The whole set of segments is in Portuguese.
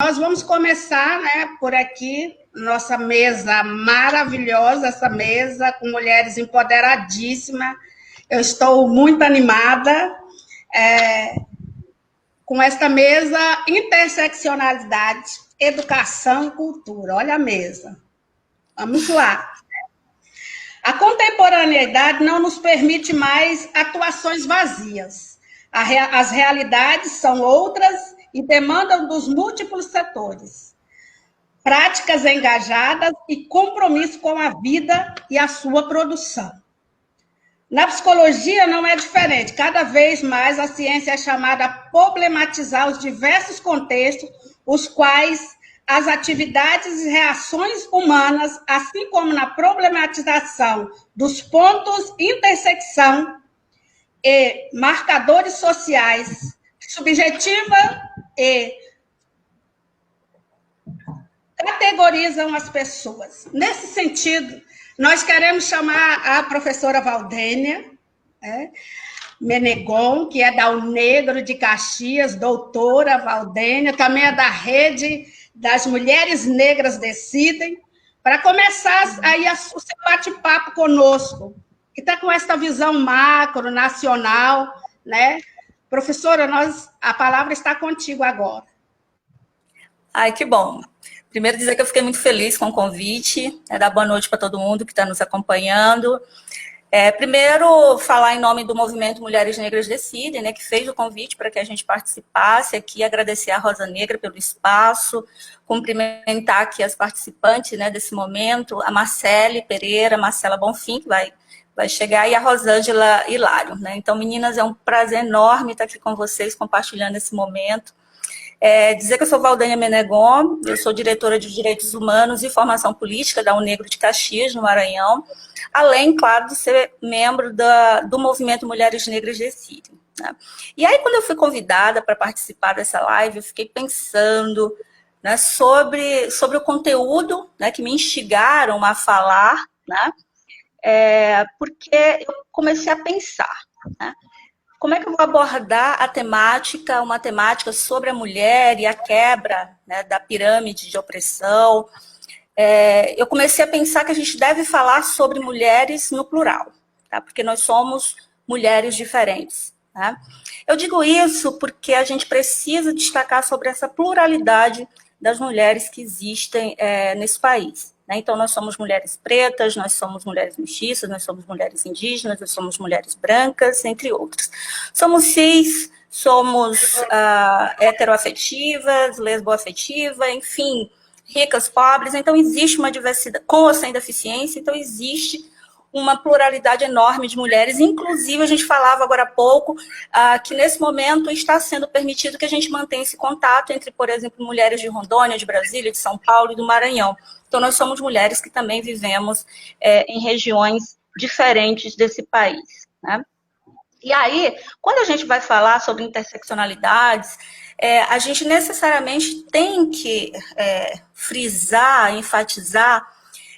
nós vamos começar, né, por aqui, nossa mesa maravilhosa, essa mesa com mulheres empoderadíssimas. Eu estou muito animada com esta mesa interseccionalidade, educação e cultura. Olha a mesa. Vamos lá. A contemporaneidade não nos permite mais atuações vazias. As realidades são outras e demandam dos múltiplos setores. Práticas engajadas e compromisso com a vida e a sua produção. Na psicologia não é diferente. Cada vez mais a ciência é chamada a problematizar os diversos contextos, os quais as atividades e reações humanas, assim como na problematização dos pontos de intersecção e marcadores sociais, subjetiva e categorizam as pessoas. Nesse sentido, nós queremos chamar a professora Valdênia Menegon, que é da Unegro de Caxias, doutora Valdênia, também é da Rede das Mulheres Negras Decidem, para começar aí o seu bate-papo conosco, que está com essa visão macro, nacional, né? Professora, a palavra está contigo agora. Ai, que bom. Primeiro dizer que eu fiquei muito feliz com o convite, dar boa noite para todo mundo que está nos acompanhando. Primeiro, falar em nome do Movimento Mulheres Negras Decidem, né, que fez o convite para que a gente participasse aqui, agradecer a Rosa Negra pelo espaço, cumprimentar aqui as participantes, né, desse momento, a Marcele Pereira, Marcela Bonfim, que vai chegar, e a Rosângela Hilário. Né? Então, meninas, é um prazer enorme estar aqui com vocês, compartilhando esse momento. Dizer que eu sou Valdênia Menegon, eu sou diretora de Direitos Humanos e Formação Política da Unegro de Caxias, no Maranhão, além, claro, de ser membro do Movimento Mulheres Negras Decidem. Né? E aí, quando eu fui convidada para participar dessa live, eu fiquei pensando, né, sobre o conteúdo, né, que me instigaram a falar, né, porque eu comecei a pensar, né, como é que eu vou abordar uma temática sobre a mulher e a quebra, né, da pirâmide de opressão. Eu comecei a pensar que a gente deve falar sobre mulheres no plural, tá? Porque nós somos mulheres diferentes. Tá? Eu digo isso porque a gente precisa destacar sobre essa pluralidade das mulheres que existem nesse país. Então, nós somos mulheres pretas, nós somos mulheres mestiças, nós somos mulheres indígenas, nós somos mulheres brancas, entre outras. Somos cis, somos heteroafetivas, lesboafetivas, enfim, ricas, pobres. Então, existe uma diversidade, com ou sem deficiência, então existe uma pluralidade enorme de mulheres. Inclusive, a gente falava agora há pouco que nesse momento está sendo permitido que a gente mantenha esse contato entre, por exemplo, mulheres de Rondônia, de Brasília, de São Paulo e do Maranhão. Então, nós somos mulheres que também vivemos em regiões diferentes desse país. Né? E aí, quando a gente vai falar sobre interseccionalidades, a gente necessariamente tem que frisar, enfatizar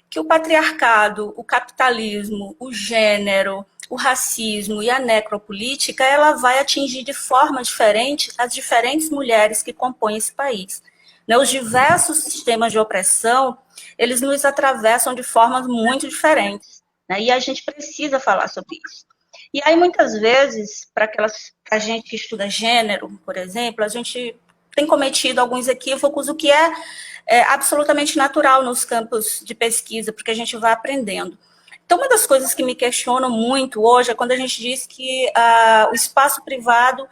que o patriarcado, o capitalismo, o gênero, o racismo e a necropolítica, ela vai atingir de forma diferente as diferentes mulheres que compõem esse país. Os diversos sistemas de opressão, eles nos atravessam de formas muito diferentes, né? E a gente precisa falar sobre isso. E aí, muitas vezes, para a gente que estuda gênero, por exemplo, a gente tem cometido alguns equívocos, o que é absolutamente natural nos campos de pesquisa, porque a gente vai aprendendo. Então, uma das coisas que me questionam muito hoje é quando a gente diz que o espaço privado,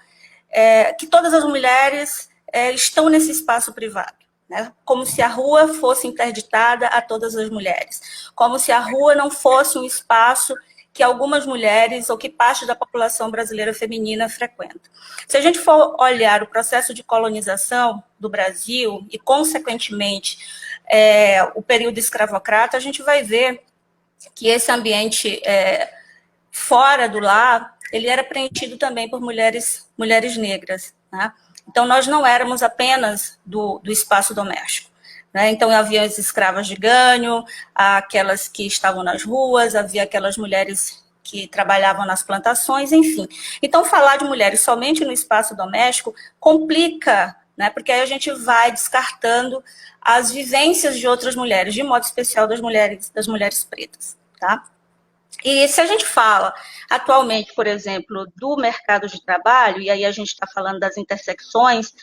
que todas as mulheres estão nesse espaço privado, né? Como se a rua fosse interditada a todas as mulheres, como se a rua não fosse um espaço que algumas mulheres ou que parte da população brasileira feminina frequenta. Se a gente for olhar o processo de colonização do Brasil e, consequentemente, o período escravocrata, a gente vai ver que esse ambiente fora do lar, ele era preenchido também por mulheres negras, né? Então, nós não éramos apenas do espaço doméstico. Né? Então, havia as escravas de ganho, aquelas que estavam nas ruas, havia aquelas mulheres que trabalhavam nas plantações, enfim. Então, falar de mulheres somente no espaço doméstico complica né? Porque aí a gente vai descartando as vivências de outras mulheres, de modo especial das mulheres pretas, tá? E se a gente fala atualmente, por exemplo, do mercado de trabalho, e aí a gente está falando das intersecções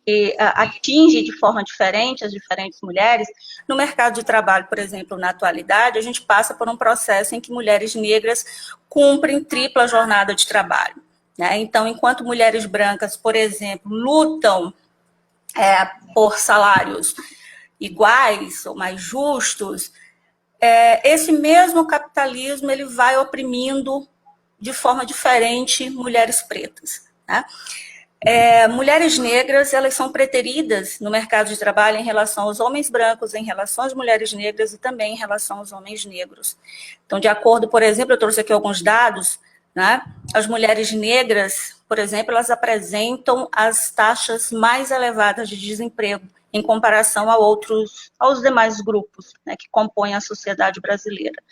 que atinge de forma diferente as diferentes mulheres, no mercado de trabalho, por exemplo, na atualidade, a gente passa por um processo em que mulheres negras cumprem tripla jornada de trabalho, né? Então, enquanto mulheres brancas, por exemplo, lutam por salários iguais ou mais justos, esse mesmo capitalismo ele vai oprimindo de forma diferente mulheres pretas, né? Mulheres negras, elas são preteridas no mercado de trabalho em relação aos homens brancos, em relação às mulheres negras e também em relação aos homens negros. Então, de acordo, por exemplo, eu trouxe aqui alguns dados, né? As mulheres negras, por exemplo, elas apresentam as taxas mais elevadas de desemprego em comparação aos demais grupos, né, que compõem a sociedade brasileira.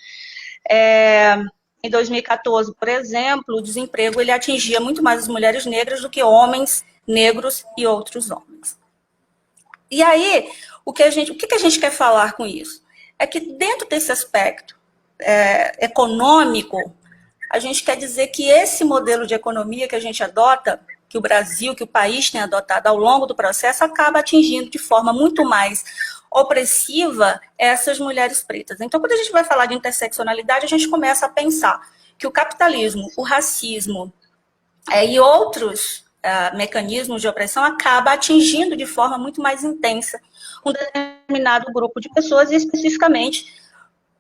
Em 2014, por exemplo, o desemprego ele atingia muito mais as mulheres negras do que homens negros e outros homens. E aí, o que a gente quer falar com isso? É que dentro desse aspecto econômico, a gente quer dizer que esse modelo de economia que a gente adota, que o Brasil, que o país tem adotado ao longo do processo, acaba atingindo de forma muito mais opressiva essas mulheres pretas. Então, quando a gente vai falar de interseccionalidade, a gente começa a pensar que o capitalismo, o racismo e outros mecanismos de opressão acaba atingindo de forma muito mais intensa um determinado grupo de pessoas e, especificamente,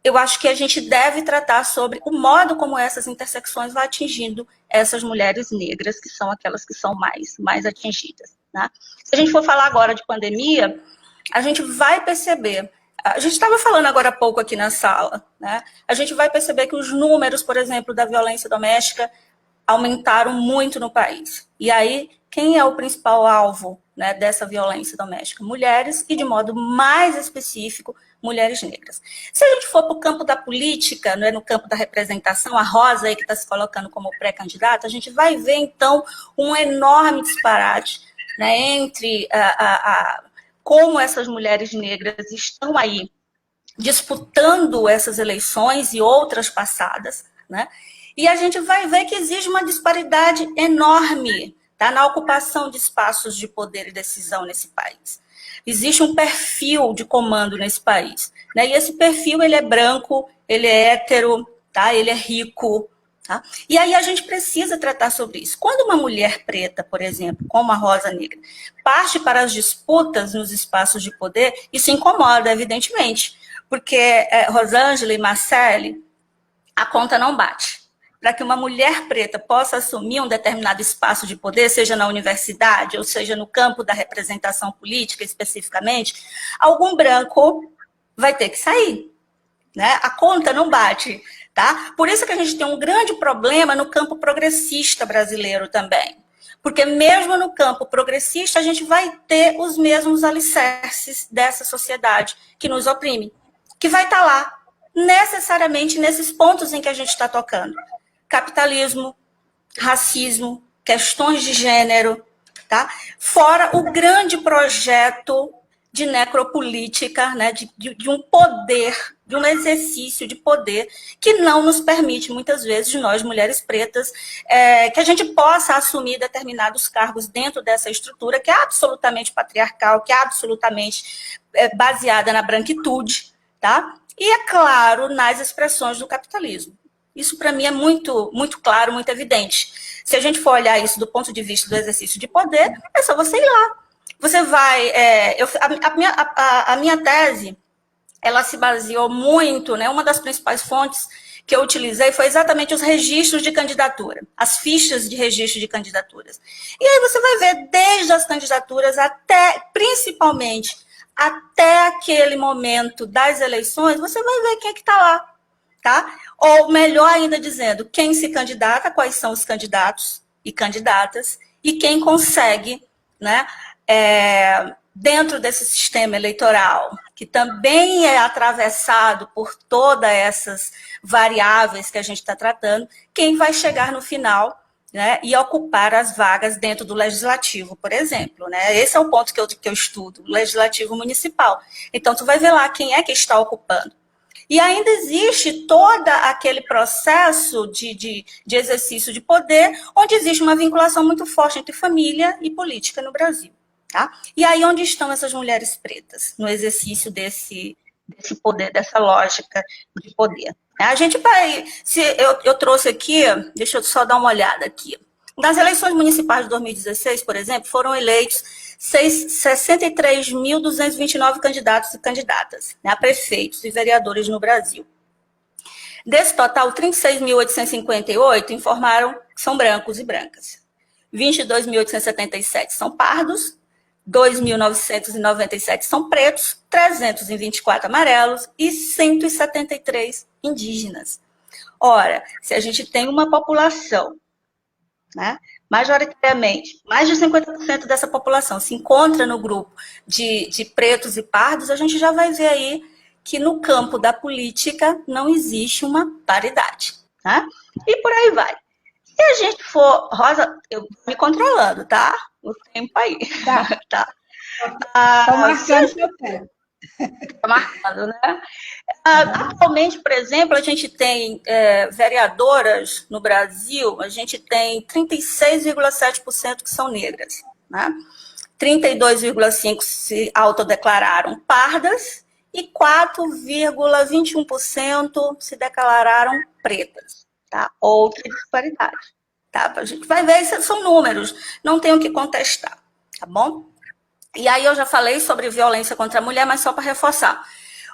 eu acho que a gente deve tratar sobre o modo como essas intersecções vão atingindo essas mulheres negras, que são aquelas que são mais atingidas, né? Se a gente for falar agora de pandemia, a gente vai perceber, a gente estava falando agora há pouco aqui na sala, né? A gente vai perceber que os números, por exemplo, da violência doméstica aumentaram muito no país. E aí, quem é o principal alvo, né, dessa violência doméstica? Mulheres e, de modo mais específico, mulheres negras. Se a gente for para o campo da política, né, no campo da representação, a Rosa aí que está se colocando como pré-candidata, a gente vai ver, então, um enorme disparate, né, entre como essas mulheres negras estão aí disputando essas eleições e outras passadas, né? E a gente vai ver que existe uma disparidade enorme, tá, na ocupação de espaços de poder e decisão nesse país. Existe um perfil de comando nesse país, né? E esse perfil ele é branco, ele é hétero, tá? Ele é rico, tá? E aí a gente precisa tratar sobre isso. Quando uma mulher preta, por exemplo, como a Rosa Negra, parte para as disputas nos espaços de poder, isso incomoda, evidentemente, porque Rosângela e Marcele, a conta não bate. Para que uma mulher preta possa assumir um determinado espaço de poder, seja na universidade, ou seja no campo da representação política especificamente, algum branco vai ter que sair, né? A conta não bate, tá? Por isso que a gente tem um grande problema no campo progressista brasileiro também. Porque mesmo no campo progressista, a gente vai ter os mesmos alicerces dessa sociedade que nos oprime, que vai estar lá, necessariamente nesses pontos em que a gente está tocando. Capitalismo, racismo, questões de gênero, tá? Fora o grande projeto de necropolítica, né? de um poder, de um exercício de poder que não nos permite, muitas vezes, nós, mulheres pretas, que a gente possa assumir determinados cargos dentro dessa estrutura que é absolutamente patriarcal, que é absolutamente baseada na branquitude, tá? E, é claro, nas expressões do capitalismo. Isso, para mim, é muito, muito claro, muito evidente. Se a gente for olhar isso do ponto de vista do exercício de poder, é só você ir lá. Você vai... a minha tese, ela se baseou muito, né? Uma das principais fontes que eu utilizei foi exatamente os registros de candidatura, as fichas de registro de candidaturas. E aí você vai ver desde as candidaturas até, principalmente, até aquele momento das eleições, você vai ver quem é que está lá. Tá? Ou melhor ainda dizendo, quem se candidata, quais são os candidatos e candidatas, e quem consegue, né, dentro desse sistema eleitoral, que também é atravessado por todas essas variáveis que a gente está tratando, quem vai chegar no final né, e ocupar as vagas dentro do legislativo, por exemplo, né? Esse é o ponto que eu estudo, o legislativo municipal. Então, tu vai ver lá quem é que está ocupando. E ainda existe todo aquele processo de exercício de poder, onde existe uma vinculação muito forte entre família e política no Brasil. Tá? E aí, onde estão essas mulheres pretas no exercício desse poder, dessa lógica de poder? A gente vai. Eu trouxe aqui, deixa eu só dar uma olhada aqui. Nas eleições municipais de 2016, por exemplo, foram eleitos 63.229 candidatos e candidatas, né, a prefeitos e vereadores no Brasil. Desse total, 36.858 informaram que são brancos e brancas. 22.877 são pardos, 2.997 são pretos, 324 amarelos e 173 indígenas. Ora, se a gente tem uma população, né, majoritariamente, mais de 50% dessa população se encontra no grupo de pretos e pardos, a gente já vai ver aí que no campo da política não existe uma paridade. Tá? E por aí vai. Se a gente for... Rosa, eu vou me controlando, tá? O tempo aí. Tá. Tá. Estou marcando o seu tempo. Está marcando, né? Atualmente, por exemplo, a gente tem vereadoras no Brasil, a gente tem 36,7% que são negras, né? 32,5% se autodeclararam pardas e 4,21% se declararam pretas, tá? Outra disparidade, tá? A gente vai ver, esses são números, não tem o que contestar, tá bom? E aí eu já falei sobre violência contra a mulher, mas só para reforçar.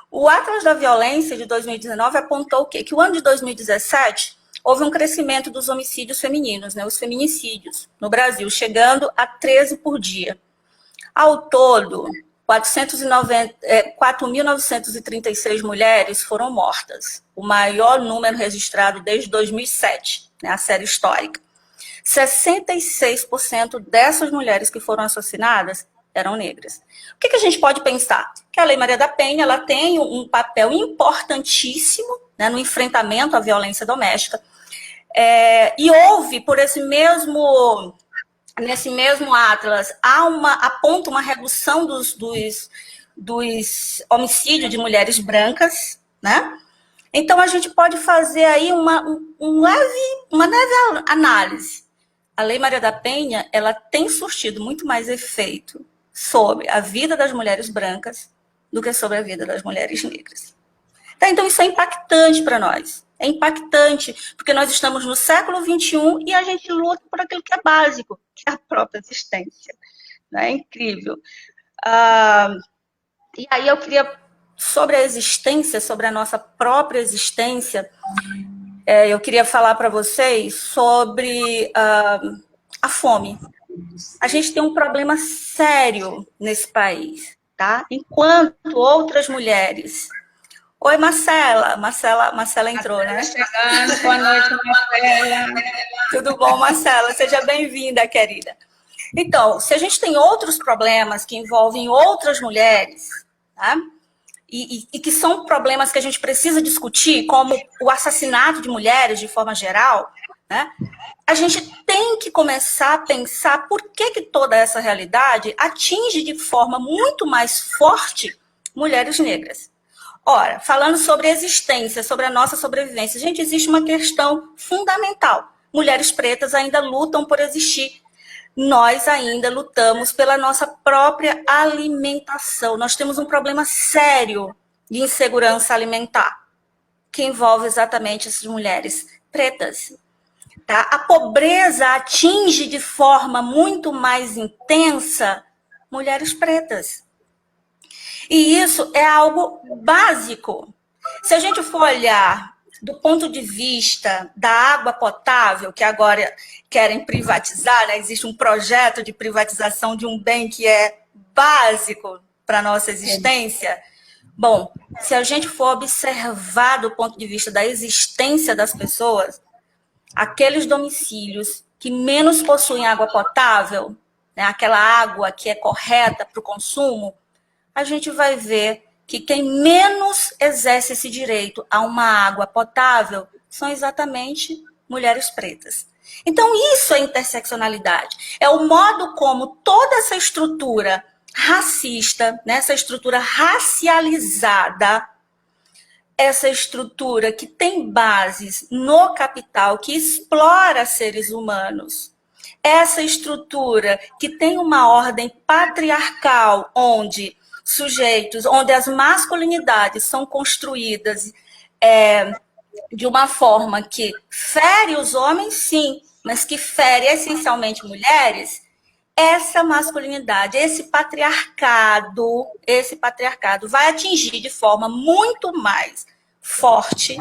O Atlas da Violência de 2019 apontou o quê? Que o ano de 2017 houve um crescimento dos homicídios femininos, né, os feminicídios no Brasil, chegando a 13 por dia. Ao todo, 4.936 mulheres foram mortas, o maior número registrado desde 2007, né, a série histórica. 66% dessas mulheres que foram assassinadas eram negras. O que a gente pode pensar? Que a Lei Maria da Penha ela tem um papel importantíssimo, né, no enfrentamento à violência doméstica. E houve, por nesse mesmo Atlas, aponta uma redução dos homicídios de mulheres brancas, né? Então, a gente pode fazer aí uma leve análise. A Lei Maria da Penha ela tem surtido muito mais efeito sobre a vida das mulheres brancas do que sobre a vida das mulheres negras. Tá? Então, isso é impactante para nós. É impactante, porque nós estamos no século XXI e a gente luta por aquilo que é básico, que é a própria existência. É incrível. E aí eu queria, sobre a existência, sobre a nossa própria existência, eu queria falar para vocês sobre a fome. A gente tem um problema sério nesse país, tá? Enquanto outras mulheres... Oi, Marcela. Marcela entrou, né? Chegando, boa noite, Marcela. Tudo bom, Marcela? Seja bem-vinda, querida. Então, se a gente tem outros problemas que envolvem outras mulheres, tá? E que são problemas que a gente precisa discutir, como o assassinato de mulheres de forma geral, né? A gente tem que começar a pensar por que toda essa realidade atinge de forma muito mais forte mulheres negras. Ora, falando sobre a existência, sobre a nossa sobrevivência, gente, existe uma questão fundamental. Mulheres pretas ainda lutam por existir. Nós ainda lutamos pela nossa própria alimentação. Nós temos um problema sério de insegurança alimentar, que envolve exatamente essas mulheres pretas. Tá? A pobreza atinge de forma muito mais intensa mulheres pretas. E isso é algo básico. Se a gente for olhar do ponto de vista da água potável, que agora querem privatizar, né? Existe um projeto de privatização de um bem que é básico para a nossa existência. Bom, se a gente for observar do ponto de vista da existência das pessoas, aqueles domicílios que menos possuem água potável, né, aquela água que é correta para o consumo, a gente vai ver que quem menos exerce esse direito a uma água potável são exatamente mulheres pretas. Então, isso é interseccionalidade. É o modo como toda essa estrutura racista, né, essa estrutura racializada, essa estrutura que tem bases no capital, que explora seres humanos, essa estrutura que tem uma ordem patriarcal, onde as masculinidades são construídas de uma forma que fere os homens, sim, mas que fere essencialmente mulheres, essa masculinidade, esse patriarcado vai atingir de forma muito mais forte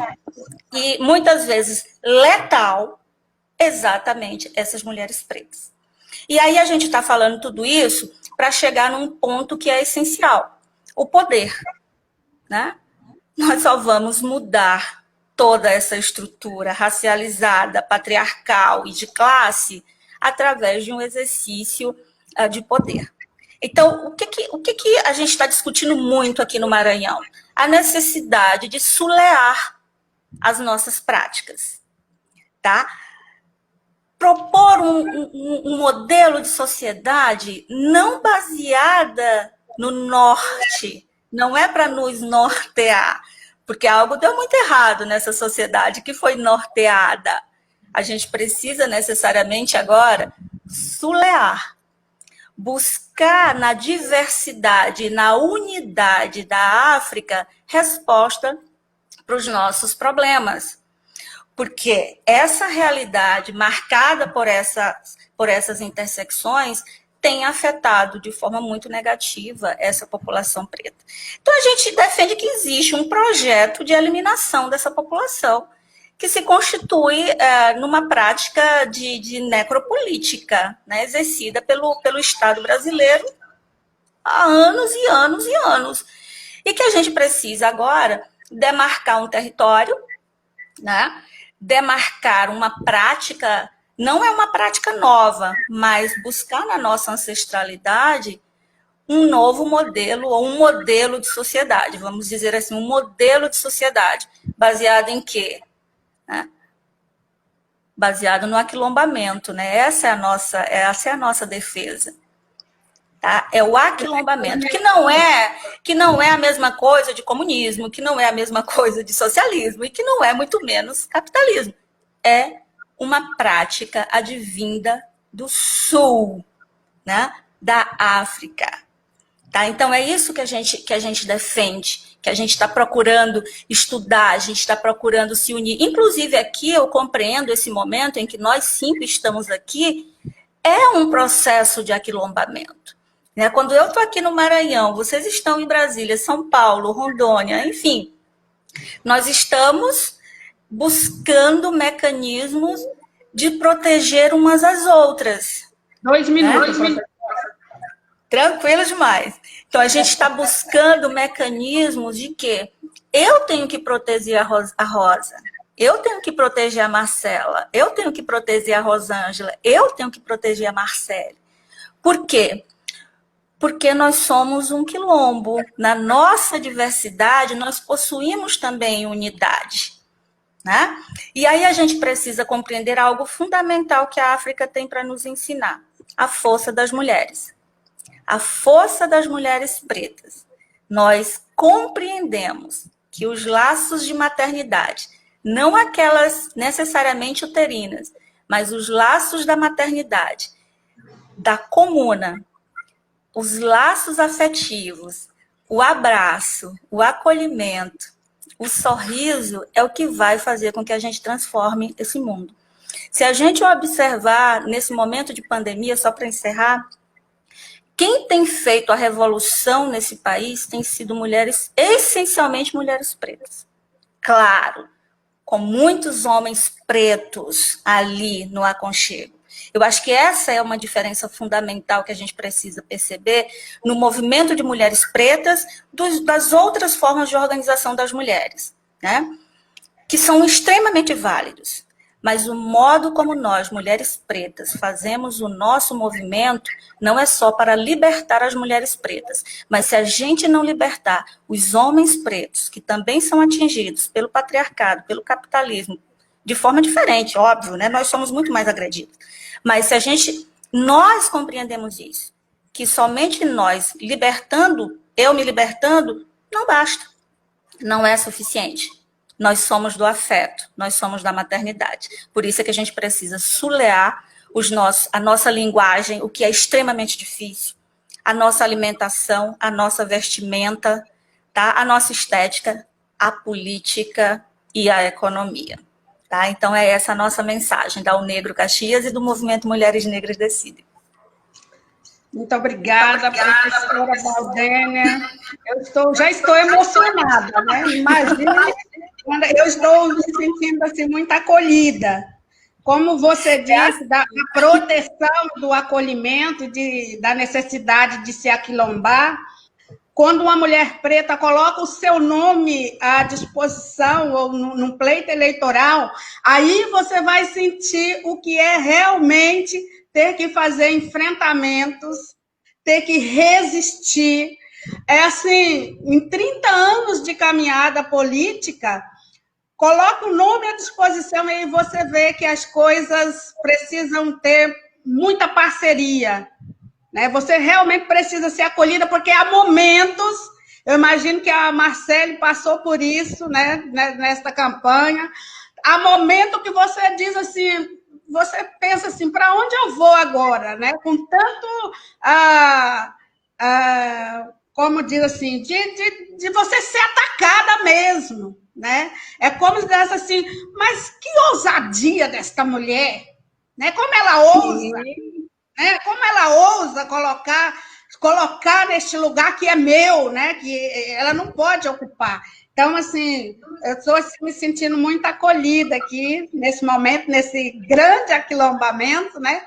e muitas vezes letal exatamente essas mulheres pretas. E aí a gente está falando tudo isso para chegar num ponto que é essencial, o poder, né? Nós só vamos mudar toda essa estrutura racializada, patriarcal e de classe através de um exercício de poder. Então, o que a gente está discutindo muito aqui no Maranhão? A necessidade de sulear as nossas práticas, tá? Propor um modelo de sociedade não baseada no norte, não é para nos nortear, porque algo deu muito errado nessa sociedade que foi norteada. A gente precisa necessariamente agora sulear, buscar na diversidade, na unidade da África, resposta para os nossos problemas. Porque essa realidade marcada por essas intersecções tem afetado de forma muito negativa essa população preta. Então, a gente defende que existe um projeto de eliminação dessa população, que se constitui numa prática de necropolítica, né, exercida pelo Estado brasileiro há anos e anos e anos. E que a gente precisa agora demarcar um território, né, demarcar uma prática, não é uma prática nova, mas buscar na nossa ancestralidade um novo modelo, ou um modelo de sociedade, vamos dizer assim, um modelo de sociedade, baseado em quê? Baseado no aquilombamento, né? Essa é a nossa defesa. Tá? É o aquilombamento, que não é a mesma coisa de comunismo, que não é a mesma coisa de socialismo e que não é muito menos capitalismo. É uma prática advinda do sul, né? Da África. Tá? Então é isso que a gente defende, que a gente está procurando estudar, a gente está procurando se unir. Inclusive aqui eu compreendo esse momento em que nós 5 estamos aqui, é um processo de aquilombamento. Quando eu estou aqui no Maranhão, vocês estão em Brasília, São Paulo, Rondônia, enfim, nós estamos buscando mecanismos de proteger umas às outras. 2 minutos. Né? Tranquilo demais. Então, a gente está buscando mecanismos de quê? Eu tenho que proteger a Rosa, eu tenho que proteger a Marcela, eu tenho que proteger a Rosângela, eu tenho que proteger a Marcele. Por quê? Porque nós somos um quilombo. Na nossa diversidade, nós possuímos também unidade. Né? E aí a gente precisa compreender algo fundamental que a África tem para nos ensinar: a força das mulheres. A força das mulheres pretas. Nós compreendemos que os laços de maternidade, não aquelas necessariamente uterinas, mas os laços da maternidade, da comuna, os laços afetivos, o abraço, o acolhimento, o sorriso é o que vai fazer com que a gente transforme esse mundo. Se a gente observar nesse momento de pandemia, só para encerrar, quem tem feito a revolução nesse país tem sido mulheres, essencialmente mulheres pretas. Claro, com muitos homens pretos ali no aconchego. Eu acho que essa é uma diferença fundamental que a gente precisa perceber no movimento de mulheres pretas das outras formas de organização das mulheres, né? Que são extremamente válidos. Mas o modo como nós, mulheres pretas, fazemos o nosso movimento não é só para libertar as mulheres pretas, mas se a gente não libertar os homens pretos, que também são atingidos pelo patriarcado, pelo capitalismo, de forma diferente, óbvio, né? Nós somos muito mais agredidos. Mas se nós compreendemos isso, que somente nós eu me libertando, não basta. Não é suficiente. Nós somos do afeto, nós somos da maternidade. Por isso é que a gente precisa sulear a nossa linguagem, o que é extremamente difícil, a nossa alimentação, a nossa vestimenta, tá? A nossa estética, a política e a economia. Tá? Então, é essa a nossa mensagem da UNegro Caxias e do Movimento Mulheres Negras Decidem. Muito obrigada, professora Valdênia. Já estou emocionada, né? Imagina, eu estou me sentindo assim, muito acolhida. Como você disse, da proteção do acolhimento, da necessidade de se aquilombar. Quando uma mulher preta coloca o seu nome à disposição ou num pleito eleitoral, aí você vai sentir o que é realmente ter que fazer enfrentamentos, ter que resistir. É assim, em 30 anos de caminhada política, coloca o nome à disposição e aí você vê que as coisas precisam ter muita parceria. Né? Você realmente precisa ser acolhida, porque há momentos, eu imagino que a Marcele passou por isso, né, nesta campanha, há momento que você diz assim, você pensa assim, para onde eu vou agora? Né? Com tanto, como diz assim, de você ser atacada mesmo. Né? É como se dissesse assim, mas que ousadia desta mulher, né? Como ela ousa, né? Como ela ousa colocar neste lugar que é meu, né? Que ela não pode ocupar. Então, assim, eu estou assim, me sentindo muito acolhida aqui, nesse momento, nesse grande aquilombamento, né?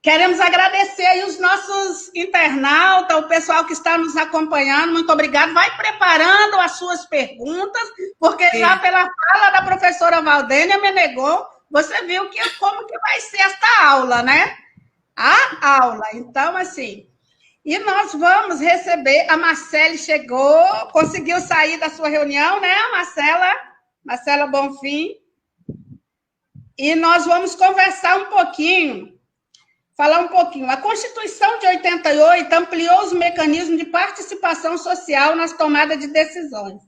Queremos agradecer aí os nossos internautas, o pessoal que está nos acompanhando, muito obrigado. Vai preparando as suas perguntas, porque já pela fala da professora Valdênia Menegon, você viu como que vai ser esta aula, né? A aula. Então, assim, e nós vamos receber, a Marcele chegou, conseguiu sair da sua reunião, né, Marcela Bonfim, e nós vamos conversar um pouquinho, falar um pouquinho. A Constituição de 88 ampliou os mecanismos de participação social nas tomadas de decisões.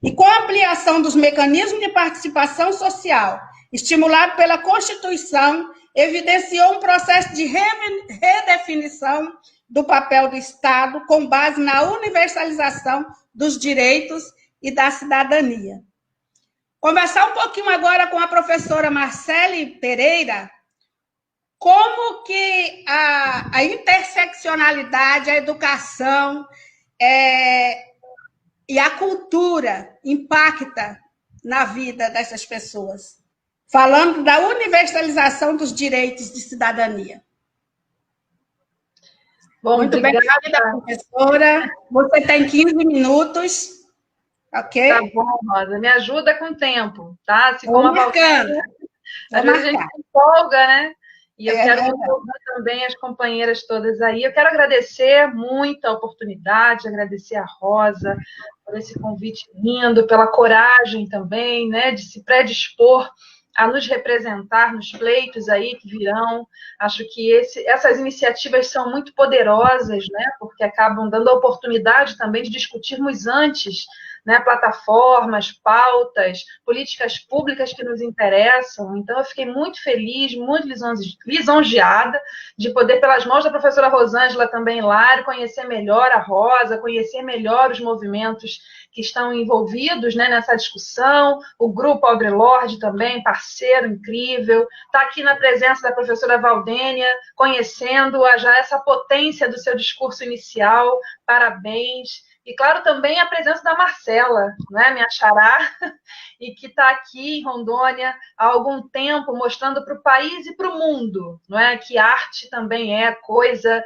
E com a ampliação dos mecanismos de participação social, estimulado pela Constituição, evidenciou um processo de redefinição do papel do Estado com base na universalização dos direitos e da cidadania. Conversar um pouquinho agora com a professora Marcele Pereira, como que a interseccionalidade, a educação e a cultura impacta na vida dessas pessoas. Falando da universalização dos direitos de cidadania. Bom, muito obrigada, professora. Você tem 15 minutos, ok? Tá bom, Rosa. Me ajuda com o tempo, tá? Assim como a Valdênia, às vezes a gente se empolga, né? E eu quero empolgar também as companheiras todas aí. Eu quero agradecer muito a oportunidade, agradecer a Rosa por esse convite lindo, pela coragem também, né, de se predispor a nos representar nos pleitos aí que virão. Acho que essas iniciativas são muito poderosas, né, porque acabam dando a oportunidade também de discutirmos antes, né, plataformas, pautas, políticas públicas que nos interessam. Então, eu fiquei muito feliz, muito lisonjeada de poder, pelas mãos da professora Rosângela também, Lário, conhecer melhor a Rosa, conhecer melhor os movimentos que estão envolvidos, né, nessa discussão, o Grupo Audre Lorde também, parceiro incrível, está aqui na presença da professora Valdênia, conhecendo já essa potência do seu discurso inicial, parabéns. E, claro, também a presença da Marcela, né, minha xará, e que está aqui em Rondônia há algum tempo, mostrando para o país e para o mundo, não é? Que arte também é coisa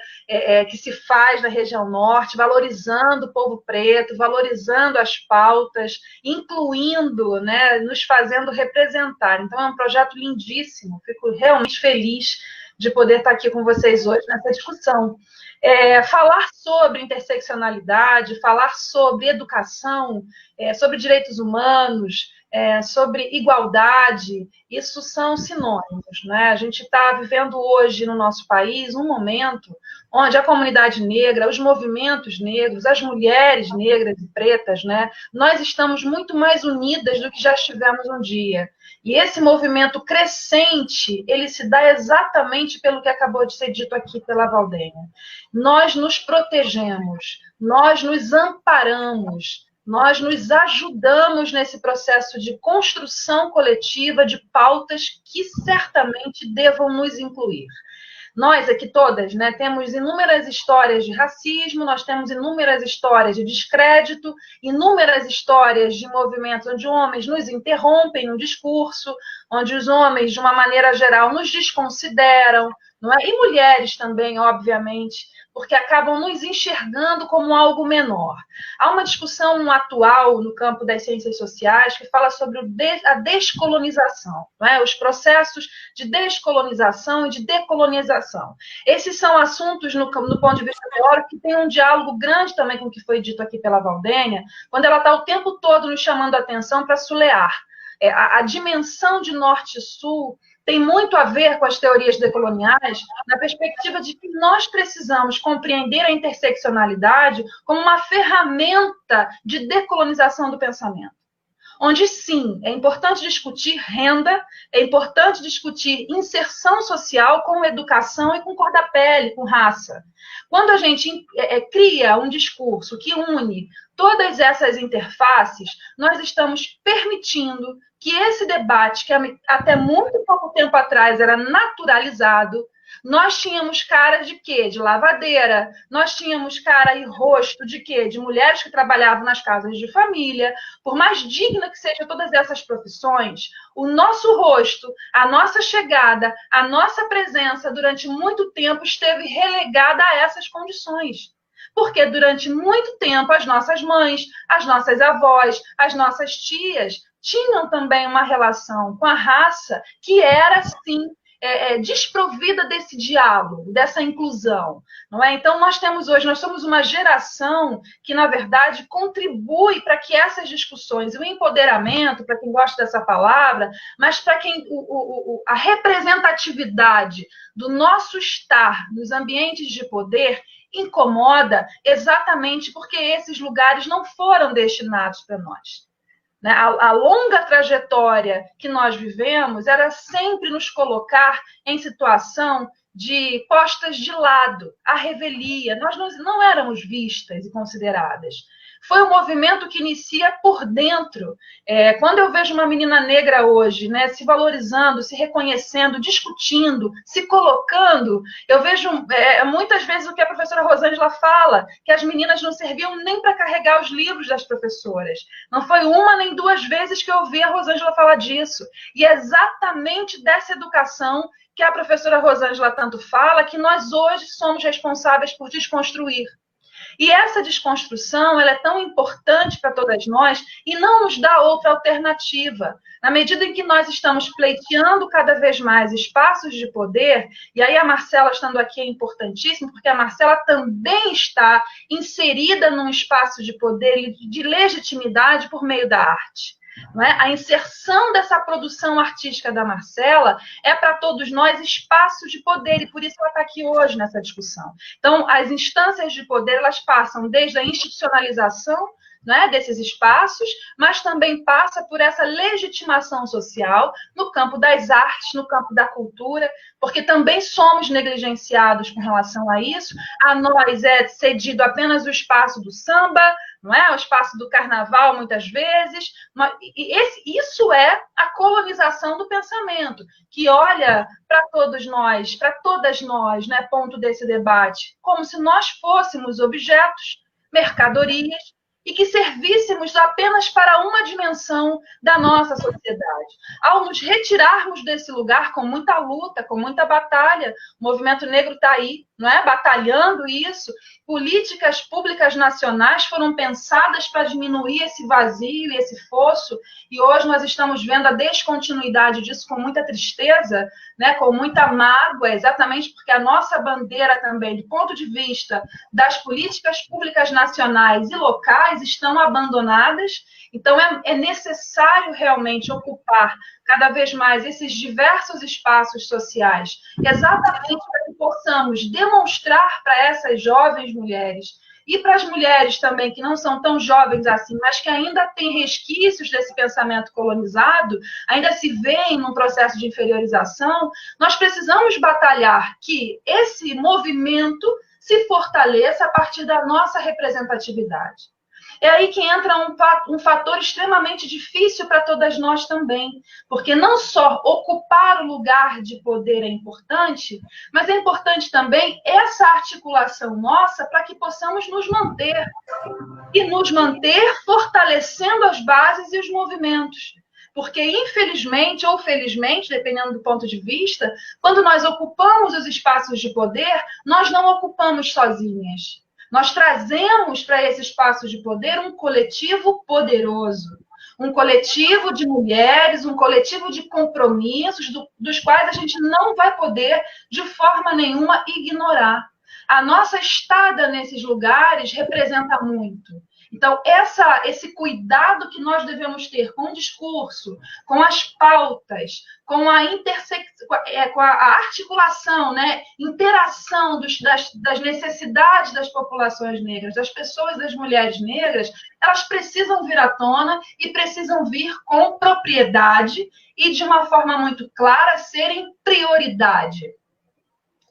que se faz na região norte, valorizando o povo preto, valorizando as pautas, incluindo, né, nos fazendo representar. Então, é um projeto lindíssimo, fico realmente feliz de poder estar aqui com vocês hoje nessa discussão. Falar sobre interseccionalidade, falar sobre educação, sobre direitos humanos, sobre igualdade, isso são sinônimos, né? A gente está vivendo hoje no nosso país um momento onde a comunidade negra, os movimentos negros, as mulheres negras e pretas, né? Nós estamos muito mais unidas do que já estivemos um dia. E esse movimento crescente, ele se dá exatamente pelo que acabou de ser dito aqui pela Valdênia. Nós nos protegemos, nós nos amparamos, nós nos ajudamos nesse processo de construção coletiva de pautas que certamente devam nos incluir. Nós aqui todas, né, temos inúmeras histórias de racismo, nós temos inúmeras histórias de descrédito, inúmeras histórias de movimentos onde homens nos interrompem no discurso, onde os homens, de uma maneira geral, nos desconsideram, não é? E mulheres também, obviamente, porque acabam nos enxergando como algo menor. Há uma discussão atual no campo das ciências sociais que fala sobre a descolonização, não é? Os processos de descolonização e de decolonização. Esses são assuntos, no ponto de vista teórico, que tem um diálogo grande também com o que foi dito aqui pela Valdênia, quando ela está o tempo todo nos chamando a atenção para Sulear. A dimensão de norte e sul tem muito a ver com as teorias decoloniais, na perspectiva de que nós precisamos compreender a interseccionalidade como uma ferramenta de decolonização do pensamento. Onde, sim, é importante discutir renda, é importante discutir inserção social com educação e com cor da pele, com raça. Quando a gente cria um discurso que une todas essas interfaces, nós estamos permitindo que esse debate, que até muito pouco tempo atrás era naturalizado, nós tínhamos cara de quê? De lavadeira. Nós tínhamos cara e rosto de quê? De mulheres que trabalhavam nas casas de família. Por mais digna que sejam todas essas profissões, o nosso rosto, a nossa chegada, a nossa presença durante muito tempo esteve relegada a essas condições. Porque durante muito tempo as nossas mães, as nossas avós, as nossas tias tinham também uma relação com a raça que era, sim, desprovida desse diálogo, dessa inclusão, não é? Então, nós somos uma geração que, na verdade, contribui para que essas discussões, o empoderamento, para quem gosta dessa palavra, mas para quem a representatividade do nosso estar nos ambientes de poder incomoda exatamente porque esses lugares não foram destinados para nós. A longa trajetória que nós vivemos era sempre nos colocar em situação de postas de lado, à revelia. Nós não éramos vistas e consideradas. Foi um movimento que inicia por dentro. Quando eu vejo uma menina negra hoje, né, se valorizando, se reconhecendo, discutindo, se colocando, eu vejo muitas vezes o que a professora Rosângela fala, que as meninas não serviam nem para carregar os livros das professoras. Não foi uma nem duas vezes que eu ouvi a Rosângela falar disso. E é exatamente dessa educação que a professora Rosângela tanto fala, que nós hoje somos responsáveis por desconstruir. E essa desconstrução ela é tão importante para todas nós e não nos dá outra alternativa. Na medida em que nós estamos pleiteando cada vez mais espaços de poder, e aí a Marcela estando aqui é importantíssimo, porque a Marcela também está inserida num espaço de poder e de legitimidade por meio da arte. Não é? A inserção dessa produção artística da Marcela é para todos nós espaço de poder, e por isso ela está aqui hoje nessa discussão. Então, as instâncias de poder, elas passam desde a institucionalização, né, desses espaços, mas também passa por essa legitimação social no campo das artes, no campo da cultura, porque também somos negligenciados com relação a isso. A nós é cedido apenas o espaço do samba, não é? O espaço do carnaval, muitas vezes. Isso é a colonização do pensamento, que olha para todos nós, para todas nós, né, ponto desse debate, como se nós fôssemos objetos, mercadorias, e que servíssemos apenas para uma dimensão da nossa sociedade. Ao nos retirarmos desse lugar com muita luta, com muita batalha, o movimento negro está aí, não é? Batalhando isso, políticas públicas nacionais foram pensadas para diminuir esse vazio e esse fosso, e hoje nós estamos vendo a descontinuidade disso com muita tristeza, né? Com muita mágoa, exatamente porque a nossa bandeira também, do ponto de vista das políticas públicas nacionais e locais, mais estão abandonadas. Então, é necessário realmente ocupar cada vez mais esses diversos espaços sociais, exatamente para que possamos demonstrar para essas jovens mulheres e para as mulheres também que não são tão jovens assim, mas que ainda têm resquícios desse pensamento colonizado, ainda se veem num processo de inferiorização, nós precisamos batalhar que esse movimento se fortaleça a partir da nossa representatividade. É aí que entra um fator extremamente difícil para todas nós também, porque não só ocupar o lugar de poder é importante, mas é importante também essa articulação nossa para que possamos nos manter, e nos manter fortalecendo as bases e os movimentos. Porque, infelizmente ou felizmente, dependendo do ponto de vista, quando nós ocupamos os espaços de poder, nós não ocupamos sozinhas. Nós trazemos para esse espaço de poder um coletivo poderoso, um coletivo de mulheres, um coletivo de compromissos, dos quais a gente não vai poder, de forma nenhuma, ignorar. A nossa estada nesses lugares representa muito. Então, esse cuidado que nós devemos ter com o discurso, com as pautas, com a com a articulação, né, interação das necessidades das populações negras, das pessoas, das mulheres negras, elas precisam vir à tona e precisam vir com propriedade e, de uma forma muito clara, serem prioridade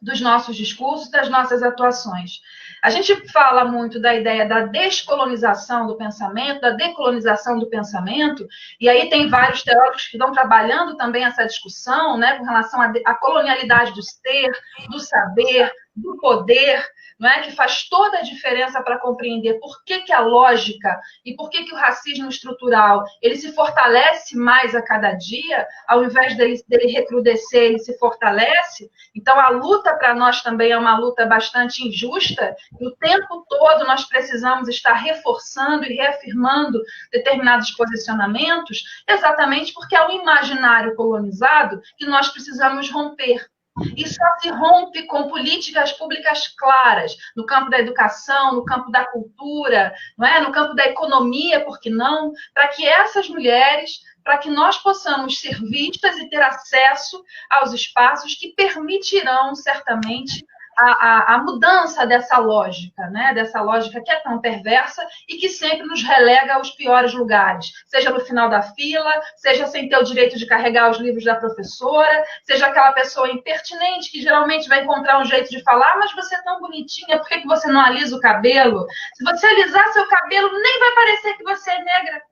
dos nossos discursos, das nossas atuações. A gente fala muito da ideia da descolonização do pensamento, da decolonização do pensamento, e aí tem vários teóricos que estão trabalhando também essa discussão, né, com relação à colonialidade do ser, do saber, do poder, não é? Que faz toda a diferença para compreender por que a lógica e por que o racismo estrutural ele se fortalece mais a cada dia, ao invés dele recrudescer, ele se fortalece. Então, a luta para nós também é uma luta bastante injusta, e o tempo todo nós precisamos estar reforçando e reafirmando determinados posicionamentos, exatamente porque é o imaginário colonizado que nós precisamos romper. E só se rompe com políticas públicas claras, no campo da educação, no campo da cultura, não é? No campo da economia, por que não? Para que essas mulheres, para que nós possamos ser vistas e ter acesso aos espaços que permitirão, certamente, a mudança dessa lógica, né? Dessa lógica que é tão perversa e que sempre nos relega aos piores lugares, seja no final da fila, seja sem ter o direito de carregar os livros da professora, seja aquela pessoa impertinente que geralmente vai encontrar um jeito de falar, mas você é tão bonitinha, por que você não alisa o cabelo? Se você alisar seu cabelo, nem vai parecer que você é negra.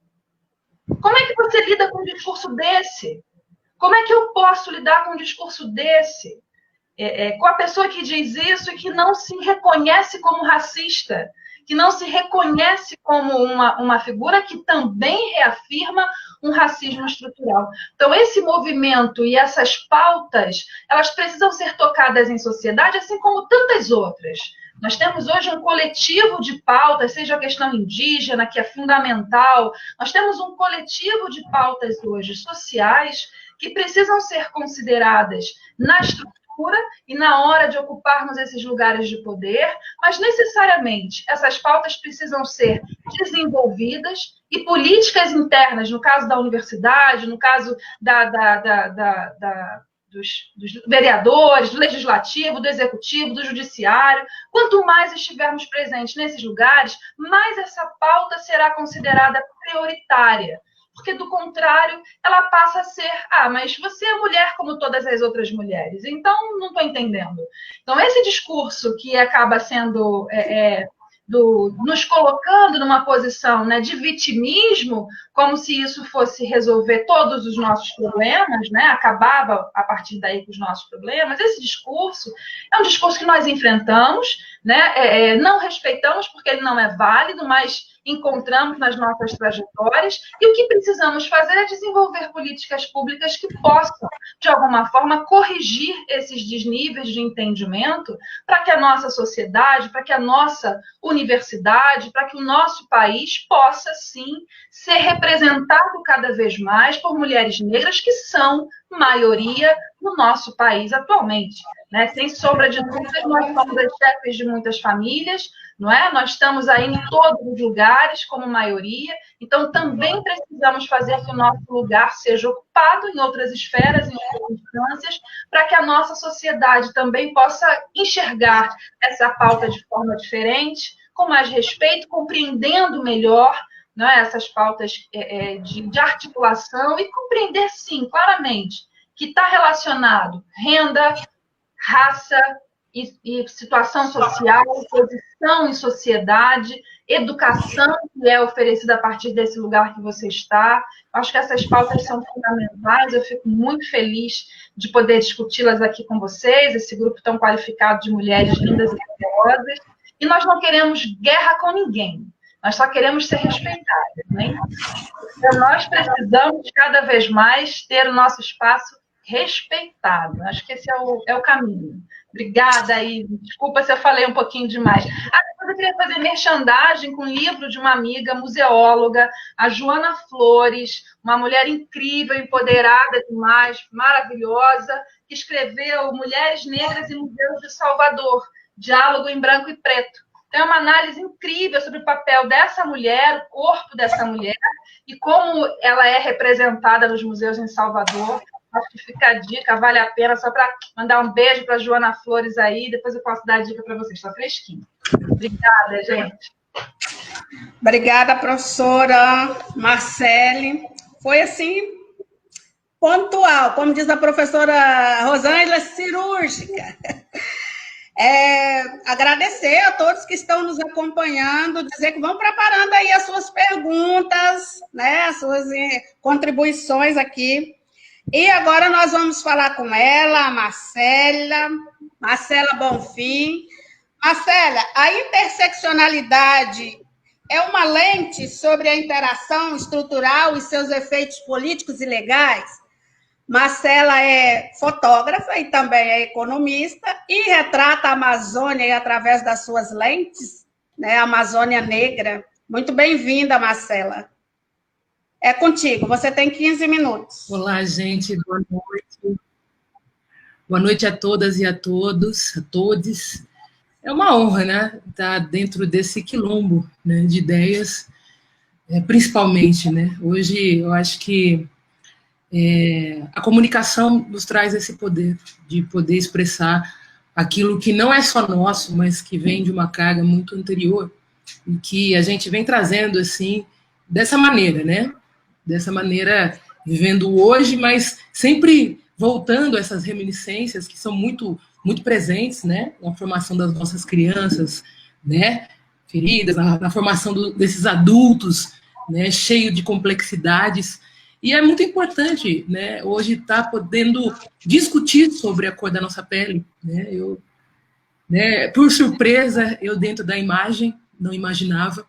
Como é que você lida com um discurso desse? Como é que eu posso lidar com um discurso desse? Com a pessoa que diz isso e que não se reconhece como racista, que não se reconhece como uma figura que também reafirma um racismo estrutural. Então, esse movimento e essas pautas, elas precisam ser tocadas em sociedade, assim como tantas outras. Nós temos hoje um coletivo de pautas, seja a questão indígena, que é fundamental. Nós temos um coletivo de pautas hoje sociais que precisam ser consideradas na estrutura e na hora de ocuparmos esses lugares de poder, mas necessariamente essas pautas precisam ser desenvolvidas e políticas internas, no caso da universidade, no caso dos vereadores, do legislativo, do executivo, do judiciário. Quanto mais estivermos presentes nesses lugares, mais essa pauta será considerada prioritária. Porque, do contrário, ela passa a ser, mas você é mulher como todas as outras mulheres, então não estou entendendo. Então, esse discurso que acaba sendo nos colocando numa posição, né, de vitimismo, como se isso fosse resolver todos os nossos problemas, né, acabava a partir daí com os nossos problemas, esse discurso é um discurso que nós enfrentamos, né, não respeitamos porque ele não é válido, mas encontramos nas nossas trajetórias, e o que precisamos fazer é desenvolver políticas públicas que possam, de alguma forma, corrigir esses desníveis de entendimento para que a nossa sociedade, para que a nossa universidade, para que o nosso país possa, sim, ser representado cada vez mais por mulheres negras que são maioria no nosso país atualmente, né? Sem sombra de dúvidas, nós somos as chefes de muitas famílias, não é? Nós estamos aí em todos os lugares como maioria, então também precisamos fazer que o nosso lugar seja ocupado em outras esferas, em outras instâncias, para que a nossa sociedade também possa enxergar essa pauta de forma diferente, com mais respeito, compreendendo melhor, né, essas pautas de articulação e compreender, sim, claramente, que está relacionado renda, raça e situação social, posição em sociedade, educação que é oferecida a partir desse lugar que você está. Acho que essas pautas são fundamentais, eu fico muito feliz de poder discuti-las aqui com vocês, esse grupo tão qualificado de mulheres lindas e poderosas, e nós não queremos guerra com ninguém. Nós só queremos ser respeitadas, né? Então, nós precisamos cada vez mais ter o nosso espaço respeitado. Acho que esse é o caminho. Obrigada, Isis. Desculpa se eu falei um pouquinho demais. Depois eu queria fazer merchandagem com um livro de uma amiga museóloga, a Joana Flores, uma mulher incrível, empoderada demais, maravilhosa, que escreveu Mulheres Negras e Museus de Salvador, Diálogo em Branco e Preto. Tem uma análise incrível sobre o papel dessa mulher, o corpo dessa mulher, e como ela é representada nos museus em Salvador. Acho que fica a dica, vale a pena, só para mandar um beijo para a Joana Flores aí, depois eu posso dar a dica para vocês, está fresquinho. Obrigada, gente. Obrigada, professora Marcele. Foi, assim, pontual, como diz a professora Rosângela, cirúrgica. Agradecer a todos que estão nos acompanhando, dizer que vão preparando aí as suas perguntas, né, as suas contribuições aqui. E agora nós vamos falar com ela, a Marcela Bonfim. Marcela, a interseccionalidade é uma lente sobre a interação estrutural e seus efeitos políticos e legais? Marcela é fotógrafa e também é economista e retrata a Amazônia através das suas lentes, né? A Amazônia Negra. Muito bem-vinda, Marcela. É contigo, você tem 15 minutos. Olá, gente, boa noite. Boa noite a todas e a todos, a todes. É uma honra, né, estar dentro desse quilombo, né, de ideias, principalmente, né. Hoje, eu acho que a comunicação nos traz esse poder, de poder expressar aquilo que não é só nosso, mas que vem de uma carga muito anterior, e que a gente vem trazendo, assim, dessa maneira, né? Dessa maneira, vivendo hoje, mas sempre voltando a essas reminiscências que são muito, muito presentes, né? Na formação das nossas crianças, né? Feridas, na formação desses adultos, né? Cheio de complexidades. E é muito importante, né, hoje estar podendo discutir sobre a cor da nossa pele. Né, por surpresa, eu dentro da imagem não imaginava.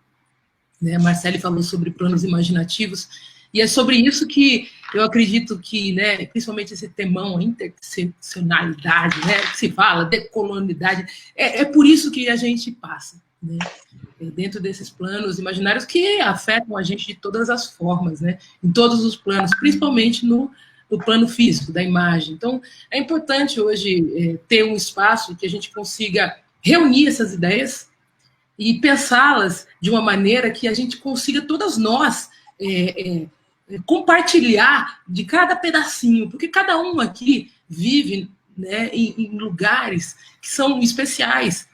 Né, a Marcele falou sobre planos imaginativos, e é sobre isso que eu acredito que, né, principalmente esse temão, a interseccionalidade, né, que se fala, decolonialidade, é por isso que a gente passa, né? Dentro desses planos imaginários que afetam a gente de todas as formas, né? Em todos os planos, principalmente no plano físico, da imagem. Então, é importante hoje ter um espaço que a gente consiga reunir essas ideias e pensá-las de uma maneira que a gente consiga, todas nós, compartilhar de cada pedacinho, porque cada um aqui vive, né, em lugares que são especiais.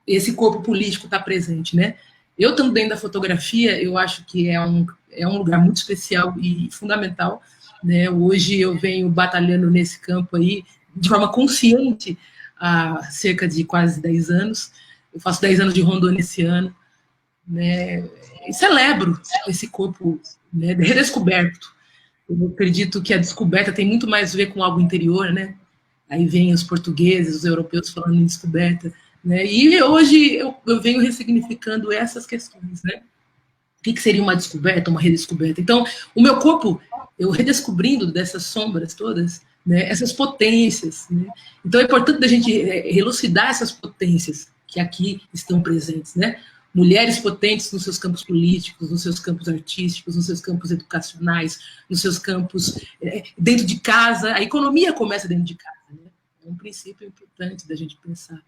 Esse corpo político está presente, né? Eu também da fotografia, eu acho que é um lugar muito especial e fundamental, né? Hoje eu venho batalhando nesse campo aí de forma consciente há cerca de quase 10 anos. Eu faço 10 anos de Rondônia esse ano, né? E celebro esse corpo, né, redescoberto. Eu acredito que a descoberta tem muito mais a ver com algo interior, né? Aí vem os portugueses, os europeus falando em descoberta. Né? E hoje eu venho ressignificando essas questões, né? O que seria uma descoberta, uma redescoberta? Então, o meu corpo, eu redescobrindo dessas sombras todas, né, essas potências, né? Então é importante a gente elucidar essas potências que aqui estão presentes, né? mulheres potentes nos seus campos políticos, nos seus campos artísticos, nos seus campos educacionais, nos seus campos dentro de casa. A economia começa dentro de casa, né? É um princípio importante da gente pensar.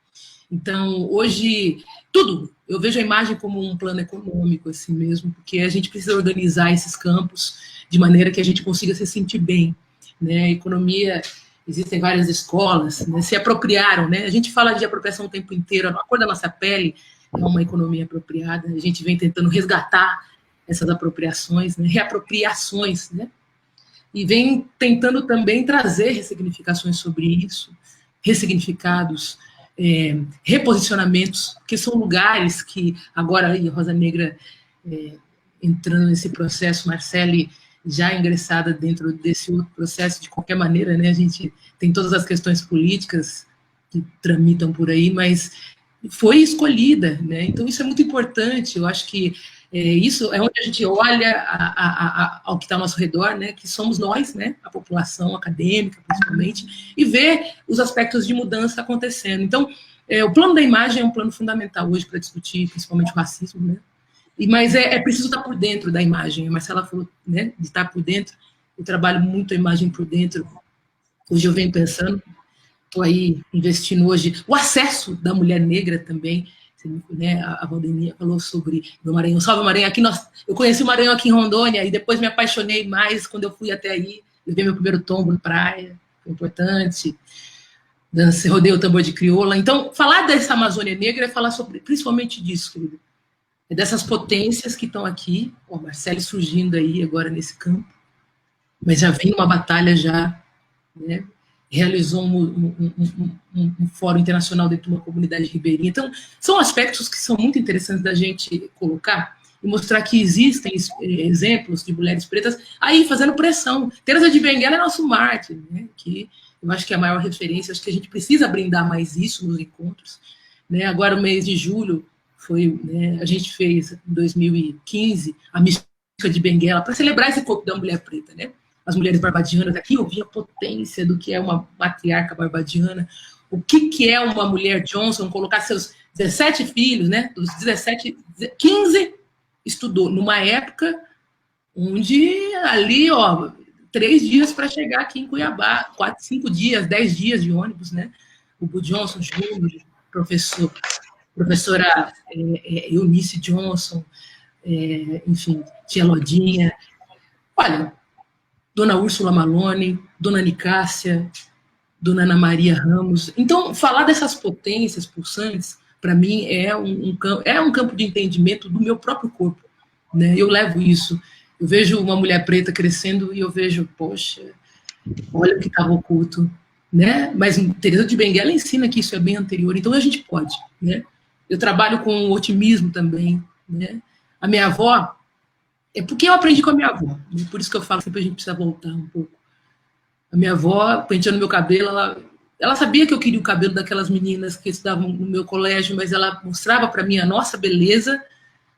Então, hoje, tudo, eu vejo a imagem como um plano econômico, assim mesmo, porque a gente precisa organizar esses campos de maneira que a gente consiga se sentir bem, né? A economia, existem várias escolas, né, se apropriaram, né? A gente fala de apropriação o tempo inteiro, a cor da nossa pele é uma economia apropriada, a gente vem tentando resgatar essas apropriações, né, reapropriações, né? E vem tentando também trazer ressignificações sobre isso, ressignificados, reposicionamentos, que são lugares que agora a Rosa Negra entrando nesse processo, Marcele já ingressada dentro desse outro processo, de qualquer maneira, né, a gente tem todas as questões políticas que tramitam por aí, mas foi escolhida, né, então isso é muito importante, eu acho que isso é onde a gente olha ao que está ao nosso redor, né, que somos nós, né, a população acadêmica, principalmente, e vê os aspectos de mudança acontecendo. Então, o plano da imagem é um plano fundamental hoje para discutir, principalmente o racismo, né, mas é preciso estar por dentro da imagem. A Marcela falou, né, de estar por dentro. Eu trabalho muito a imagem por dentro. Hoje eu venho pensando, estou aí investindo hoje o acesso da mulher negra também, né, a Valdemia falou sobre o Maranhão. Salve, Maranhão. Eu conheci o Maranhão aqui em Rondônia e depois me apaixonei mais quando eu fui até aí. Eu dei meu primeiro tombo na praia, foi importante. Rodei o tambor de crioula. Então, falar dessa Amazônia Negra é falar sobre, principalmente disso, querido. É dessas potências que estão aqui, o Marcele surgindo aí agora nesse campo, mas já vem uma batalha já, né? Realizou um fórum internacional dentro de uma comunidade ribeirinha. Então, são aspectos que são muito interessantes da gente colocar e mostrar que existem exemplos de mulheres pretas aí fazendo pressão. Teresa de Benguela é nosso mártir, né? Que eu acho que é a maior referência, acho que a gente precisa brindar mais isso nos encontros, né? Agora, o mês de julho, né, a gente fez, em 2015, a mística de Benguela, para celebrar esse corpo da mulher preta, né? As mulheres barbadianas, aqui eu vi a potência do que é uma matriarca barbadiana, o que é uma mulher Johnson, colocar seus 17 filhos, né? Dos 17, 15 estudou, numa época onde ali, 3 dias para chegar aqui em Cuiabá, 4, 5 dias, 10 dias de ônibus, né? O Bu Johnson Júnior, professora Eunice Johnson, enfim, tia Lodinha. Olha, Dona Úrsula Malone, Dona Nicássia, Dona Ana Maria Ramos. Então, falar dessas potências pulsantes, para mim, é um campo de entendimento do meu próprio corpo, né? Eu levo isso. Eu vejo uma mulher preta crescendo e eu vejo, poxa, olha o que estava oculto, né? Mas Teresa de Benguela ensina que isso é bem anterior, então a gente pode, né? Eu trabalho com otimismo também, né? A minha avó, porque eu aprendi com a minha avó, né? Por isso que eu falo sempre a gente precisa voltar um pouco. A minha avó, penteando meu cabelo, ela sabia que eu queria o cabelo daquelas meninas que estudavam no meu colégio, mas ela mostrava para mim a nossa beleza,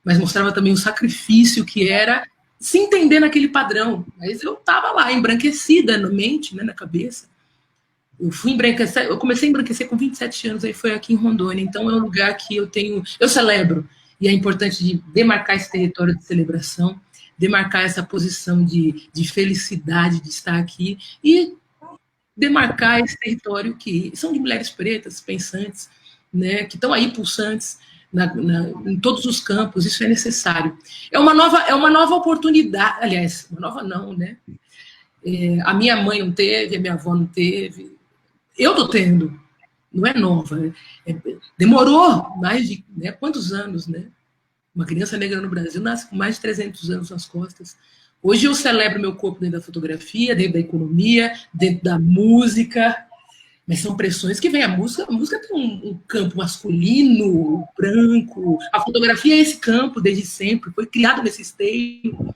mas mostrava também o sacrifício que era se entender naquele padrão. Mas eu estava lá, embranquecida na mente, né, na cabeça. Eu comecei a embranquecer com 27 anos, aí foi aqui em Rondônia, então é um lugar que eu celebro, e é importante de demarcar esse território de celebração, demarcar essa posição de felicidade de estar aqui, e demarcar esse território que são de mulheres pretas, pensantes, né, que estão aí pulsantes em todos os campos, isso é necessário. É uma nova oportunidade, aliás, uma nova não, né? A minha mãe não teve, a minha avó não teve, eu estou tendo, não é nova, demorou mais de quantos anos, né? Uma criança negra no Brasil nasce com mais de 300 anos nas costas. Hoje eu celebro meu corpo dentro da fotografia, dentro da economia, dentro da música, mas são pressões que vêm. A música tem um campo masculino, branco, a fotografia é esse campo desde sempre, foi criado nesse esteio,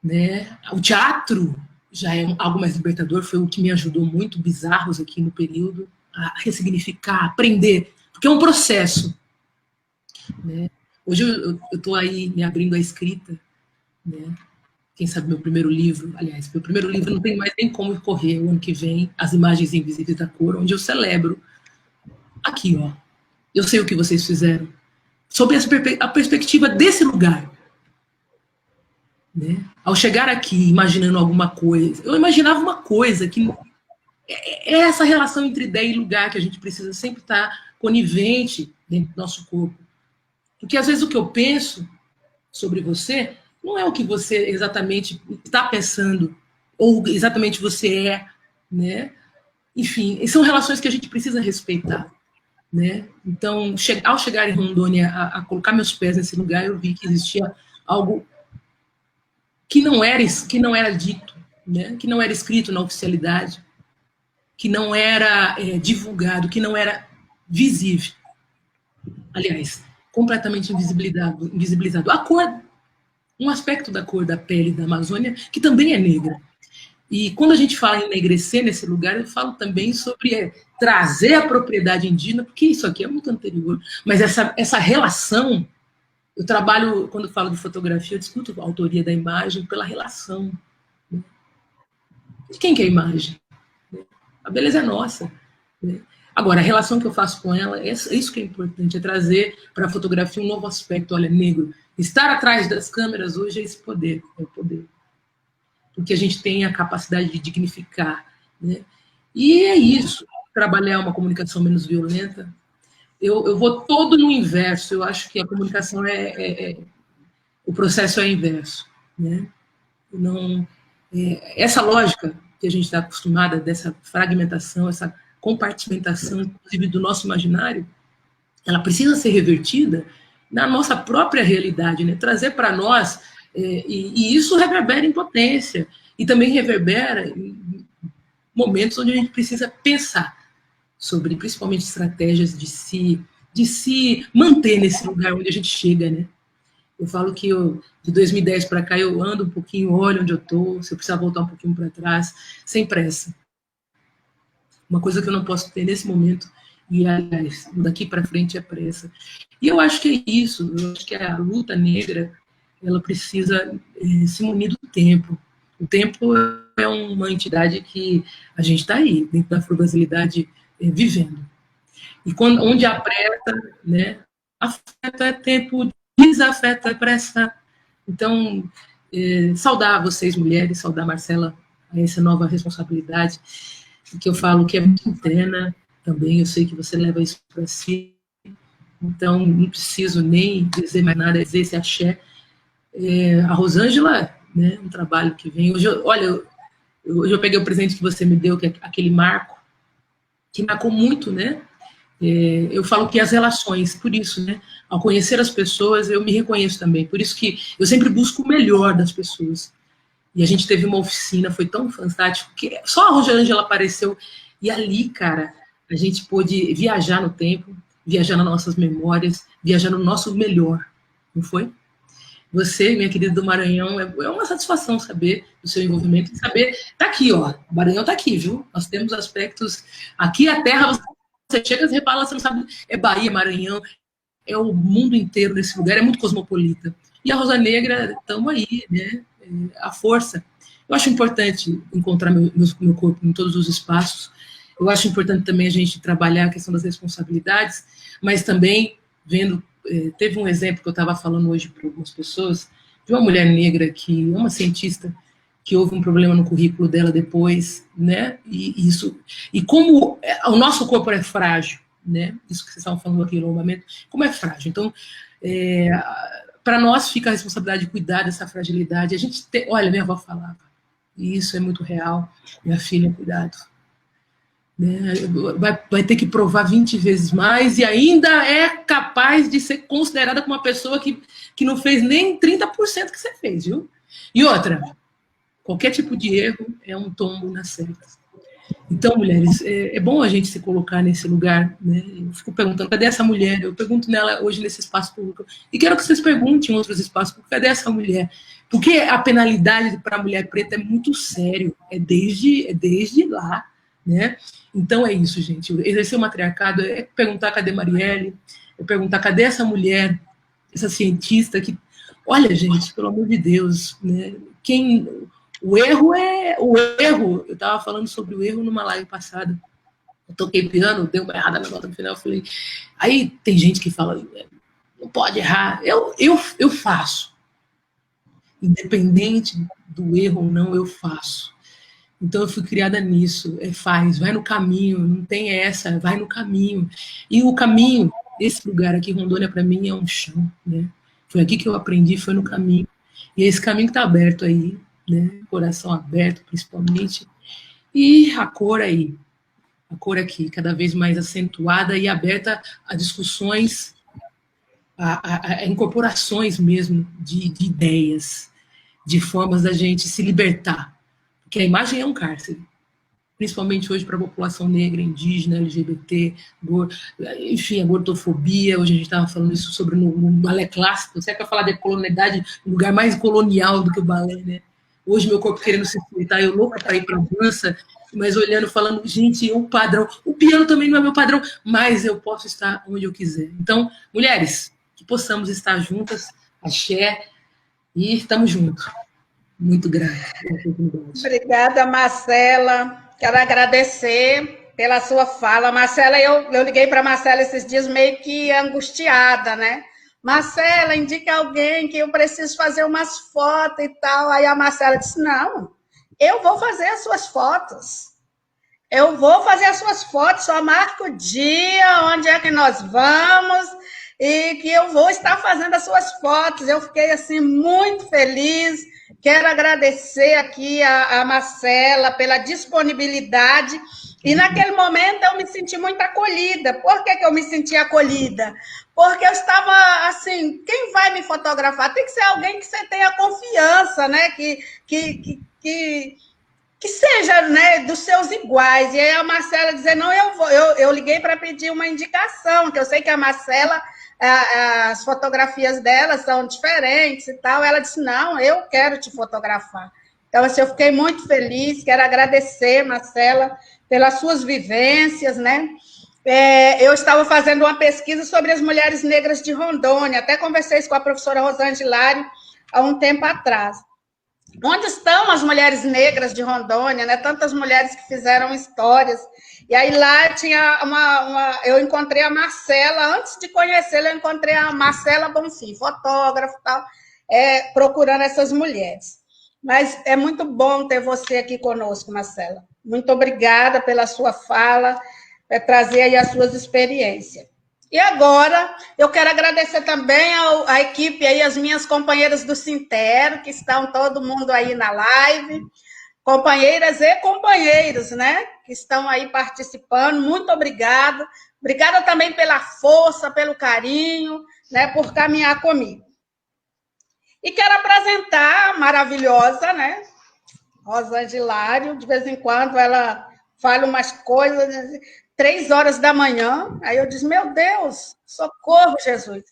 né? O teatro já é algo mais libertador, foi o que me ajudou muito, Bizarros aqui no período, a ressignificar, aprender, porque é um processo, né? Hoje eu estou aí me abrindo à escrita, né? Quem sabe meu primeiro livro, aliás, meu primeiro livro não tem mais nem como correr o ano que vem, As Imagens Invisíveis da Cor, onde eu celebro aqui, eu sei o que vocês fizeram, sob a perspectiva desse lugar. Né? Ao chegar aqui imaginando alguma coisa, eu imaginava uma coisa que é essa relação entre ideia e lugar que a gente precisa sempre estar conivente dentro do nosso corpo. Porque às vezes o que eu penso sobre você não é o que você exatamente está pensando, ou exatamente você é, né? Enfim, são relações que a gente precisa respeitar. Né? Então, ao chegar em Rondônia, a colocar meus pés nesse lugar, eu vi que existia algo que não era dito, né? Que não era escrito na oficialidade, que não era divulgado, que não era visível. Aliás, completamente invisibilizado. A cor, um aspecto da cor da pele da Amazônia, que também é negra. E quando a gente fala em enegrecer nesse lugar, eu falo também sobre trazer a propriedade indígena, porque isso aqui é muito anterior. Mas essa relação, eu trabalho, quando falo de fotografia, eu discuto a autoria da imagem pela relação. Né? De quem que é a imagem? A beleza é nossa. Né? Agora, a relação que eu faço com ela, é isso que é importante, é trazer para a fotografia um novo aspecto. Olha, negro, estar atrás das câmeras hoje é esse poder, é o poder. Porque a gente tem a capacidade de dignificar. Né? E é isso, trabalhar uma comunicação menos violenta. Eu vou todo no inverso, eu acho que a comunicação o processo é inverso. Né? Não, essa lógica que a gente está acostumada, dessa fragmentação, essa compartimentação, inclusive do nosso imaginário, ela precisa ser revertida na nossa própria realidade, né? Trazer para nós, e isso reverbera em potência, e também reverbera em momentos onde a gente precisa pensar sobre, principalmente, estratégias de se manter nesse lugar onde a gente chega, né? Eu falo que de 2010 para cá eu ando um pouquinho, olho onde eu estou, se eu precisar voltar um pouquinho para trás, sem pressa. Uma coisa que eu não posso ter nesse momento, e aliás, daqui para frente é pressa. E eu acho que é isso, eu acho que a luta negra, ela precisa se munir do tempo. O tempo é uma entidade que a gente está aí, dentro da frugalidade, vivendo. E onde há pressa, né, afeta é tempo, desafeta é pressa. Então, saudar vocês, mulheres, saudar a Marcela a essa nova responsabilidade, que eu falo que é muito interna também, eu sei que você leva isso para si, então não preciso nem dizer mais nada, dizer esse axé. A Rosângela, né, um trabalho que vem, hoje eu peguei o presente que você me deu, que é aquele marco, que marcou muito, né, eu falo que as relações, por isso, né, ao conhecer as pessoas, eu me reconheço também, por isso que eu sempre busco o melhor das pessoas. E a gente teve uma oficina, foi tão fantástico, que só a Rosângela apareceu, e ali, cara, a gente pôde viajar no tempo, viajar nas nossas memórias, viajar no nosso melhor, não foi? Você, minha querida do Maranhão, é uma satisfação saber do seu envolvimento, saber, tá aqui, ó, o Maranhão tá aqui, viu? Nós temos aspectos, aqui a terra, você chega e repara, você não sabe, é Bahia, Maranhão, é o mundo inteiro nesse lugar, é muito cosmopolita. E a Rosa Negra, estamos aí, né? A força. Eu acho importante encontrar meu corpo em todos os espaços. Eu acho importante também a gente trabalhar a questão das responsabilidades, mas também vendo, teve um exemplo que eu estava falando hoje para algumas pessoas, de uma mulher negra que é uma cientista, que houve um problema no currículo dela depois, né? E como o nosso corpo é frágil, né? Isso que vocês estavam falando aqui no alongamento, como é frágil. Então, para nós fica a responsabilidade de cuidar dessa fragilidade. A gente olha, minha avó falava, e isso é muito real, minha filha, cuidado. Né? Vai ter que provar 20 vezes mais e ainda é capaz de ser considerada como uma pessoa que não fez nem 30% que você fez, viu? E outra, qualquer tipo de erro é um tombo na certa. Então, mulheres, é bom a gente se colocar nesse lugar, né? Eu fico perguntando, cadê essa mulher? Eu pergunto nela hoje nesse espaço público. E quero que vocês perguntem em outros espaços públicos, cadê essa mulher? Porque a penalidade para a mulher preta é muito sério, é desde lá, né? Então é isso, gente. Exercer o matriarcado é perguntar cadê Marielle, é perguntar cadê essa mulher, essa cientista que... Olha, gente, pelo amor de Deus, né? O erro, eu estava falando sobre o erro numa live passada. Eu toquei piano, deu uma errada na nota no final, eu falei... Aí tem gente que fala, não pode errar. Eu faço. Independente do erro ou não, eu faço. Então eu fui criada nisso. Faz, vai no caminho, não tem essa, vai no caminho. E o caminho, esse lugar aqui, Rondônia, para mim é um chão, né? Foi aqui que eu aprendi, foi no caminho. E esse caminho que está aberto aí, né? Coração aberto, principalmente. E a cor aí, a cor aqui, cada vez mais acentuada e aberta a discussões, a incorporações mesmo de ideias, de formas da gente se libertar. Porque a imagem é um cárcere, principalmente hoje para a população negra, indígena, LGBT, enfim, a gordofobia. Hoje a gente estava falando isso sobre no balé clássico. Você quer falar de colonialidade, um lugar mais colonial do que o balé, né? Hoje meu corpo querendo se sustentar, eu louca para ir para a dança, mas olhando, falando, gente, o padrão, o piano também não é meu padrão, mas eu posso estar onde eu quiser. Então, mulheres, que possamos estar juntas, axé, e estamos juntos. Muito grata pela oportunidade. Obrigada, Marcela. Quero agradecer pela sua fala. Marcela, eu liguei para a Marcela esses dias meio que angustiada, né? Marcela, indica alguém que eu preciso fazer umas fotos e tal. Aí a Marcela disse, não, eu vou fazer as suas fotos. Eu vou fazer as suas fotos, só marca o dia, onde é que nós vamos, e que eu vou estar fazendo as suas fotos. Eu fiquei, assim, muito feliz. Quero agradecer aqui a Marcela pela disponibilidade. E naquele momento eu me senti muito acolhida. Por que eu me senti acolhida? Porque eu estava assim, quem vai me fotografar? Tem que ser alguém que você tenha confiança, né? Que seja, né, dos seus iguais. E aí a Marcela dizer, não, eu liguei para pedir uma indicação, que eu sei que a Marcela, as fotografias dela são diferentes e tal. Ela disse, não, eu quero te fotografar. Então, assim, eu fiquei muito feliz, quero agradecer, Marcela, pelas suas vivências, né? Eu estava fazendo uma pesquisa sobre as mulheres negras de Rondônia, até conversei isso com a professora Rosângela Hilário há um tempo atrás. Onde estão as mulheres negras de Rondônia, né? Tantas mulheres que fizeram histórias. E aí lá tinha eu encontrei a Marcela, antes de conhecê-la, eu encontrei a Marcela Bonfim, fotógrafa e tal, procurando essas mulheres. Mas é muito bom ter você aqui conosco, Marcela. Muito obrigada pela sua fala, trazer aí as suas experiências. E agora, eu quero agradecer também à equipe aí, as minhas companheiras do Sintero, que estão todo mundo aí na live, companheiras e companheiros, né, que estão aí participando. Muito obrigada. Obrigada também pela força, pelo carinho, né, por caminhar comigo. E quero apresentar a maravilhosa, né, Rosângela Hilário. De vez em quando ela fala umas coisas, 3 horas da manhã, aí eu disse, meu Deus, socorro, Jesus.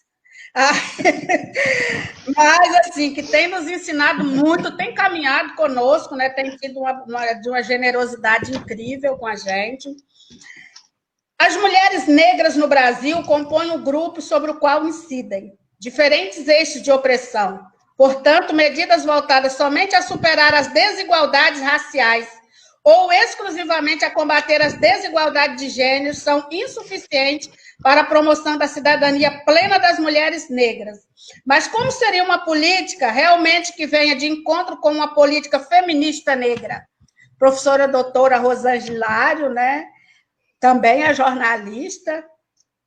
Mas, assim, que tem nos ensinado muito, tem caminhado conosco, né? Tem tido uma generosidade incrível com a gente. As mulheres negras no Brasil compõem um grupo sobre o qual incidem diferentes eixos de opressão. Portanto, medidas voltadas somente a superar as desigualdades raciais ou exclusivamente a combater as desigualdades de gênero são insuficientes para a promoção da cidadania plena das mulheres negras. Mas como seria uma política realmente que venha de encontro com uma política feminista negra? Professora doutora Rosângela Hilário, né? Também é jornalista.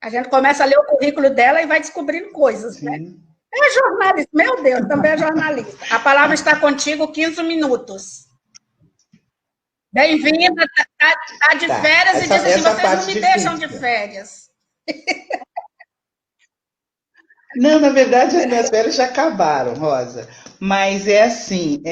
A gente começa a ler o currículo dela e vai descobrindo coisas, né? É jornalista, meu Deus, também é jornalista. A palavra está contigo, 15 minutos. Bem-vinda, está de férias e diz assim, vocês não me deixam de férias. Não, na verdade, as minhas férias já acabaram, Rosa. Mas é assim,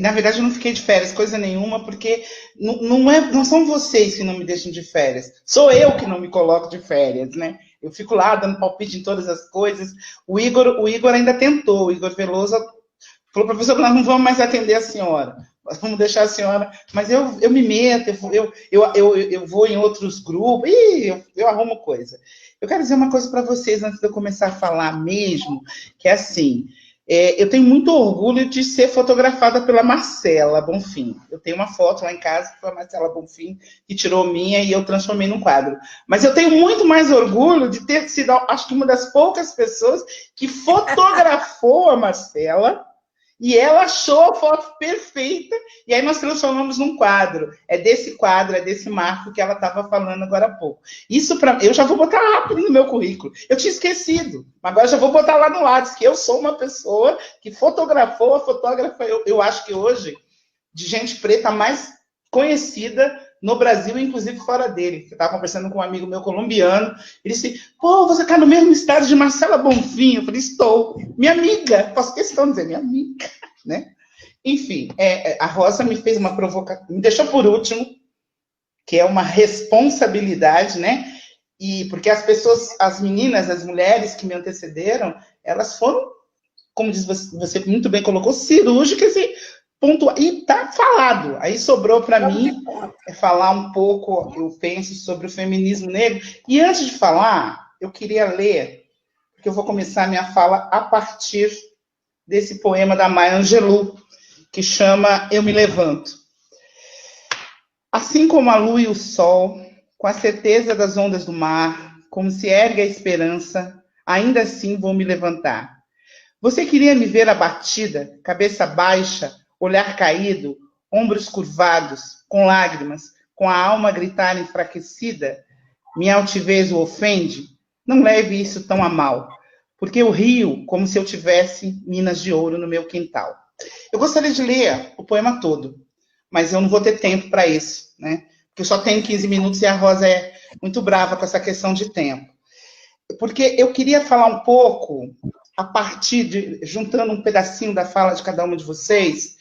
na verdade eu não fiquei de férias, coisa nenhuma, porque não são vocês que não me deixam de férias, sou eu que não me coloco de férias, né? Eu fico lá dando palpite em todas as coisas. O Igor ainda tentou, o Igor Veloso falou, professor, nós não vamos mais atender a senhora. Nós vamos deixar a senhora, mas eu me meto, eu vou em outros grupos, eu arrumo coisa. Eu quero dizer uma coisa para vocês, antes de eu começar a falar mesmo, que é assim, Eu tenho muito orgulho de ser fotografada pela Marcela Bonfim. Eu tenho uma foto lá em casa que foi a Marcela Bonfim que tirou minha e eu transformei num quadro. Mas eu tenho muito mais orgulho de ter sido, acho que uma das poucas pessoas que fotografou a Marcela e ela achou a foto perfeita e aí nós transformamos num quadro. É desse quadro, é desse marco que ela estava falando agora há pouco. Isso eu já vou botar rápido no meu currículo. Eu tinha esquecido, mas agora já vou botar lá no lado, que eu sou uma pessoa que fotografou, a fotógrafa, eu acho que hoje, de gente preta mais conhecida no Brasil, inclusive fora dele. Eu estava conversando com um amigo meu colombiano, ele disse, pô, você está no mesmo estado de Marcela Bonfim? Eu falei, estou. Minha amiga, faço questão de dizer, minha amiga, né? Enfim, a Rosa me fez uma provocação, me deixou por último, que é uma responsabilidade, né? E porque as pessoas, as meninas, as mulheres que me antecederam, elas foram, como diz você muito bem colocou, cirúrgicas e pontuais. E tá falado. Aí sobrou para mim falar um pouco, eu penso, sobre o feminismo negro. E antes de falar, eu queria ler, porque eu vou começar a minha fala a partir desse poema da Maya Angelou, que chama Eu Me Levanto. Assim como a lua e o sol, com a certeza das ondas do mar, como se ergue a esperança, ainda assim vou me levantar. Você queria me ver abatida, cabeça baixa, olhar caído, ombros curvados, com lágrimas, com a alma a gritar enfraquecida? Minha altivez o ofende? Não leve isso tão a mal, porque eu rio como se eu tivesse minas de ouro no meu quintal. Eu gostaria de ler o poema todo, mas eu não vou ter tempo para isso, né? Porque eu só tenho 15 minutos e a Rosa é muito brava com essa questão de tempo. Porque eu queria falar um pouco, a partir de, juntando um pedacinho da fala de cada uma de vocês,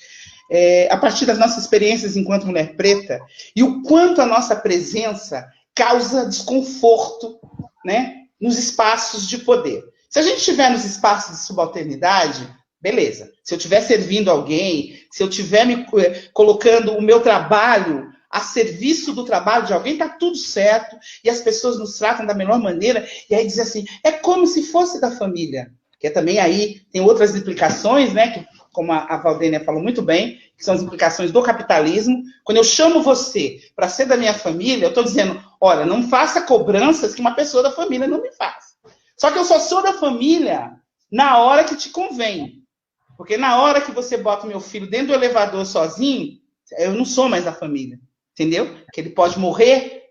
a partir das nossas experiências enquanto mulher preta, e o quanto a nossa presença causa desconforto, né, nos espaços de poder. Se a gente estiver nos espaços de subalternidade, beleza. Se eu estiver servindo alguém, se eu estiver me colocando o meu trabalho a serviço do trabalho de alguém, está tudo certo, e as pessoas nos tratam da melhor maneira, e aí diz assim, é como se fosse da família. Que também aí tem outras implicações, né, que, como a Valdênia falou muito bem, que são as implicações do capitalismo. Quando eu chamo você para ser da minha família, eu estou dizendo, olha, não faça cobranças que uma pessoa da família não me faz. Só que eu só sou da família na hora que te convém. Porque na hora que você bota o meu filho dentro do elevador sozinho, eu não sou mais da família. Entendeu? Que ele pode morrer,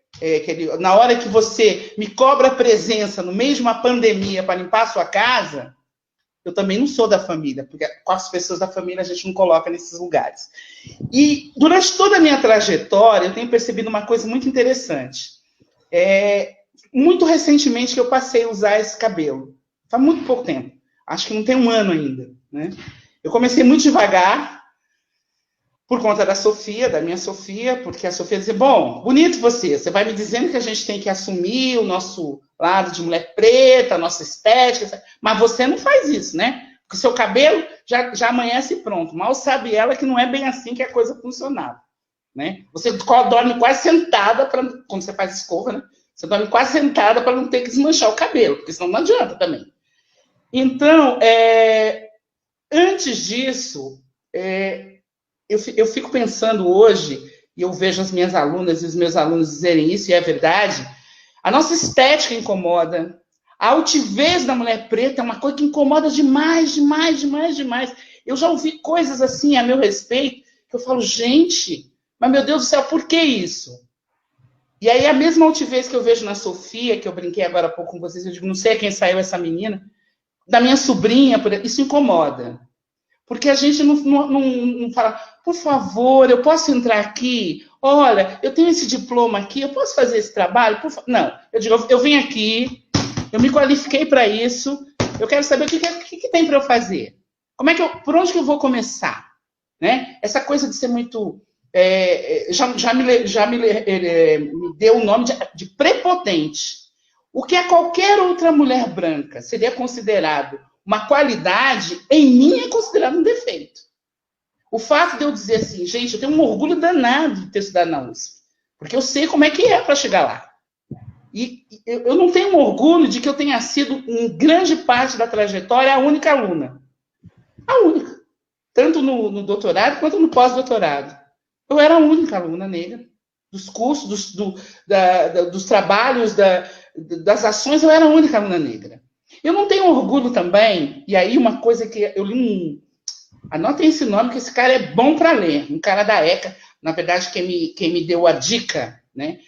na hora que você me cobra a presença no meio de uma pandemia para limpar a sua casa, eu também não sou da família, porque com as pessoas da família a gente não coloca nesses lugares. E durante toda a minha trajetória, eu tenho percebido uma coisa muito interessante. Muito recentemente que eu passei a usar esse cabelo. Faz muito pouco tempo. Acho que não tem um ano ainda, né? Eu comecei muito devagar, por conta da Sofia, da minha Sofia, porque a Sofia dizia, bom, bonito você vai me dizendo que a gente tem que assumir o nosso lado de mulher preta, a nossa estética, mas você não faz isso, né? Porque o seu cabelo já amanhece pronto. Mal sabe ela que não é bem assim que a coisa funcionava, né? Você dorme quase sentada, quando você faz escova, né? Você dorme quase sentada para não ter que desmanchar o cabelo, porque senão não adianta também. Então, antes disso, eu fico pensando hoje, e eu vejo as minhas alunas e os meus alunos dizerem isso, e é verdade, a nossa estética incomoda, a altivez da mulher preta é uma coisa que incomoda demais, demais, demais, demais. Eu já ouvi coisas assim a meu respeito, que eu falo, gente, mas meu Deus do céu, por que isso? E aí a mesma altivez que eu vejo na Sofia, que eu brinquei agora há pouco com vocês, eu digo, não sei a quem saiu essa menina, da minha sobrinha, isso incomoda. Porque a gente não fala, por favor, eu posso entrar aqui? Olha, eu tenho esse diploma aqui, eu posso fazer esse trabalho? Não, eu digo, eu vim aqui, eu me qualifiquei para isso, eu quero saber o que tem para eu fazer. Por onde que eu vou começar? Né? Essa coisa de ser muito... já me deu o nome de prepotente. O que a qualquer outra mulher branca seria considerado uma qualidade, em mim é considerado um defeito. O fato de eu dizer assim, gente, eu tenho um orgulho danado de ter estudado na USP, porque eu sei como é que é para chegar lá. E eu não tenho orgulho de que eu tenha sido, em grande parte da trajetória, a única aluna. A única. Tanto no doutorado quanto no pós-doutorado. Eu era a única aluna negra. Dos cursos, dos trabalhos, das ações, eu era a única aluna negra. Eu não tenho orgulho também, e aí uma coisa que eu li anotem esse nome, que esse cara é bom para ler, um cara da ECA, na verdade, quem me deu a dica, né,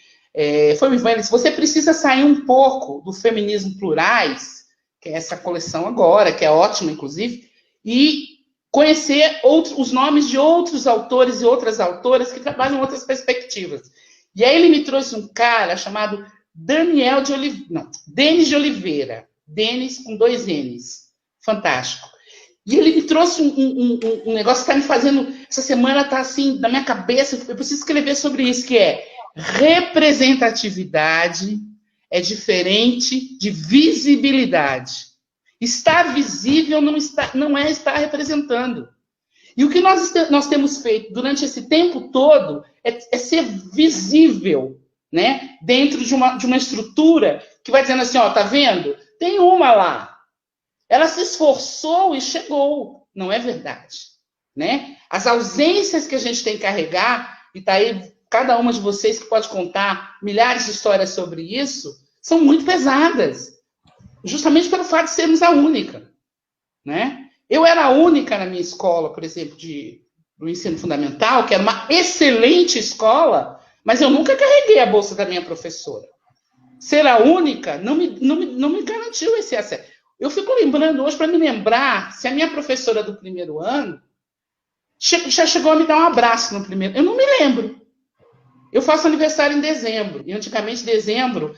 foi o Ivan. Ele disse: você precisa sair um pouco do feminismo plurais, que é essa coleção agora, que é ótima, inclusive, e conhecer os nomes de outros autores e outras autoras que trabalham outras perspectivas. E aí ele me trouxe um cara chamado Denis de Oliveira. Denis com 2 N's. Fantástico. E ele me trouxe um negócio que está me fazendo... Essa semana está assim, na minha cabeça, eu preciso escrever sobre isso, que é: representatividade é diferente de visibilidade. Estar visível não é estar representando. E o que nós temos feito durante esse tempo todo é ser visível, né? Dentro de uma estrutura que vai dizendo assim, ó, tá vendo? Tem uma lá. Ela se esforçou e chegou. Não é verdade, né? As ausências que a gente tem que carregar, e tá aí cada uma de vocês que pode contar milhares de histórias sobre isso, são muito pesadas. Justamente pelo fato de sermos a única, né? Eu era a única na minha escola, por exemplo, do ensino fundamental, que era uma excelente escola, mas eu nunca carreguei a bolsa da minha professora. Ser a única não me garantiu esse acesso. Eu fico lembrando hoje, para me lembrar, se a minha professora do primeiro ano já chegou a me dar um abraço no primeiro. Eu não me lembro. Eu faço aniversário em dezembro, e antigamente dezembro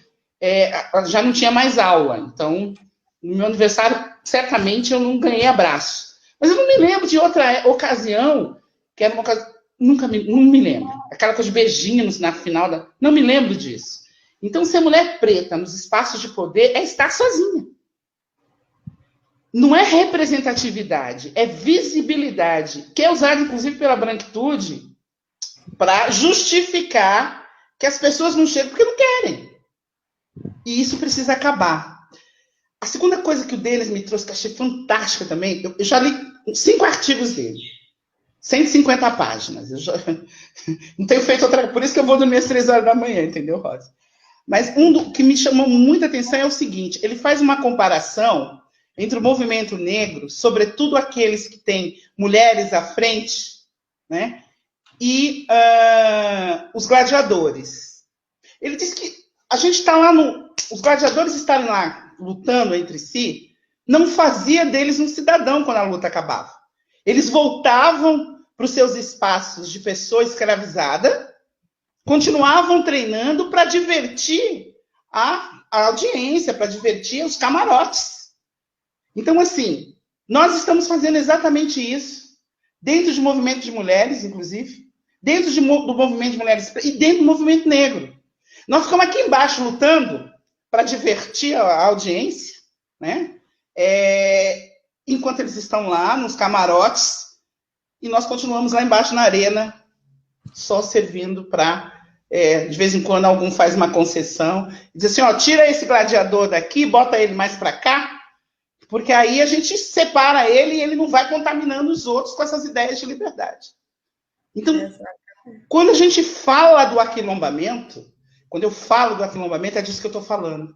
já não tinha mais aula. Então, no meu aniversário, certamente eu não ganhei abraço. Mas eu não me lembro de outra ocasião, que era uma ocasião... não me lembro. Aquela coisa de beijinhos na final da... Não me lembro disso. Então, ser mulher preta nos espaços de poder é estar sozinha. Não é representatividade, é visibilidade, que é usada, inclusive, pela branquitude para justificar que as pessoas não chegam porque não querem. E isso precisa acabar. A segunda coisa que o Denis me trouxe, que eu achei fantástica também, eu já li 5 artigos dele. 150 páginas. Eu já não tenho feito outra... Por isso que eu vou dormir às 3 horas da manhã, entendeu, Rosa? Mas que me chamou muita atenção é o seguinte: ele faz uma comparação entre o movimento negro, sobretudo aqueles que têm mulheres à frente, né, e os gladiadores. Ele diz que a gente está lá os gladiadores estarem lá lutando entre si, não fazia deles um cidadão quando a luta acabava. Eles voltavam para os seus espaços de pessoa escravizada, continuavam treinando para divertir a audiência, para divertir os camarotes. Então, assim, nós estamos fazendo exatamente isso, dentro do movimento de mulheres, inclusive, dentro do movimento de mulheres e dentro do movimento negro. Nós ficamos aqui embaixo lutando para divertir a audiência, né? Enquanto eles estão lá nos camarotes, e nós continuamos lá embaixo na arena, só servindo para, de vez em quando, algum faz uma concessão, e diz assim, ó, tira esse gladiador daqui, bota ele mais para cá, porque aí a gente separa ele e ele não vai contaminando os outros com essas ideias de liberdade. Então, quando a gente fala do aquilombamento, quando eu falo do aquilombamento, é disso que eu estou falando.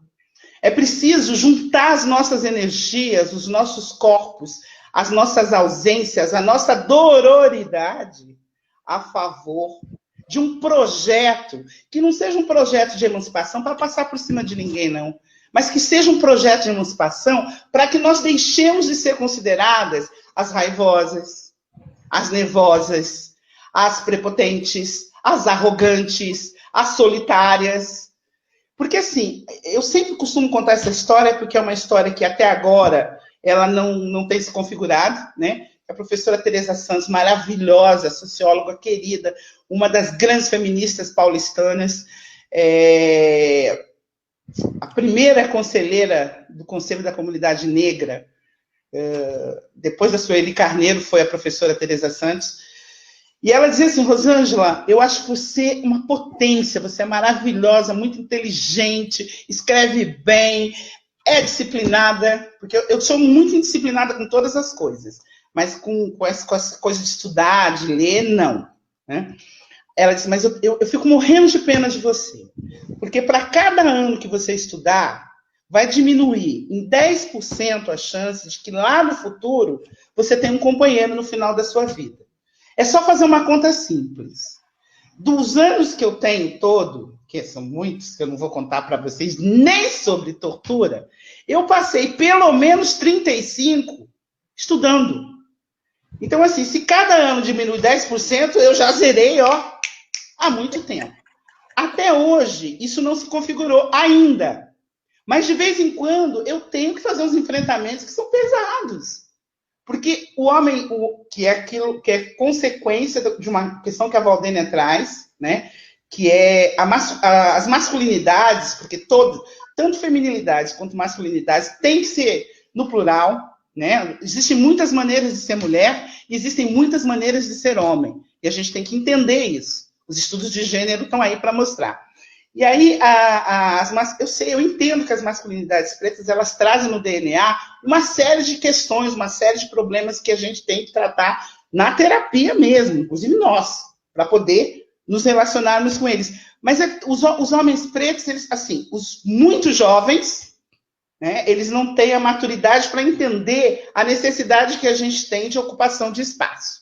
É preciso juntar as nossas energias, os nossos corpos, as nossas ausências, a nossa dororidade a favor de um projeto que não seja um projeto de emancipação para passar por cima de ninguém, não. Mas que seja um projeto de emancipação para que nós deixemos de ser consideradas as raivosas, as nervosas, as prepotentes, as arrogantes, as solitárias. Porque, assim, eu sempre costumo contar essa história porque é uma história que até agora ela não tem se configurado, né? A professora Teresa Santos, maravilhosa, socióloga querida, uma das grandes feministas paulistanas, a primeira conselheira do Conselho da Comunidade Negra, depois da Sueli Carneiro, foi a professora Teresa Santos, e ela dizia assim, Rosângela, eu acho você uma potência, você é maravilhosa, muito inteligente, escreve bem, é disciplinada, porque eu sou muito indisciplinada com todas as coisas, mas com essa coisa de estudar, de ler, não. Né? Ela disse, mas eu fico morrendo de pena de você, porque para cada ano que você estudar, vai diminuir em 10% a chance de que lá no futuro você tenha um companheiro no final da sua vida. É só fazer uma conta simples. Dos anos que eu tenho todo, que são muitos, que eu não vou contar para vocês, nem sobre tortura, eu passei pelo menos 35 estudando. Então, assim, se cada ano diminui 10%, eu já zerei, ó, há muito tempo. Até hoje, isso não se configurou ainda. Mas, de vez em quando, eu tenho que fazer uns enfrentamentos que são pesados. Porque o homem, que é aquilo que é consequência de uma questão que a Valdênia traz, né? Que é as masculinidades, porque tanto feminilidades quanto masculinidades tem que ser no plural, né? Existem muitas maneiras de ser mulher e existem muitas maneiras de ser homem. E a gente tem que entender isso. Os estudos de gênero estão aí para mostrar. E aí, eu entendo que as masculinidades pretas, elas trazem no DNA uma série de questões, uma série de problemas que a gente tem que tratar na terapia mesmo, inclusive nós, para poder nos relacionarmos com eles. Mas os homens pretos, eles, assim, os muito jovens, né, eles não têm a maturidade para entender a necessidade que a gente tem de ocupação de espaço.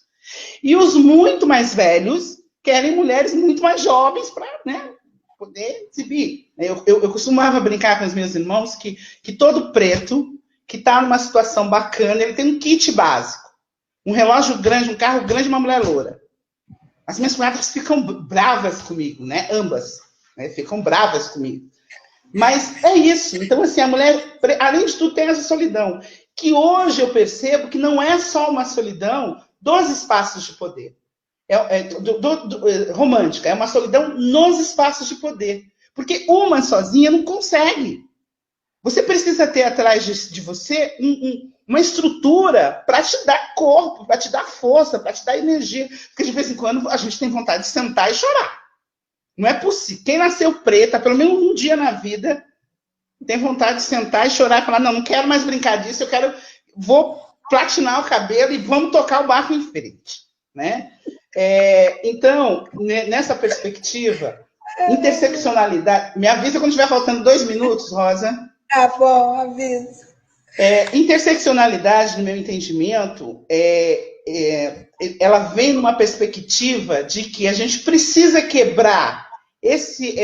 E os muito mais velhos querem mulheres muito mais jovens para, né, poder exibir. Eu costumava brincar com os meus irmãos que todo preto que está numa situação bacana, ele tem um kit básico. Um relógio grande, um carro grande e uma mulher loura. As minhas cunhadas ficam bravas comigo, né? Ambas, né? Ficam bravas comigo. Mas é isso. Então, assim, a mulher, além de tudo, tem essa solidão. Que hoje eu percebo que não é só uma solidão dos espaços de poder. Romântica, é uma solidão nos espaços de poder. Porque uma sozinha não consegue. Você precisa ter atrás de você uma estrutura para te dar corpo, para te dar força, para te dar energia. Porque de vez em quando a gente tem vontade de sentar e chorar. Não é possível. Quem nasceu preta, pelo menos um dia na vida, tem vontade de sentar e chorar e falar, não quero mais brincar disso, vou platinar o cabelo e vamos tocar o barco em frente. Né? Então, nessa perspectiva, interseccionalidade... Me avisa quando estiver faltando 2 minutos, Rosa. Tá bom, avisa. Interseccionalidade, no meu entendimento, ela vem numa perspectiva de que a gente precisa quebrar esse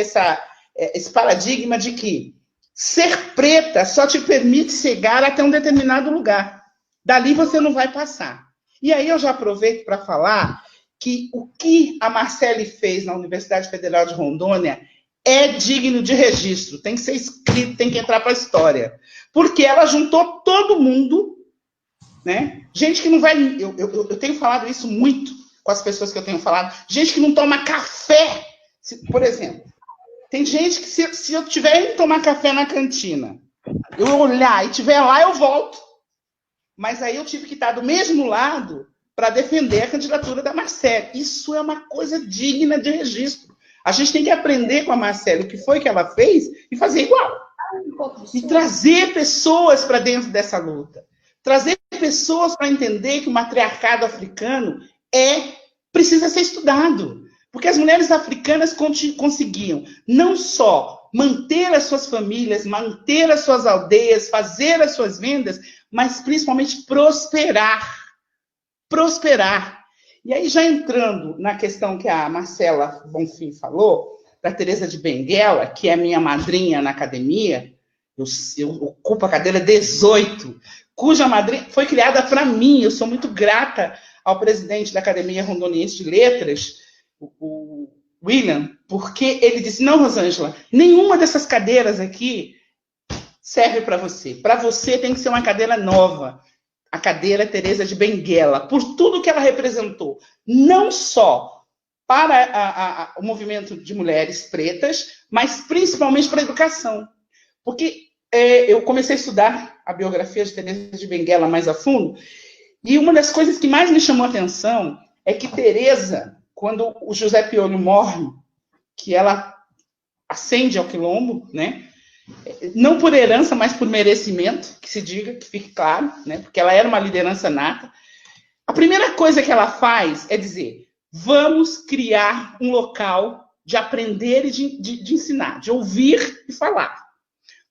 paradigma de que ser preta só te permite chegar até um determinado lugar. Dali você não vai passar. E aí eu já aproveito para falar que o que a Marcele fez na Universidade Federal de Rondônia é digno de registro, tem que ser escrito, tem que entrar para a história. Porque ela juntou todo mundo, né? Gente que não vai... Eu tenho falado isso muito com as pessoas que eu tenho falado. Gente que não toma café, por exemplo. Tem gente que, se eu tiver indo tomar café na cantina, eu olhar e estiver lá, eu volto. Mas aí eu tive que estar do mesmo lado para defender a candidatura da Marcele. Isso é uma coisa digna de registro. A gente tem que aprender com a Marcele o que foi que ela fez e fazer igual. E trazer pessoas para dentro dessa luta. Trazer pessoas para entender que o matriarcado africano precisa ser estudado. Porque as mulheres africanas conseguiam não só manter as suas famílias, manter as suas aldeias, fazer as suas vendas, mas principalmente prosperar. Prosperar. E aí, já entrando na questão que a Marcela Bonfim falou, da Teresa de Benguela, que é minha madrinha na academia, eu ocupo a cadeira 18, cuja madrinha foi criada para mim. Eu sou muito grata ao presidente da Academia Rondoniense de Letras, o William, porque ele disse, não, Rosângela, nenhuma dessas cadeiras aqui serve para você. Para você tem que ser uma cadeira nova. A cadeira Teresa de Benguela, por tudo que ela representou, não só para o movimento de mulheres pretas, mas principalmente para a educação. Porque eu comecei a estudar a biografia de Teresa de Benguela mais a fundo, e uma das coisas que mais me chamou a atenção é que Teresa, quando o José Piolho morre, que ela ascende ao quilombo, né? Não por herança, mas por merecimento, que se diga, que fique claro, né? Porque ela era uma liderança nata. A primeira coisa que ela faz é dizer: vamos criar um local de aprender e de ensinar, de ouvir e falar,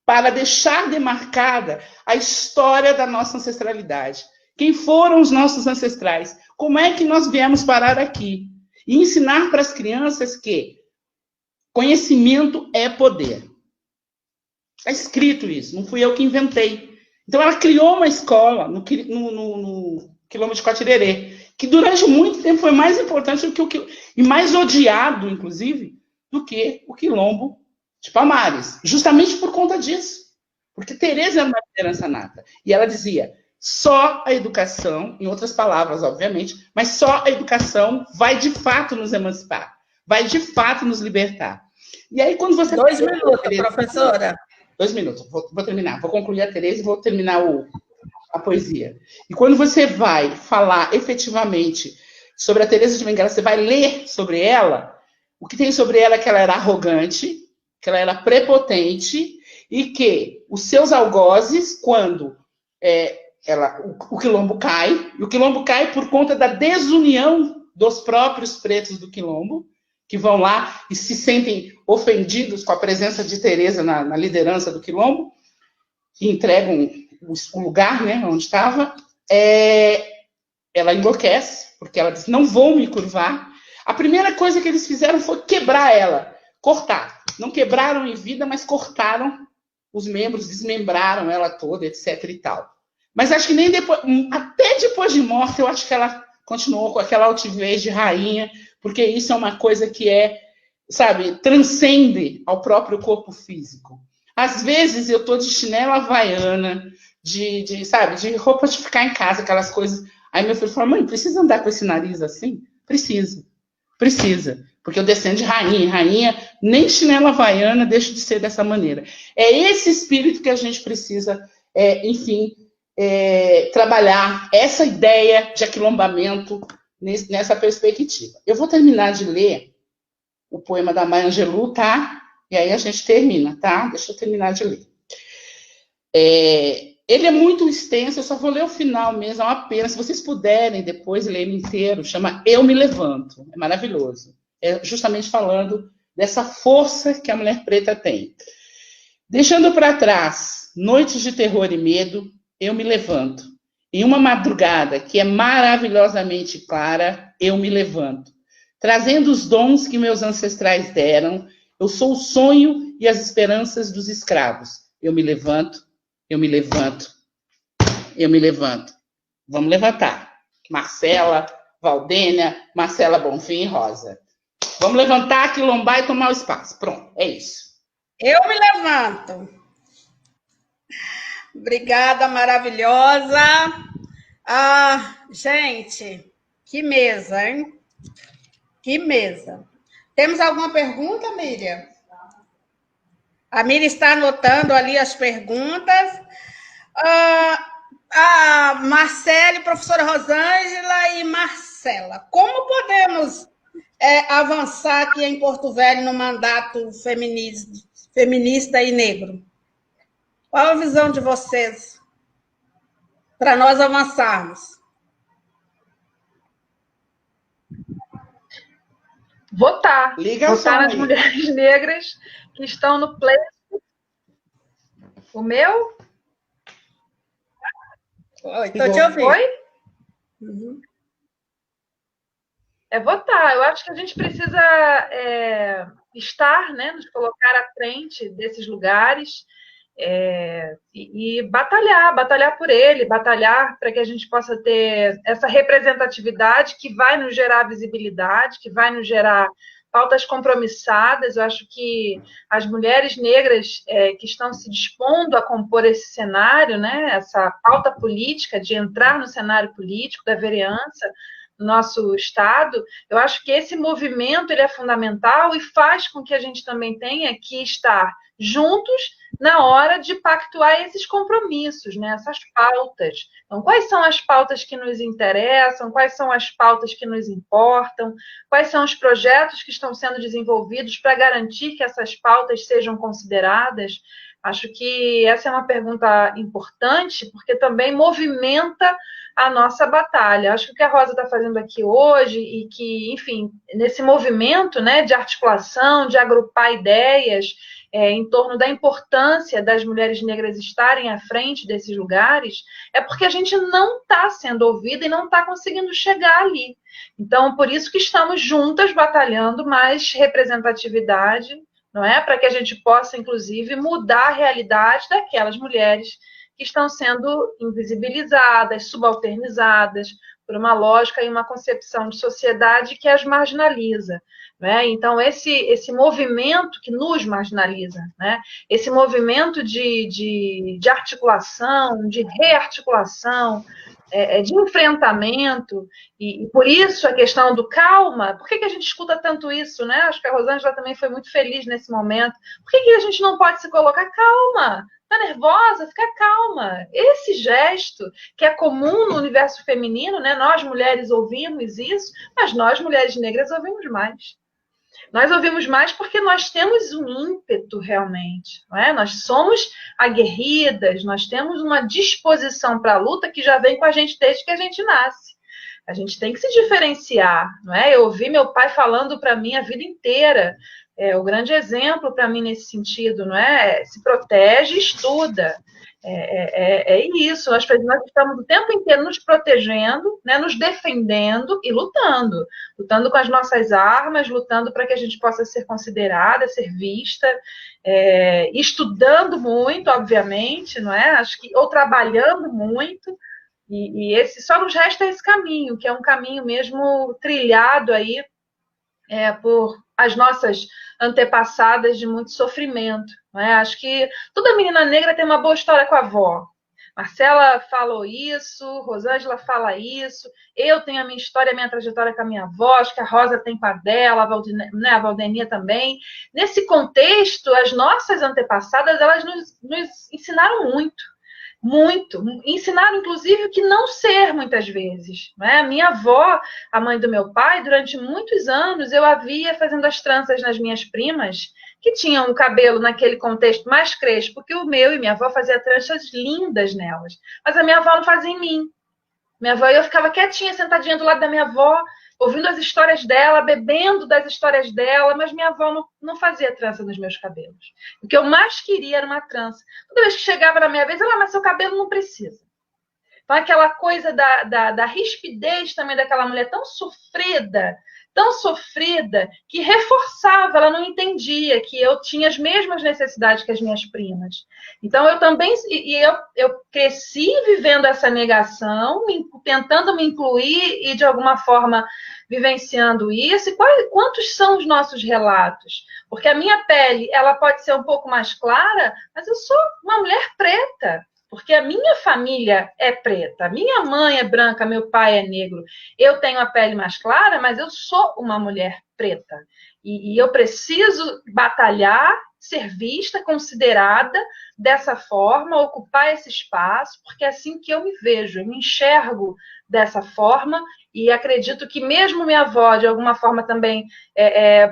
para deixar demarcada a história da nossa ancestralidade. Quem foram os nossos ancestrais? Como é que nós viemos parar aqui? E ensinar para as crianças que conhecimento é poder. Está escrito isso, não fui eu que inventei. Então, ela criou uma escola no Quilombo de Cotirerê, que durante muito tempo foi mais importante do que e mais odiado, inclusive, do que o Quilombo de Palmares. Justamente por conta disso. Porque Tereza era uma liderança nata. E ela dizia: só a educação, em outras palavras, obviamente, mas só a educação vai de fato nos emancipar, vai de fato nos libertar. E aí, quando você... 2 minutos, professora. 2 minutos, vou terminar. Vou concluir a Tereza e vou terminar a poesia. E quando você vai falar efetivamente sobre a Teresa de Benguela, você vai ler sobre ela, o que tem sobre ela é que ela era arrogante, que ela era prepotente e que os seus algozes, quando o quilombo cai, e o quilombo cai por conta da desunião dos próprios pretos do quilombo, que vão lá e se sentem ofendidos com a presença de Teresa na liderança do quilombo, e entregam o lugar, né, onde estava, ela enlouquece, porque ela diz: não vou me curvar. A primeira coisa que eles fizeram foi quebrar ela, cortar. Não quebraram em vida, mas cortaram os membros, desmembraram ela toda, etc. e tal. Mas acho que nem depois, até depois de morta, eu acho que ela continuou com aquela altivez de rainha, porque isso é uma coisa que sabe, transcende ao próprio corpo físico. Às vezes eu tô de chinela havaiana, sabe, de roupa de ficar em casa, aquelas coisas. Aí meu filho fala: mãe, precisa andar com esse nariz assim? Precisa. Porque eu descendo de rainha, nem chinela havaiana deixa de ser dessa maneira. É esse espírito que a gente precisa, enfim, trabalhar, essa ideia de aquilombamento nessa perspectiva. Eu vou terminar de ler o poema da Maya Angelou, tá? E aí a gente termina, tá? Deixa eu terminar de ler. Ele é muito extenso, eu só vou ler o final mesmo, é uma pena. Se vocês puderem depois ler ele inteiro, chama Eu Me Levanto. É maravilhoso. É justamente falando dessa força que a mulher preta tem. Deixando para trás noites de terror e medo, eu me levanto. Em uma madrugada que é maravilhosamente clara, eu me levanto. Trazendo os dons que meus ancestrais deram, eu sou o sonho e as esperanças dos escravos. Eu me levanto, eu me levanto, eu me levanto. Vamos levantar. Marcela, Valdênia, Marcela Bonfim e Rosa. Vamos levantar, quilombar e tomar o espaço. Pronto, é isso. Eu me levanto. Obrigada, maravilhosa. Gente, que mesa, hein? Que mesa. Temos alguma pergunta, Miriam? A Miriam está anotando ali as perguntas. A Marcele, professora Rosângela e Marcela, como podemos avançar aqui em Porto Velho no mandato feminista e negro? Qual a visão de vocês para nós avançarmos? Votar. Liga votar nas mulheres negras que estão no pleito. O meu? Estou te ouvindo. Oi? Uhum. É votar. Eu acho que a gente precisa estar, né, nos colocar à frente desses lugares e batalhar por ele, batalhar para que a gente possa ter essa representatividade que vai nos gerar visibilidade, que vai nos gerar pautas compromissadas. Eu acho que as mulheres negras que estão se dispondo a compor esse cenário, né, essa pauta política de entrar no cenário político da vereança no nosso estado, eu acho que esse movimento ele é fundamental e faz com que a gente também tenha que estar juntos na hora de pactuar esses compromissos, né, essas pautas. Então, quais são as pautas que nos interessam? Quais são as pautas que nos importam? Quais são os projetos que estão sendo desenvolvidos para garantir que essas pautas sejam consideradas Acho que essa é uma pergunta importante, porque também movimenta a nossa batalha. Acho que o que a Rosa está fazendo aqui hoje, e que, enfim, nesse movimento, né, de articulação, de agrupar ideias em torno da importância das mulheres negras estarem à frente desses lugares, é porque a gente não está sendo ouvida e não está conseguindo chegar ali. Então, por isso que estamos juntas batalhando mais representatividade, não é? Para que a gente possa, inclusive, mudar a realidade daquelas mulheres que estão sendo invisibilizadas, subalternizadas, por uma lógica e uma concepção de sociedade que as marginaliza. Né? Então, esse movimento que nos marginaliza, né? Esse movimento de articulação, de rearticulação, de enfrentamento, e por isso a questão do calma. Por que a gente escuta tanto isso? Né? Acho que a Rosângela também foi muito feliz nesse momento. Por que a gente não pode se colocar calma? Está nervosa? Fica calma. Esse gesto, que é comum no universo feminino, né? Nós mulheres ouvimos isso, mas nós mulheres negras ouvimos mais. Nós ouvimos mais porque nós temos um ímpeto realmente, não é? Nós somos aguerridas, nós temos uma disposição para a luta que já vem com a gente desde que a gente nasce. A gente tem que se diferenciar, não é? Eu ouvi meu pai falando para mim a vida inteira, o grande exemplo para mim nesse sentido, não é? Se protege, estuda. É isso, nós estamos o tempo inteiro nos protegendo, né, nos defendendo e lutando com as nossas armas, lutando para que a gente possa ser considerada, ser vista, estudando muito, obviamente, não é? Acho que, ou trabalhando muito, e esse só nos resta esse caminho, que é um caminho mesmo trilhado aí por as nossas antepassadas de muito sofrimento. Né? Acho que toda menina negra tem uma boa história com a avó. Marcela falou isso, Rosângela fala isso, eu tenho a minha história, a minha trajetória com a minha avó, acho que a Rosa tem com a dela, a Valdenia também. Nesse contexto, as nossas antepassadas, elas nos ensinaram muito. Muito. Ensinaram, inclusive, o que não ser, muitas vezes. Né? Minha avó, a mãe do meu pai, durante muitos anos, eu a via fazendo as tranças nas minhas primas, que tinham um cabelo naquele contexto mais crespo que o meu, e minha avó fazia tranças lindas nelas. Mas a minha avó não fazia em mim. Minha avó, eu ficava quietinha, sentadinha do lado da minha avó, ouvindo as histórias dela, bebendo das histórias dela, mas minha avó não fazia trança nos meus cabelos. O que eu mais queria era uma trança. Toda vez que chegava na minha vez, ela, mas seu cabelo não precisa. Então, aquela coisa da rispidez também daquela mulher tão sofrida, que reforçava, ela não entendia que eu tinha as mesmas necessidades que as minhas primas. Então, eu também, eu cresci vivendo essa negação, tentando me incluir e, de alguma forma, vivenciando isso. E quantos são os nossos relatos? Porque a minha pele, ela pode ser um pouco mais clara, mas eu sou uma mulher preta. Porque a minha família é preta, minha mãe é branca, meu pai é negro. Eu tenho a pele mais clara, mas eu sou uma mulher preta. E eu preciso batalhar, ser vista, considerada dessa forma, ocupar esse espaço, porque é assim que eu me vejo, eu me enxergo dessa forma. E acredito que mesmo minha avó, de alguma forma também,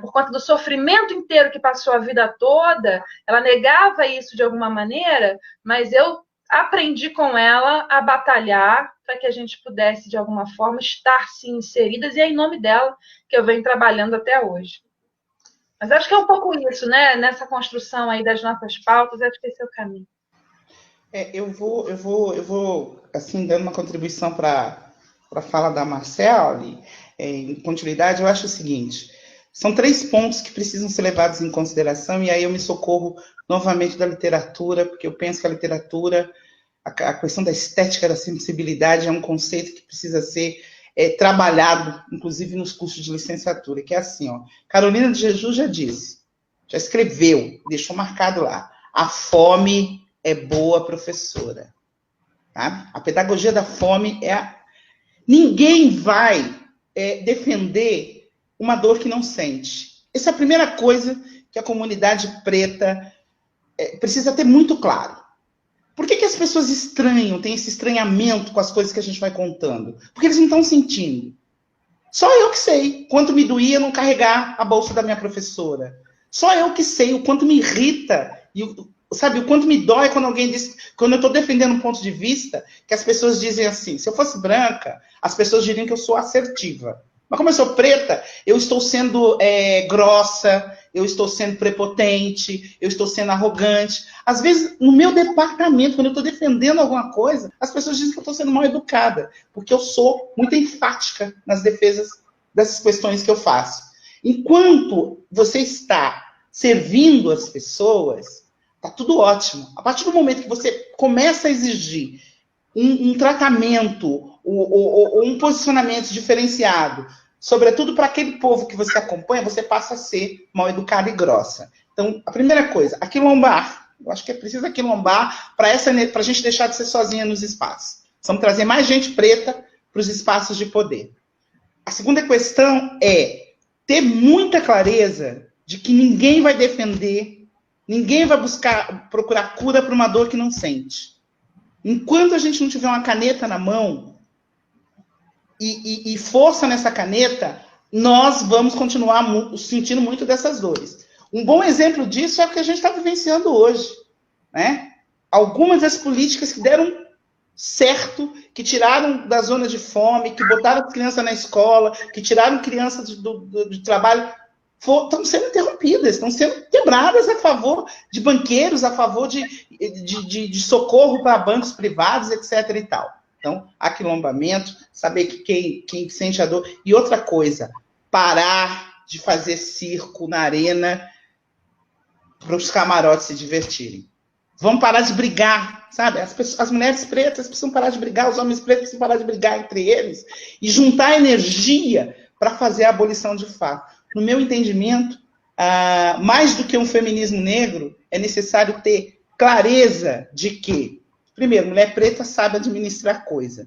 por conta do sofrimento inteiro que passou a vida toda, ela negava isso de alguma maneira, mas eu aprendi com ela a batalhar para que a gente pudesse, de alguma forma, estar sim inseridas, e é em nome dela que eu venho trabalhando até hoje. Mas acho que é um pouco isso, né? Nessa construção aí das nossas pautas, acho que esse é o caminho. Eu vou assim, dando uma contribuição para a fala da Marcela, em continuidade, eu acho o seguinte: são 3 pontos que precisam ser levados em consideração, e aí eu me socorro novamente da literatura, porque eu penso que a literatura, a questão da estética, da sensibilidade, é um conceito que precisa ser trabalhado, inclusive nos cursos de licenciatura, que é assim, ó, Carolina de Jesus já disse, já escreveu, deixou marcado lá, a fome é boa professora. Tá? A pedagogia da fome Ninguém vai defender uma dor que não sente. Essa é a primeira coisa que a comunidade preta precisa ter muito claro. Por que as pessoas estranham, têm esse estranhamento com as coisas que a gente vai contando? Porque eles não estão sentindo. Só eu que sei quanto me doía não carregar a bolsa da minha professora. Só eu que sei o quanto me irrita sabe, o quanto me dói quando alguém diz, quando eu estou defendendo um ponto de vista, que as pessoas dizem assim, se eu fosse branca, as pessoas diriam que eu sou assertiva. Mas como eu sou preta, eu estou sendo grossa, eu estou sendo prepotente, eu estou sendo arrogante. Às vezes, no meu departamento, quando eu estou defendendo alguma coisa, as pessoas dizem que eu estou sendo mal educada, porque eu sou muito enfática nas defesas dessas questões que eu faço. Enquanto você está servindo as pessoas, está tudo ótimo. A partir do momento que você começa a exigir um tratamento, um posicionamento diferenciado, sobretudo para aquele povo que você acompanha, você passa a ser mal educada e grossa. Então, a primeira coisa, aquilombar. Eu acho que é preciso aquilombar para a gente deixar de ser sozinha nos espaços. Vamos trazer mais gente preta para os espaços de poder. A segunda questão é ter muita clareza de que ninguém vai defender, ninguém vai procurar cura para uma dor que não sente. Enquanto a gente não tiver uma caneta na mão e força nessa caneta, nós vamos continuar sentindo muito dessas dores. Um bom exemplo disso é o que a gente está vivenciando hoje, né? Algumas das políticas que deram certo, que tiraram da zona de fome, que botaram as crianças na escola, que tiraram crianças do trabalho, estão sendo interrompidas, estão sendo quebradas a favor de banqueiros, a favor de socorro para bancos privados, etc. e tal. Então, aquilombamento, saber que quem sente a dor. E outra coisa, parar de fazer circo na arena para os camarotes se divertirem. Vamos parar de brigar, sabe? As mulheres pretas precisam parar de brigar, os homens pretos precisam parar de brigar entre eles e juntar energia para fazer a abolição de fato. No meu entendimento, mais do que um feminismo negro, é necessário ter clareza de que, primeiro, mulher preta sabe administrar coisa.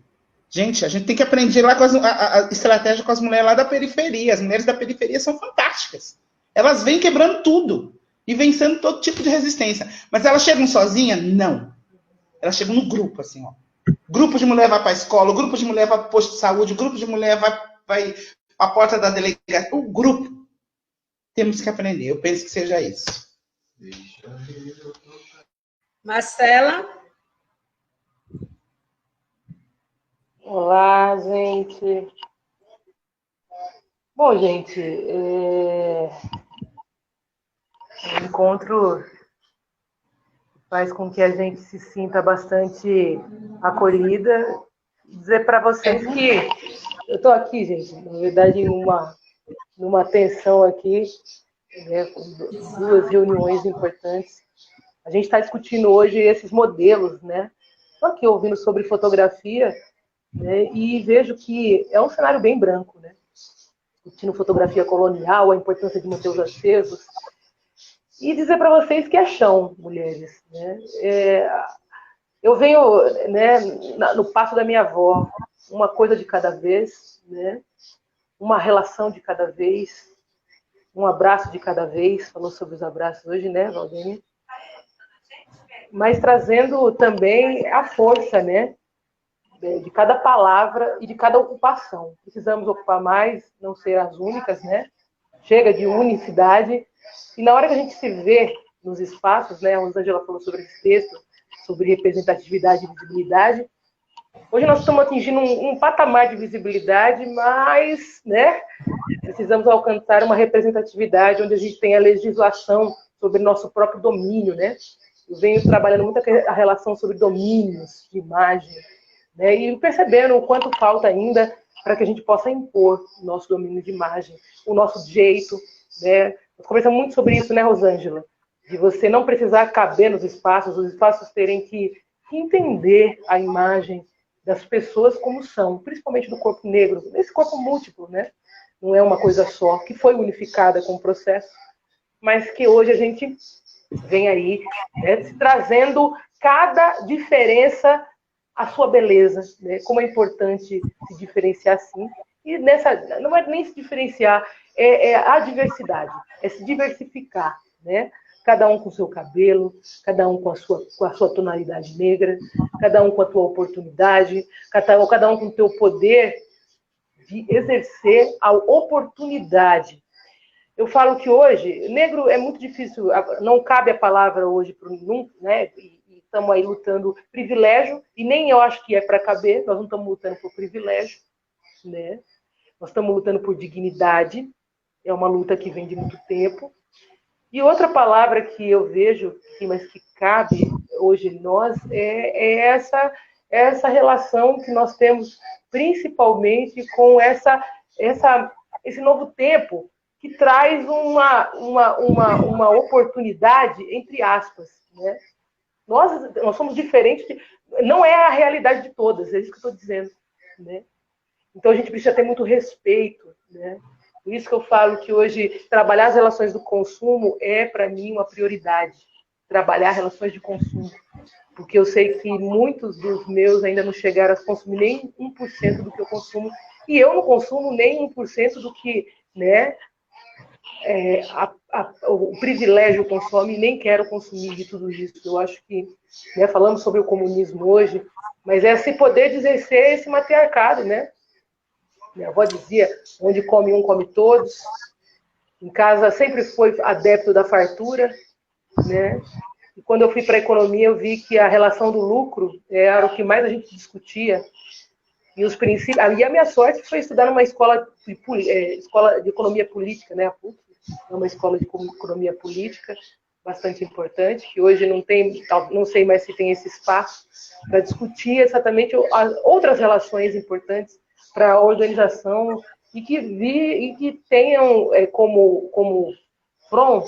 Gente, a gente tem que aprender lá com a estratégia com as mulheres lá da periferia. As mulheres da periferia são fantásticas. Elas vêm quebrando tudo e vencendo todo tipo de resistência. Mas elas chegam sozinhas? Não. Elas chegam no grupo, assim, ó. Grupo de mulher vai para a escola, o grupo de mulher vai para o posto de saúde, o grupo de mulher vai para a porta da delegacia. O grupo. Temos que aprender. Eu penso que seja isso. Marcela? Olá, gente. Bom, gente, o encontro faz com que a gente se sinta bastante acolhida. Dizer para vocês que eu estou aqui, gente, na verdade, numa tensão aqui, né, com duas reuniões importantes. A gente está discutindo hoje esses modelos, né? Estou aqui ouvindo sobre fotografia, né, e vejo que é um cenário bem branco, né? Discutindo fotografia colonial, a importância de manter os acervos. E dizer para vocês que é chão, mulheres. Né? Eu venho, né, no passo da minha avó, uma coisa de cada vez, né? Uma relação de cada vez, um abraço de cada vez. Falou sobre os abraços hoje, né, Valdênia? Mas trazendo também a força, né, de cada palavra e de cada ocupação. Precisamos ocupar mais, não ser as únicas, né? Chega de unicidade. E na hora que a gente se vê nos espaços, né, a Rosângela falou sobre esse texto, sobre representatividade e visibilidade. Hoje nós estamos atingindo um patamar de visibilidade, mas, né, precisamos alcançar uma representatividade onde a gente tem a legislação sobre nosso próprio domínio, né? Eu venho trabalhando muito a relação sobre domínios de imagem, né, e percebendo o quanto falta ainda para que a gente possa impor o nosso domínio de imagem, o nosso jeito, né? Nós conversamos muito sobre isso, né, Rosângela? De você não precisar caber nos espaços, os espaços terem que entender a imagem das pessoas como são, principalmente do corpo negro, esse corpo múltiplo, né? Não é uma coisa só, que foi unificada com o processo, mas que hoje a gente vem aí, né, trazendo cada diferença a sua beleza, né? Como é importante se diferenciar assim. E nessa, não é nem se diferenciar, é a diversidade, é se diversificar, né? Cada um com o seu cabelo, cada um com a sua tonalidade negra, cada um com a tua oportunidade, cada um com o teu poder de exercer a oportunidade. eu falo que hoje, negro é muito difícil, não cabe a palavra hoje para o, né? E estamos aí lutando privilégio, e nem eu acho que é para caber, nós não estamos lutando por privilégio, né? Nós estamos lutando por dignidade, é uma luta que vem de muito tempo. E outra palavra que eu vejo, mas que cabe hoje em nós, é essa relação que nós temos, principalmente com esse novo tempo, que traz uma oportunidade, entre aspas, né? Nós somos diferentes, não é a realidade de todas, é isso que eu estou dizendo, né? Então a gente precisa ter muito respeito, né? Por isso que eu falo que hoje trabalhar as relações do consumo é, para mim, uma prioridade. Trabalhar relações de consumo. Porque eu sei que muitos dos meus ainda não chegaram a consumir nem 1% do que eu consumo. E eu não consumo nem 1% do que, né, o privilégio consome, e nem quero consumir de tudo isso. Eu acho que, né, falamos sobre o comunismo hoje, mas é se poder exercer esse matriarcado, né? Minha avó dizia, onde come um, come todos. Em casa sempre foi adepto da fartura, né? E quando eu fui para a economia, eu vi que a relação do lucro era o que mais a gente discutia. E os princípios. E a minha sorte foi estudar numa escola de economia política, né? A PUC, é uma escola de economia política bastante importante, que hoje não sei mais se tem esse espaço para discutir exatamente as outras relações importantes para a organização e que tenham como front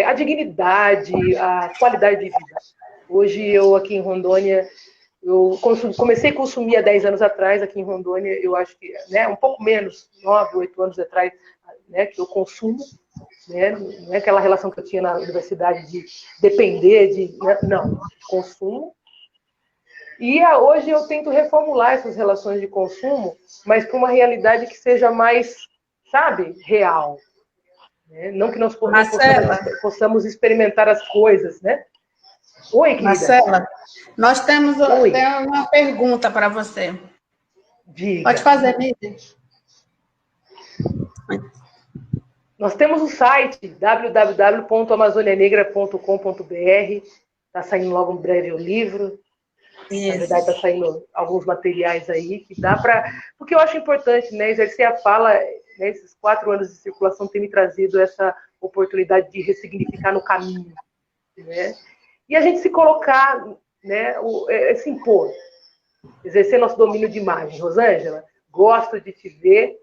a dignidade, a qualidade de vida. Hoje eu aqui em Rondônia, eu comecei a consumir há 10 anos atrás aqui em Rondônia, eu acho que, né, um pouco menos, 9, 8 anos atrás, né, que eu consumo, né, não é aquela relação que eu tinha na universidade de depender, né, não, consumo. E hoje eu tento reformular essas relações de consumo, mas para uma realidade que seja mais, sabe, real. Né? Não que nós possamos experimentar as coisas, né? Oi, querida. Marcela, nós temos uma pergunta para você. Diga. Pode fazer, Mídia. Nós temos o site www.amazonianegra.com.br. Está saindo logo em breve o livro. Isso. Na verdade, está saindo alguns materiais aí que dá para... Porque eu acho importante, né, exercer a fala, né, esses 4 anos de circulação têm me trazido essa oportunidade de ressignificar no caminho, né? E a gente se colocar, né, se impor, exercer nosso domínio de imagem. Rosângela, gosto de te ver,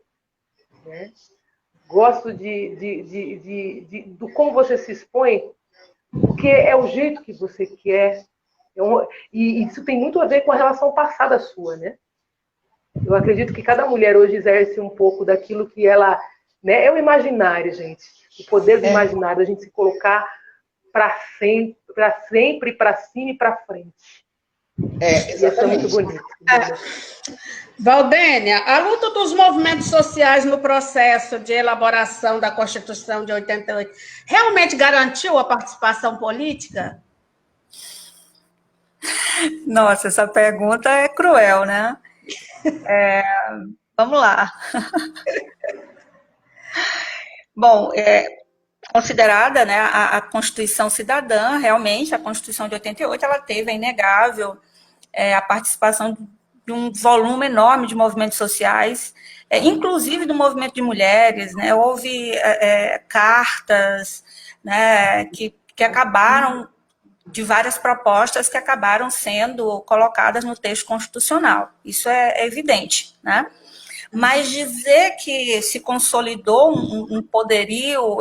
né? Gosto do como você se expõe, porque é o jeito que você quer. E isso tem muito a ver com a relação passada sua, né? Eu acredito que cada mulher hoje exerce um pouco daquilo que ela... Né? É o imaginário, gente. O poder do imaginário, a gente se colocar para sempre, para cima e para frente. Isso é muito bonito. Valdênia, a luta dos movimentos sociais no processo de elaboração da Constituição de 88 realmente garantiu a participação política? Nossa, essa pergunta é cruel, né? Vamos lá. Bom, considerada, né, a Constituição Cidadã, realmente, a Constituição de 88, ela teve, é inegável, a participação de um volume enorme de movimentos sociais, inclusive do movimento de mulheres, né? Houve cartas, né, que acabaram, de várias propostas que acabaram sendo colocadas no texto constitucional. Isso é evidente, né? Mas dizer que se consolidou um poderio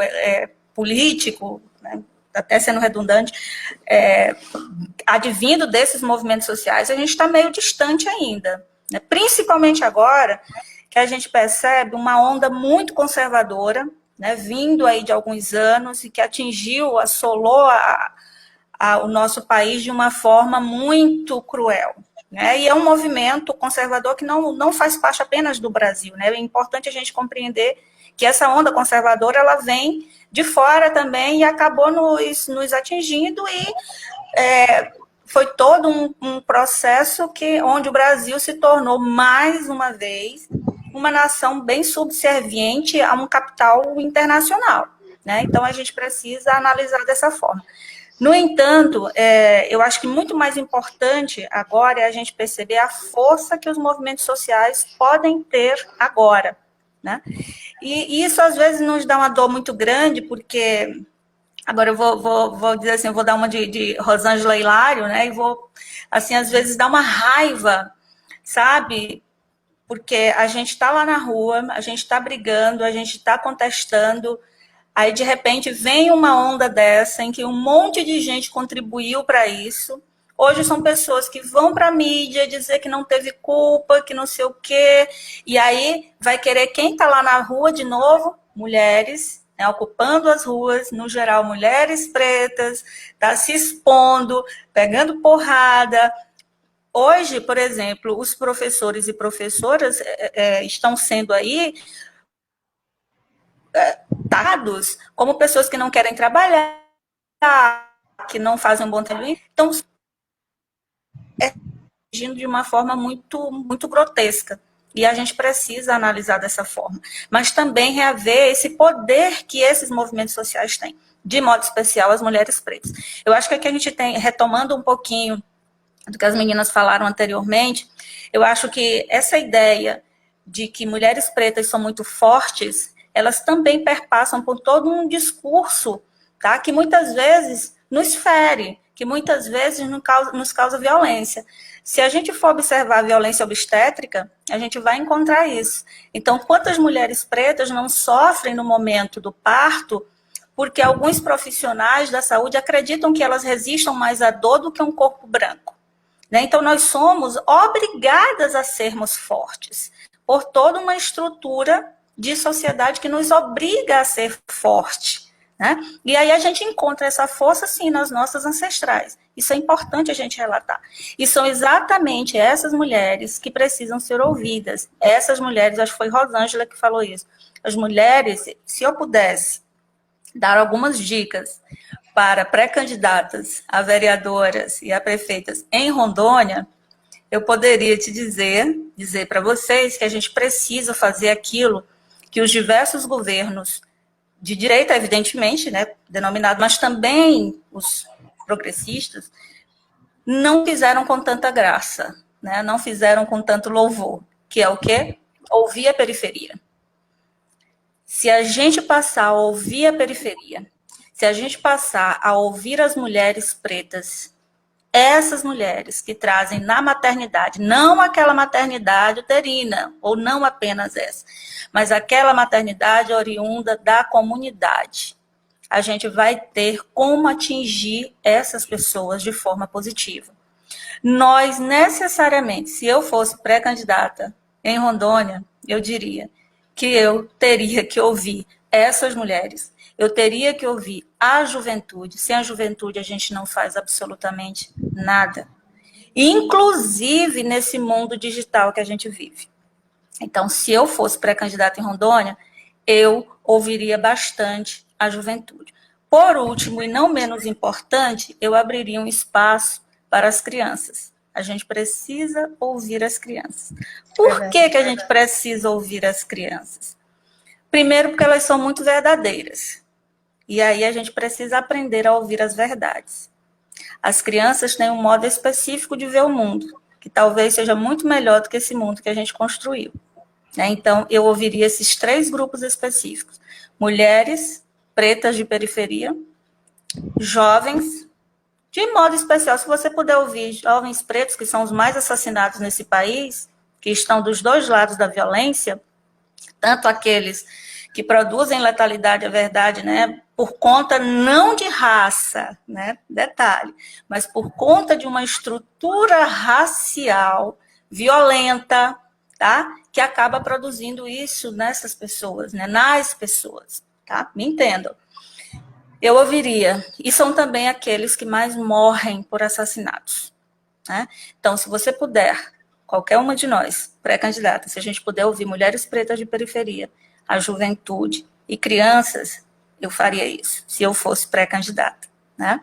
político, né, até sendo redundante, advindo desses movimentos sociais, a gente está meio distante ainda, né? Principalmente agora que a gente percebe uma onda muito conservadora, né, vindo aí de alguns anos e que assolou o nosso país de uma forma muito cruel. Né? E é um movimento conservador que não faz parte apenas do Brasil. Né? É importante a gente compreender que essa onda conservadora ela vem de fora também e acabou nos atingindo e foi todo um processo onde o Brasil se tornou, mais uma vez, uma nação bem subserviente a um capital internacional, né? Então, a gente precisa analisar dessa forma. No entanto, eu acho que muito mais importante agora é a gente perceber a força que os movimentos sociais podem ter agora, né? E isso, às vezes, nos dá uma dor muito grande, porque... Agora eu vou dizer assim, eu vou dar uma de Rosângela Hilário, né? E vou, assim, às vezes dar uma raiva, sabe? Porque a gente está lá na rua, a gente está brigando, a gente está contestando, aí de repente vem uma onda dessa em que um monte de gente contribuiu para isso. Hoje são pessoas que vão para a mídia dizer que não teve culpa, que não sei o quê, e aí vai querer quem está lá na rua de novo? Mulheres, né, ocupando as ruas, no geral mulheres pretas, tá se expondo, pegando porrada. Hoje, por exemplo, os professores e professoras estão sendo aí dados como pessoas que não querem trabalhar, que não fazem um bom trabalho, estão agindo de uma forma muito, muito grotesca. E a gente precisa analisar dessa forma. Mas também reaver esse poder que esses movimentos sociais têm, de modo especial as mulheres pretas. Eu acho que aqui a gente tem, retomando um pouquinho do que as meninas falaram anteriormente, eu acho que essa ideia de que mulheres pretas são muito fortes, elas também perpassam por todo um discurso, tá, que muitas vezes nos fere, que muitas vezes nos causa violência. Se a gente for observar a violência obstétrica, a gente vai encontrar isso. Então, quantas mulheres pretas não sofrem no momento do parto porque alguns profissionais da saúde acreditam que elas resistam mais à dor do que um corpo branco, né? Então, nós somos obrigadas a sermos fortes por toda uma estrutura de sociedade que nos obriga a ser forte, né? E aí a gente encontra essa força, sim, nas nossas ancestrais. Isso é importante a gente relatar. E são exatamente essas mulheres que precisam ser ouvidas. Essas mulheres, acho que foi Rosângela que falou isso. As mulheres, se eu pudesse dar algumas dicas para pré-candidatas a vereadoras e a prefeitas em Rondônia, eu poderia te dizer para vocês que a gente precisa fazer aquilo que os diversos governos de direita, evidentemente, né, denominado, mas também os progressistas, não fizeram com tanta graça, né, não fizeram com tanto louvor, que é o quê? Ouvir a periferia. Se a gente passar a ouvir a periferia, se a gente passar a ouvir as mulheres pretas, essas mulheres que trazem na maternidade, não aquela maternidade uterina, ou não apenas essa, mas aquela maternidade oriunda da comunidade, a gente vai ter como atingir essas pessoas de forma positiva. Nós, necessariamente, se eu fosse pré-candidata em Rondônia, eu diria que eu teria que ouvir essas mulheres, eu teria que ouvir a juventude. Sem a juventude, a gente não faz absolutamente nada. Inclusive nesse mundo digital que a gente vive. Então, se eu fosse pré-candidata em Rondônia, eu ouviria bastante a juventude. Por último, e não menos importante, eu abriria um espaço para as crianças. A gente precisa ouvir as crianças. Por que a gente precisa ouvir as crianças? Primeiro, porque elas são muito verdadeiras. E aí a gente precisa aprender a ouvir as verdades. As crianças têm um modo específico de ver o mundo, que talvez seja muito melhor do que esse mundo que a gente construiu. Então, eu ouviria esses 3 grupos específicos. Mulheres pretas de periferia, jovens, de modo especial, se você puder ouvir jovens pretos, que são os mais assassinados nesse país, que estão dos 2 lados da violência, tanto aqueles que produzem letalidade, é verdade, né, por conta não de raça, né, detalhe, mas por conta de uma estrutura racial violenta, tá, que acaba produzindo isso nessas pessoas, né, nas pessoas, tá, me entendam. Eu ouviria, e são também aqueles que mais morrem por assassinatos, né? Então, se você puder, qualquer uma de nós, pré-candidata, se a gente puder ouvir mulheres pretas de periferia, a juventude e crianças, eu faria isso, se eu fosse pré-candidata, né?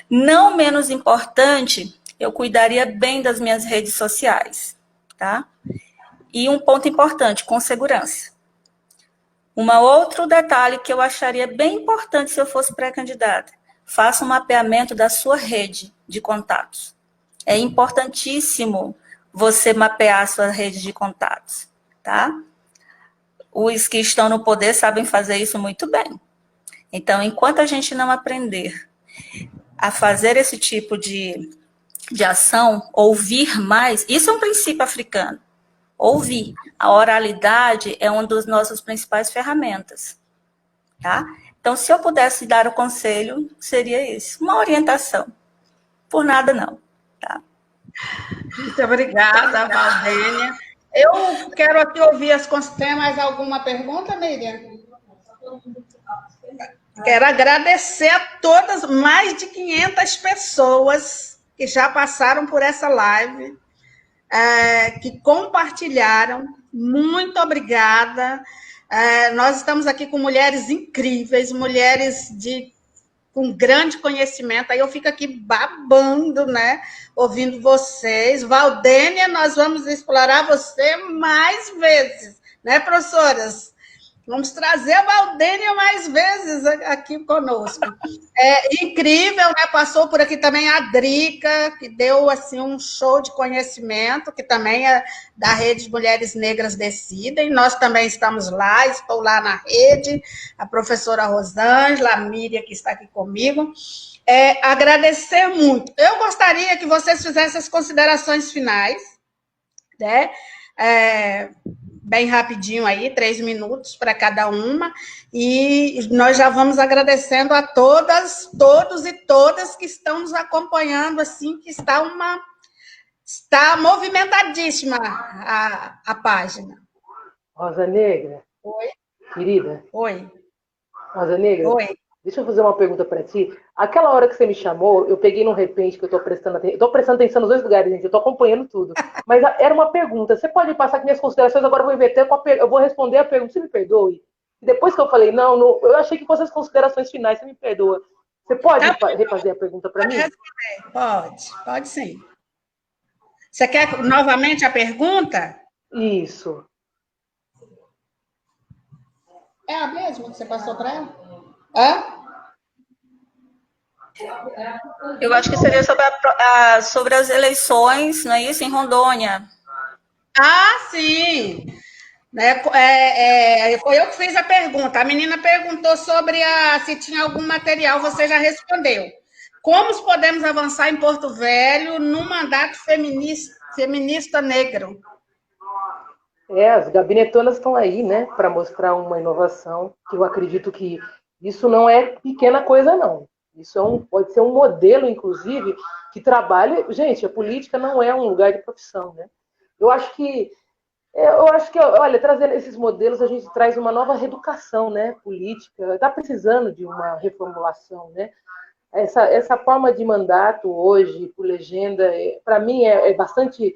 Não menos importante, eu cuidaria bem das minhas redes sociais, tá? E um ponto importante, com segurança. Outro detalhe que eu acharia bem importante se eu fosse pré-candidata, faça um mapeamento da sua rede de contatos. É importantíssimo você mapear a sua rede de contatos, tá? Os que estão no poder sabem fazer isso muito bem. Então, enquanto a gente não aprender a fazer esse tipo de ação, ouvir mais, isso é um princípio africano. Ouvir. A oralidade é uma das nossas principais ferramentas. Tá? Então, se eu pudesse dar o conselho, seria isso. Uma orientação. Por nada, não. Tá? Muito obrigada, Valdênia. Eu quero aqui ouvir tem mais alguma pergunta, Miriam? Quero agradecer a todas, mais de 500 pessoas que já passaram por essa live, que compartilharam. Muito obrigada. Nós estamos aqui com mulheres incríveis, mulheres com grande conhecimento. Aí eu fico aqui babando, né? Ouvindo vocês. Valdênia, nós vamos explorar você mais vezes, né, professoras? Vamos trazer a Valdênia mais vezes aqui conosco. É incrível, né? Passou por aqui também a Drica, que deu assim, um show de conhecimento, que também é da Rede Mulheres Negras Decidem. Nós também estamos lá, estou lá na rede, a professora Rosângela, a Miriam, que está aqui comigo. Agradecer muito. Eu gostaria que vocês fizessem as considerações finais, né? Bem rapidinho aí, 3 minutos para cada uma, e nós já vamos agradecendo a todas, todos e todas que estão nos acompanhando, assim, que está movimentadíssima a página. Rosa Negra. Oi. Querida. Oi. Rosa Negra. Oi. Deixa eu fazer uma pergunta para ti. Aquela hora que você me chamou, eu peguei no repente que eu estou prestando atenção. Estou prestando atenção nos 2 lugares, gente. Eu estou acompanhando tudo. Mas era uma pergunta. Você pode passar aqui minhas considerações, agora eu vou inverter, eu vou responder a pergunta. Você me perdoe? E depois que eu falei, não, eu achei que fossem as considerações finais, você me perdoa. Você pode refazer a pergunta para mim? Pode sim. Você quer novamente a pergunta? Isso. É a mesma que você passou para ela? Eu acho que seria sobre as eleições, não é isso? Em Rondônia. Sim! Foi eu que fiz a pergunta. A menina perguntou sobre se tinha algum material, você já respondeu. Como podemos avançar em Porto Velho num mandato feminista negro? As gabinetonas estão aí, né, para mostrar uma inovação, que eu acredito que isso não é pequena coisa, não. Isso pode ser um modelo, inclusive, que trabalha... Gente, a política não é um lugar de profissão, né? Eu acho que, olha, trazendo esses modelos, a gente traz uma nova reeducação, né, política. Está precisando de uma reformulação, né? Essa forma de mandato hoje, por legenda, para mim é bastante...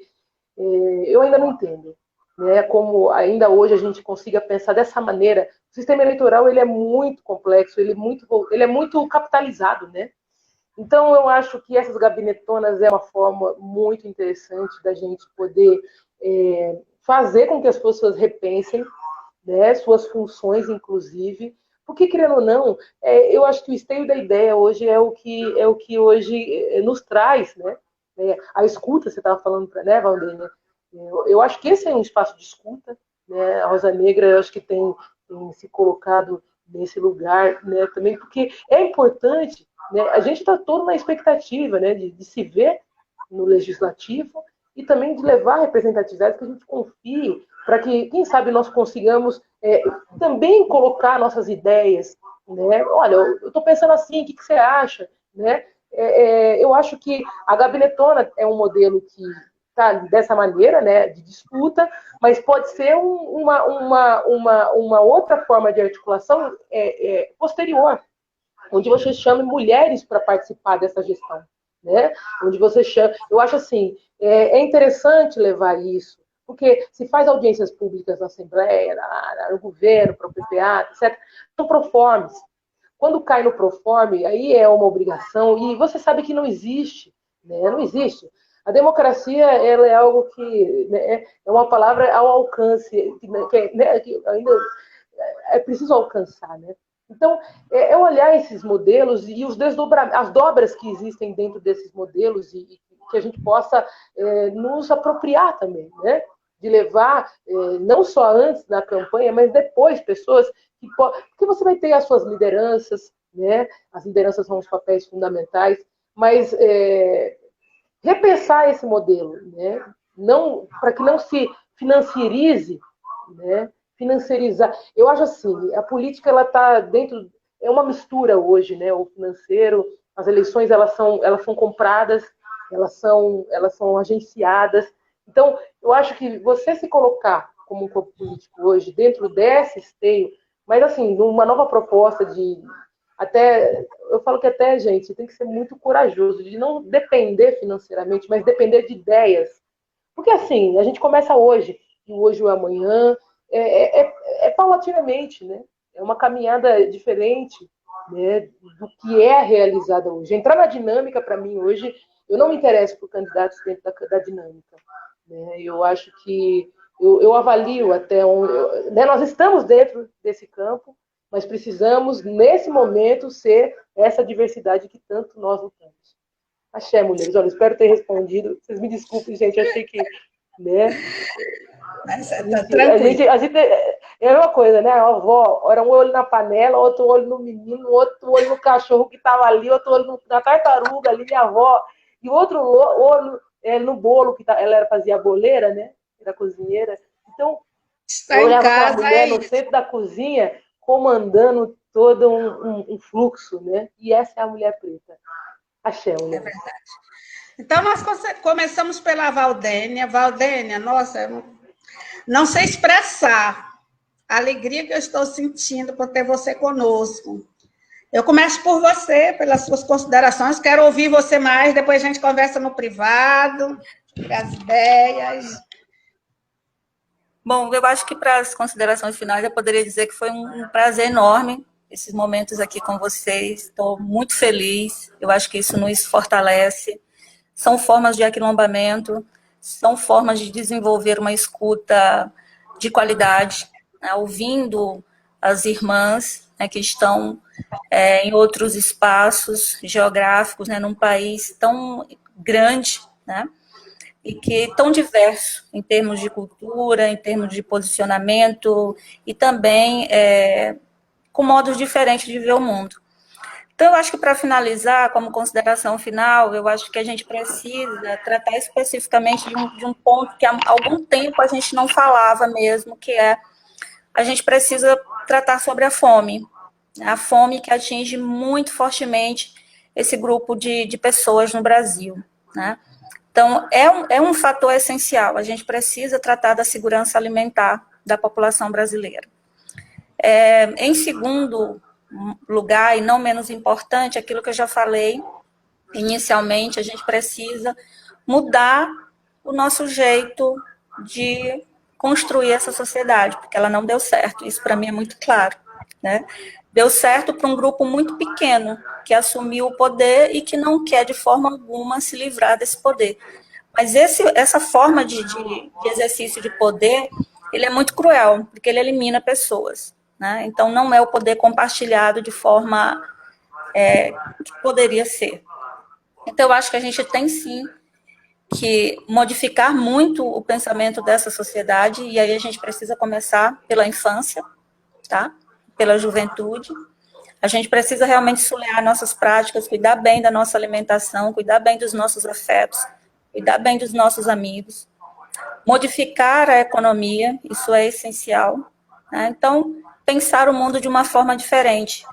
eu ainda não entendo, né? Como ainda hoje a gente consiga pensar dessa maneira. O sistema eleitoral ele é muito complexo, ele é muito capitalizado, né? Então, eu acho que essas gabinetonas é uma forma muito interessante da gente poder fazer com que as pessoas repensem, né, suas funções, inclusive, porque, querendo ou não, eu acho que o esteio da ideia hoje é o que hoje nos traz, né? A escuta, você estava falando, né, Valdênia? Eu acho que esse é um espaço de escuta, né? A Rosa Negra, eu acho que tem se colocado nesse lugar, né, também, porque é importante, né, a gente está todo na expectativa, né, de se ver no legislativo e também de levar a representatividade que a gente confie para que, quem sabe, nós consigamos também colocar nossas ideias, né? Olha, eu estou pensando assim, o que você acha, né? Eu acho que a gabinetona é um modelo que está dessa maneira, né, de disputa, mas pode ser uma outra forma de articulação posterior, onde você chame mulheres para participar dessa gestão, né? Onde você chama... Eu acho assim, é interessante levar isso, porque se faz audiências públicas na Assembleia, no governo, para o PPA, etc., são proformes. Quando cai no proforme, aí é uma obrigação, e você sabe que não existe, né? Não existe. A democracia, ela é algo que, né, é uma palavra ao alcance, que ainda é preciso alcançar, né? Então, é olhar esses modelos e as dobras que existem dentro desses modelos e que a gente possa nos apropriar também, né? De levar, não só antes da campanha, mas depois, pessoas porque você vai ter as suas lideranças, né? As lideranças são os papéis fundamentais, mas repensar esse modelo, né? Não, para que não se financiarize, né? Financiarizar. Eu acho assim, a política ela está dentro, é uma mistura hoje, né? O financeiro, as eleições elas são compradas, elas são agenciadas. Então, eu acho que você se colocar como um corpo político hoje dentro desse esteio, mas assim, numa nova proposta de até eu falo que até, gente, tem que ser muito corajoso de não depender financeiramente, mas depender de ideias. Porque assim, a gente começa hoje, e hoje ou amanhã, paulatinamente, né? É uma caminhada diferente, né, do que é realizada hoje. Entrar na dinâmica, para mim, hoje, eu não me interesso por candidatos dentro da dinâmica. Né? Eu acho que eu avalio até onde. Né, nós estamos dentro desse campo, mas precisamos, nesse momento, ser essa diversidade que tanto nós lutamos. Axé, mulheres. Olha, espero ter respondido. Vocês me desculpem, gente, achei que... Né? A gente é uma coisa, né? A avó, era um olho na panela, outro olho no menino, outro olho no cachorro que estava ali, outro olho na tartaruga ali, minha avó, e outro olho no bolo, que ela fazia boleira, né? Era cozinheira. Então, eu olhava aquela mulher no centro da cozinha, comandando todo um fluxo, né? E essa é a mulher preta. Axé, mulher. É verdade. Então, nós começamos pela Valdênia. Valdênia, nossa, eu não sei expressar a alegria que eu estou sentindo por ter você conosco. Eu começo por você, pelas suas considerações. Quero ouvir você mais, depois a gente conversa no privado, sobre as ideias. Bom, eu acho que para as considerações finais eu poderia dizer que foi um prazer enorme esses momentos aqui com vocês. Estou muito feliz. Eu acho que isso nos fortalece. São formas de aquilombamento, são formas de desenvolver uma escuta de qualidade, né, ouvindo as irmãs, né, que estão em outros espaços geográficos, né, num país tão grande, né, e que tão diverso em termos de cultura, em termos de posicionamento e também com modos diferentes de ver o mundo. Então, eu acho que para finalizar, como consideração final, eu acho que a gente precisa tratar especificamente de um ponto que há algum tempo a gente não falava mesmo, que é a gente precisa tratar sobre a fome que atinge muito fortemente esse grupo de pessoas no Brasil, né? Então, é um fator essencial, a gente precisa tratar da segurança alimentar da população brasileira. Em segundo lugar, e não menos importante, aquilo que eu já falei inicialmente, a gente precisa mudar o nosso jeito de construir essa sociedade, porque ela não deu certo, isso para mim é muito claro, né? Deu certo para um grupo muito pequeno, que assumiu o poder e que não quer de forma alguma se livrar desse poder. Mas essa forma de exercício de poder, ele é muito cruel, porque ele elimina pessoas. Né? Então, não é o poder compartilhado de forma que poderia ser. Então, eu acho que a gente tem, sim, que modificar muito o pensamento dessa sociedade, e aí a gente precisa começar pela infância, tá? Pela juventude. A gente precisa realmente solear nossas práticas, cuidar bem da nossa alimentação, cuidar bem dos nossos afetos, cuidar bem dos nossos amigos, modificar a economia, isso é essencial. Né? Então, pensar o mundo de uma forma diferente,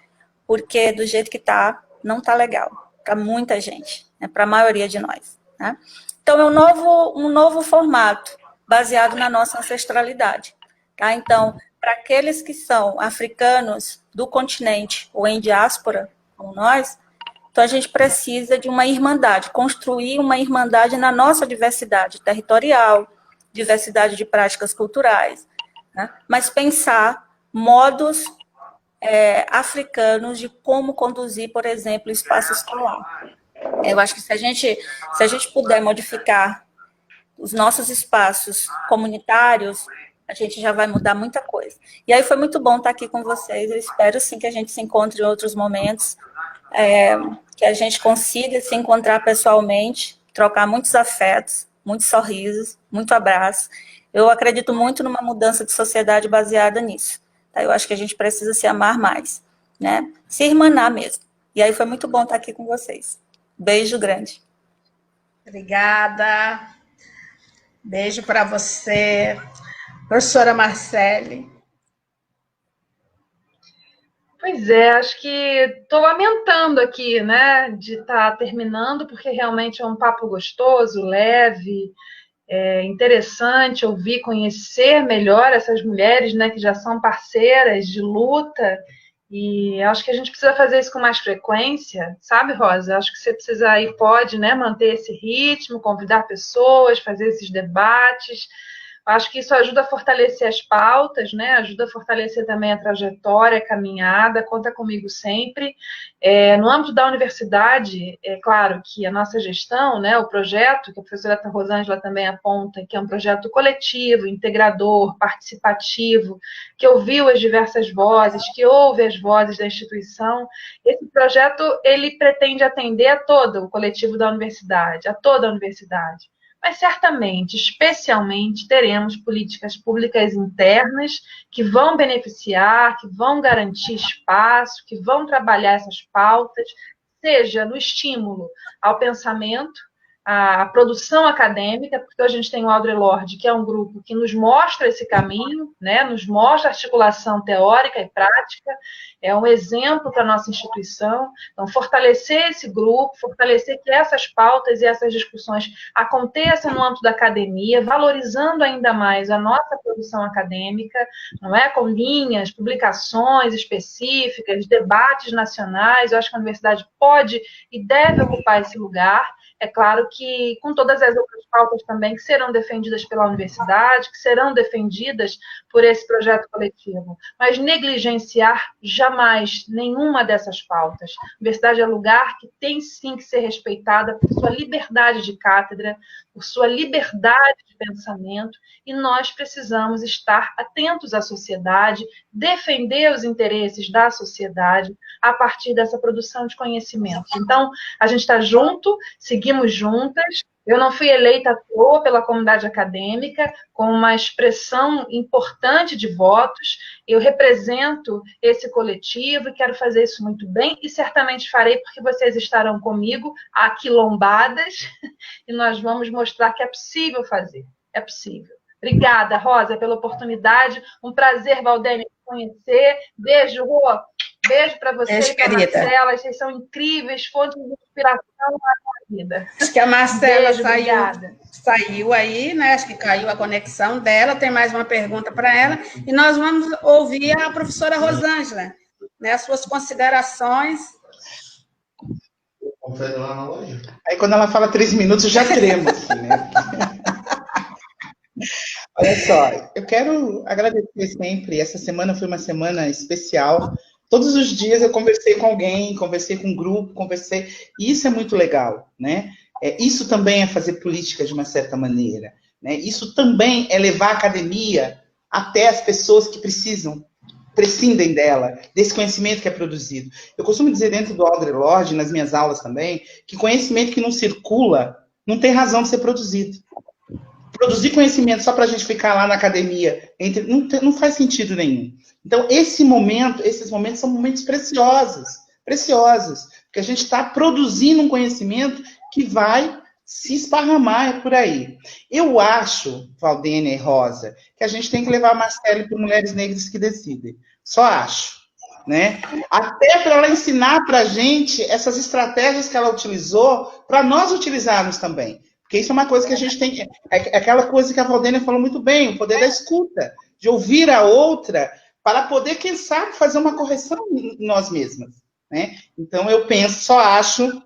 porque do jeito que está, não está legal para muita gente, né? Para a maioria de nós. Né? Então, é um novo formato, baseado na nossa ancestralidade. Tá? Então, para aqueles que são africanos do continente ou em diáspora, como nós, então a gente precisa de uma irmandade, construir uma irmandade na nossa diversidade territorial, diversidade de práticas culturais, né? Mas pensar modos africanos de como conduzir, por exemplo, o espaço escolar. Eu acho que se a gente puder modificar os nossos espaços comunitários, a gente já vai mudar muita coisa. E aí foi muito bom estar aqui com vocês. Eu espero, sim, que a gente se encontre em outros momentos, que a gente consiga se encontrar pessoalmente, trocar muitos afetos, muitos sorrisos, muito abraço. Eu acredito muito numa mudança de sociedade baseada nisso. Tá? Eu acho que a gente precisa se amar mais, né? Se irmanar mesmo. E aí foi muito bom estar aqui com vocês. Beijo grande. Obrigada. Beijo para você. Professora Marcele. Pois é, acho que estou lamentando aqui, né, de estar terminando, porque realmente é um papo gostoso, leve, interessante ouvir, conhecer melhor essas mulheres, né, que já são parceiras de luta, e acho que a gente precisa fazer isso com mais frequência, sabe, Rosa? Acho que você precisa aí, pode, né, manter esse ritmo, convidar pessoas, fazer esses debates. Acho que isso ajuda a fortalecer as pautas, né? Ajuda a fortalecer também a trajetória, a caminhada. Conta comigo sempre. No âmbito da universidade, é claro que a nossa gestão, né, o projeto, que a professora Rosângela também aponta, que é um projeto coletivo, integrador, participativo, que ouviu as diversas vozes, que ouve as vozes da instituição. Esse projeto, ele pretende atender a todo o coletivo da universidade, a toda a universidade. Mas certamente, especialmente, teremos políticas públicas internas que vão beneficiar, que vão garantir espaço, que vão trabalhar essas pautas, seja no estímulo ao pensamento, à produção acadêmica, porque hoje a gente tem o Audre Lorde, que é um grupo que nos mostra esse caminho, né, nos mostra a articulação teórica e prática, é um exemplo para a nossa instituição. Então, fortalecer esse grupo, fortalecer que essas pautas e essas discussões aconteçam no âmbito da academia, valorizando ainda mais a nossa produção acadêmica, não é? Com linhas, publicações específicas, debates nacionais. Eu acho que a universidade pode e deve ocupar esse lugar. É claro que com todas as outras pautas também que serão defendidas pela universidade, que serão defendidas por esse projeto coletivo, mas negligenciar jamais nenhuma dessas pautas. A universidade é lugar que tem sim que ser respeitada por sua liberdade de cátedra, por sua liberdade de pensamento, e nós precisamos estar atentos à sociedade, defender os interesses da sociedade a partir dessa produção de conhecimentos. Então, a gente está junto, seguimos juntas. Eu não fui eleita à toa pela comunidade acadêmica, com uma expressão importante de votos. Eu represento esse coletivo e quero fazer isso muito bem, e certamente farei porque vocês estarão comigo, aquilombadas, e nós vamos mostrar que é possível fazer. É possível. Obrigada, Rosa, pela oportunidade. Um prazer, Valdênia, conhecer. Beijo, Rô. Beijo para vocês, para a Marcela. Vocês são incríveis, fontes de inspiração na minha vida. Acho que a Marcela saiu aí, né? Acho que caiu a conexão dela. Tem mais uma pergunta para ela. E nós vamos ouvir a professora Rosângela, né? As suas considerações. Aí, quando ela fala 3 minutos, eu já tremo, assim, né? Olha só, eu quero agradecer sempre. Essa semana foi uma semana especial. Todos os dias eu conversei com alguém, conversei com um grupo, e isso é muito legal, né? Isso também é fazer política de uma certa maneira, né? Isso também é levar a academia até as pessoas que prescindem dela, desse conhecimento que é produzido. Eu costumo dizer dentro do Audre Lorde, nas minhas aulas também, que conhecimento que não circula não tem razão de ser produzido. Produzir conhecimento só para a gente ficar lá na academia, não faz sentido nenhum. Então, esses momentos são momentos preciosos, porque a gente está produzindo um conhecimento que vai se esparramar por aí. Eu acho, Valdênia e Rosa, que a gente tem que levar a Marcele para Mulheres Negras que Decidem. Só acho. Né? Até para ela ensinar para a gente essas estratégias que ela utilizou, para nós utilizarmos também. Porque isso é uma coisa que a gente tem... É aquela coisa que a Valdênia falou muito bem, o poder da escuta, de ouvir a outra, para poder, quem sabe, fazer uma correção em nós mesmas. Né? Então, eu só acho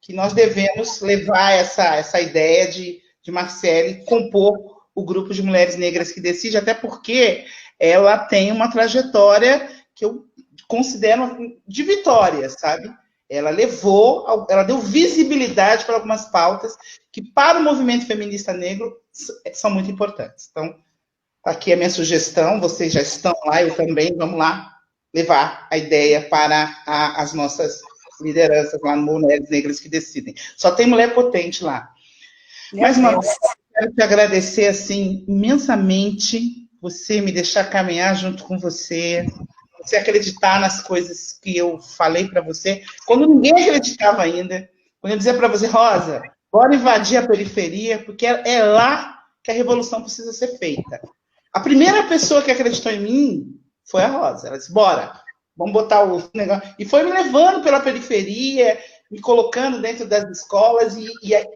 que nós devemos levar essa ideia de Marcele compor o grupo de Mulheres Negras que Decide, até porque ela tem uma trajetória que eu considero de vitória, sabe? ela deu visibilidade para algumas pautas que, para o movimento feminista negro, são muito importantes. Então, aqui a minha sugestão, vocês já estão lá, eu também, vamos lá levar a ideia para as nossas lideranças lá no Mulheres Negras que Decidem. Só tem mulher potente lá. Mais uma vez, quero te agradecer, assim, imensamente, você me deixar caminhar junto com você acreditar nas coisas que eu falei para você, quando ninguém acreditava ainda, quando eu dizia para você, Rosa, bora invadir a periferia, porque é lá que a revolução precisa ser feita. A primeira pessoa que acreditou em mim foi a Rosa. Ela disse, bora, vamos botar o negócio. E foi me levando pela periferia, me colocando dentro das escolas e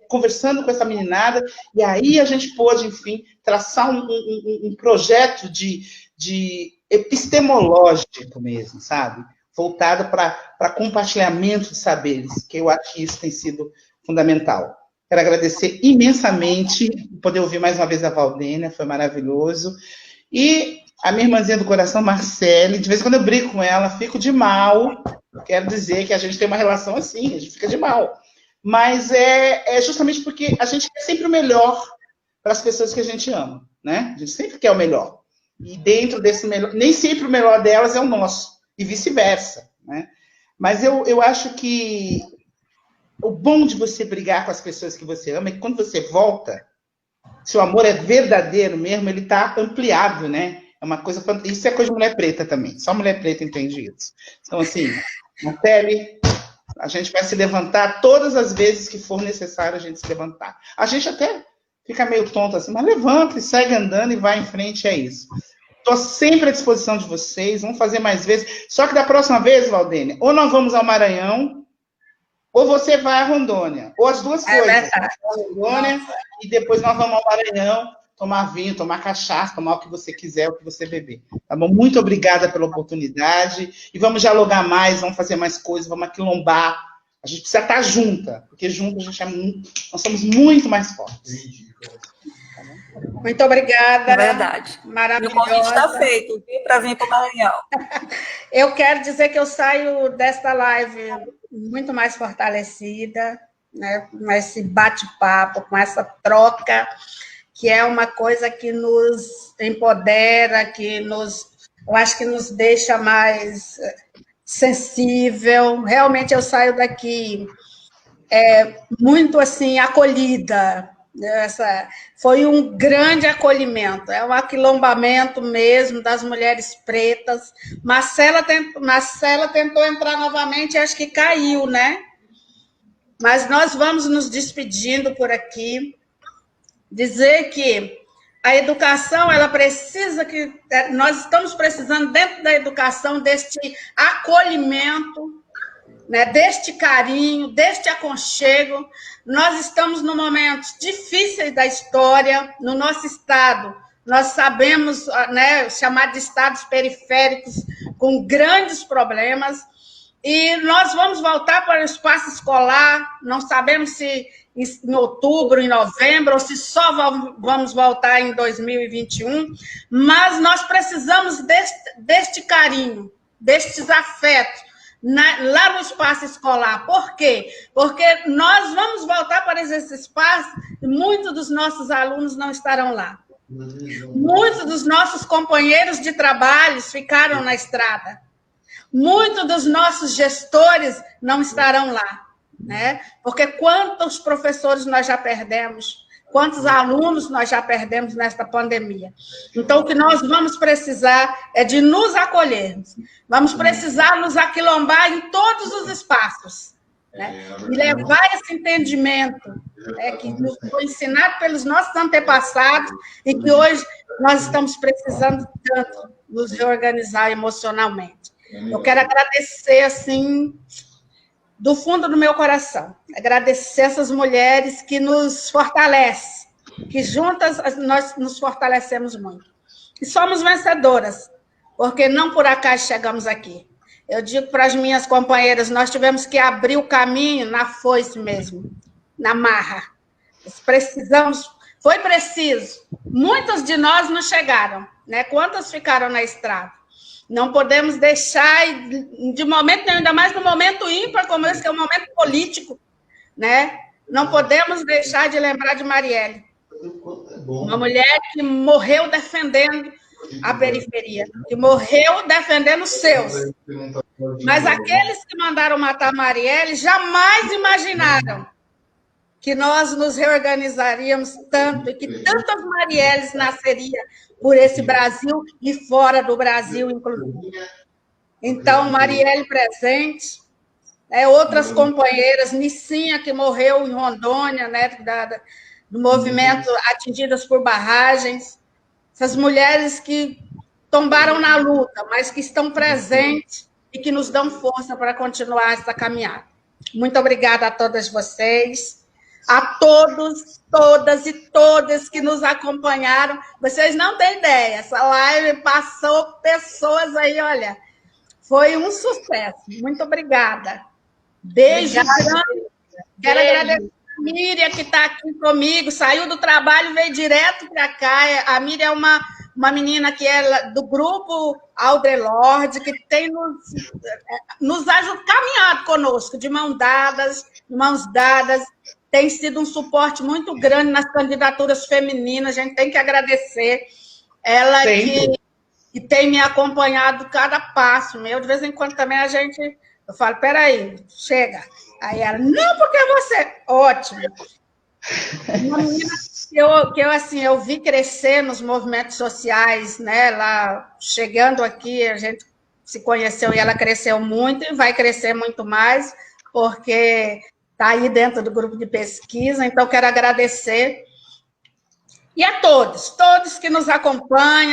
conversando com essa meninada. E aí a gente pôde, enfim, traçar um projeto de epistemológico mesmo, sabe? Voltado para compartilhamento de saberes, que eu acho que isso tem sido fundamental. Quero agradecer imensamente, poder ouvir mais uma vez a Valdênia, foi maravilhoso. E a minha irmãzinha do coração, Marcele, de vez em quando eu brigo com ela, fico de mal, quero dizer que a gente tem uma relação assim, a gente fica de mal. Mas é justamente porque a gente quer sempre o melhor para as pessoas que a gente ama, né? A gente sempre quer o melhor. E dentro desse melhor, nem sempre o melhor delas é o nosso, e vice-versa, né? Mas eu acho que o bom de você brigar com as pessoas que você ama é que quando você volta, se o amor é verdadeiro mesmo, ele está ampliado, né? É uma coisa, isso é coisa de mulher preta também, só mulher preta entende isso. Então, assim, Marcele, a gente vai se levantar todas as vezes que for necessário a gente se levantar. A gente até fica meio tonto assim, mas levanta e segue andando e vai em frente, é isso. Estou sempre à disposição de vocês, vamos fazer mais vezes. Só que da próxima vez, Valdênia, ou nós vamos ao Maranhão, ou você vai a Rondônia. Ou as duas coisas. A Rondônia, e depois nós vamos ao Maranhão, tomar vinho, tomar cachaça, tomar o que você quiser, o que você beber. Tá bom? Muito obrigada pela oportunidade. E vamos dialogar mais, vamos fazer mais coisas, vamos aquilombar. A gente precisa estar junta, porque junto a gente nós somos muito mais fortes. Muito obrigada. É verdade. Maravilhosa. O convite está feito para vir para o Maranhão. Eu quero dizer que eu saio desta live muito mais fortalecida, né, com esse bate-papo, com essa troca, que é uma coisa que nos empodera, eu acho que nos deixa mais sensível. Realmente eu saio daqui muito assim acolhida. Foi um grande acolhimento, é um aquilombamento mesmo das mulheres pretas. Marcela tentou entrar novamente, acho que caiu, né? Mas nós vamos nos despedindo por aqui, dizer que a educação, ela precisa nós estamos precisando dentro da educação deste acolhimento, né, deste carinho, deste aconchego. Nós estamos num momento difícil da história, no nosso estado. Nós sabemos, né, chamar de estados periféricos com grandes problemas, e nós vamos voltar para o espaço escolar, não sabemos se em outubro, em novembro, ou se só vamos voltar em 2021, mas nós precisamos deste carinho, destes afetos, lá no espaço escolar. Por quê? Porque nós vamos voltar para esse espaço e muitos dos nossos alunos não estarão lá. Muitos dos nossos companheiros de trabalho ficaram na estrada. Muitos dos nossos gestores não estarão lá, né? Porque quantos professores nós já perdemos, quantos alunos nós já perdemos nesta pandemia. Então, o que nós vamos precisar é de nos acolhermos. Vamos precisar nos aquilombar em todos os espaços, né? E levar esse entendimento, né, que nos foi ensinado pelos nossos antepassados e que hoje nós estamos precisando tanto nos reorganizar emocionalmente. Eu quero agradecer, assim, do fundo do meu coração, agradecer essas mulheres que nos fortalecem, que juntas nós nos fortalecemos muito. E somos vencedoras, porque não por acaso chegamos aqui. Eu digo para as minhas companheiras, nós tivemos que abrir o caminho na foice mesmo, na marra. Foi preciso. Muitas de nós não chegaram, né? Quantas ficaram na estrada? Não podemos deixar, de momento nenhum, ainda mais no momento ímpar como esse, que é um momento político, né? Não podemos deixar de lembrar de Marielle. Uma mulher que morreu defendendo a periferia, que morreu defendendo os seus. Mas aqueles que mandaram matar Marielle jamais imaginaram que nós nos reorganizaríamos tanto e que tantas Marielles nasceriam por esse Brasil e fora do Brasil, inclusive. Então, Marielle presente, outras companheiras, Nicinha, que morreu em Rondônia, né, do movimento Atingidas por Barragens, essas mulheres que tombaram na luta, mas que estão presentes e que nos dão força para continuar essa caminhada. Muito obrigada a todas vocês, a todos, todas e todas que nos acompanharam. Vocês não têm ideia, essa live passou pessoas aí, olha, foi um sucesso. Muito obrigada. Beijo grande. Quero agradecer a Miriam, que está aqui comigo, saiu do trabalho, veio direto para cá. A Miriam é uma menina que é do grupo Aldelorde, que tem nos caminhado conosco, de mãos dadas, tem sido um suporte muito grande nas candidaturas femininas, a gente tem que agradecer. Ela que tem me acompanhado cada passo meu, de vez em quando também eu falo, peraí, chega. Aí ela, não, porque você... Ótimo. Uma menina que eu vi crescer nos movimentos sociais, né? Lá, chegando aqui, a gente se conheceu e ela cresceu muito e vai crescer muito mais, porque está aí dentro do grupo de pesquisa, então quero agradecer. E a todos que nos acompanham.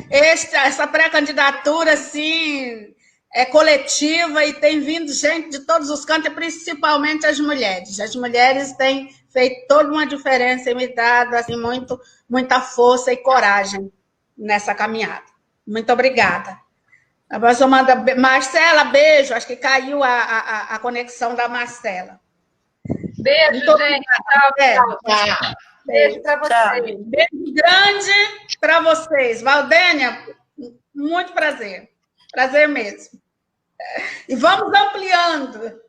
Essa pré-candidatura, assim, é coletiva e tem vindo gente de todos os cantos, e principalmente as mulheres. As mulheres têm feito toda uma diferença e me dado assim, muita força e coragem nessa caminhada. Muito obrigada. Agora eu mando Marcela, beijo. Acho que caiu a conexão da Marcela. Beijo, gente. Tchau. Beijo para vocês. Beijo grande para vocês. Valdênia, muito prazer. Prazer mesmo. E vamos ampliando.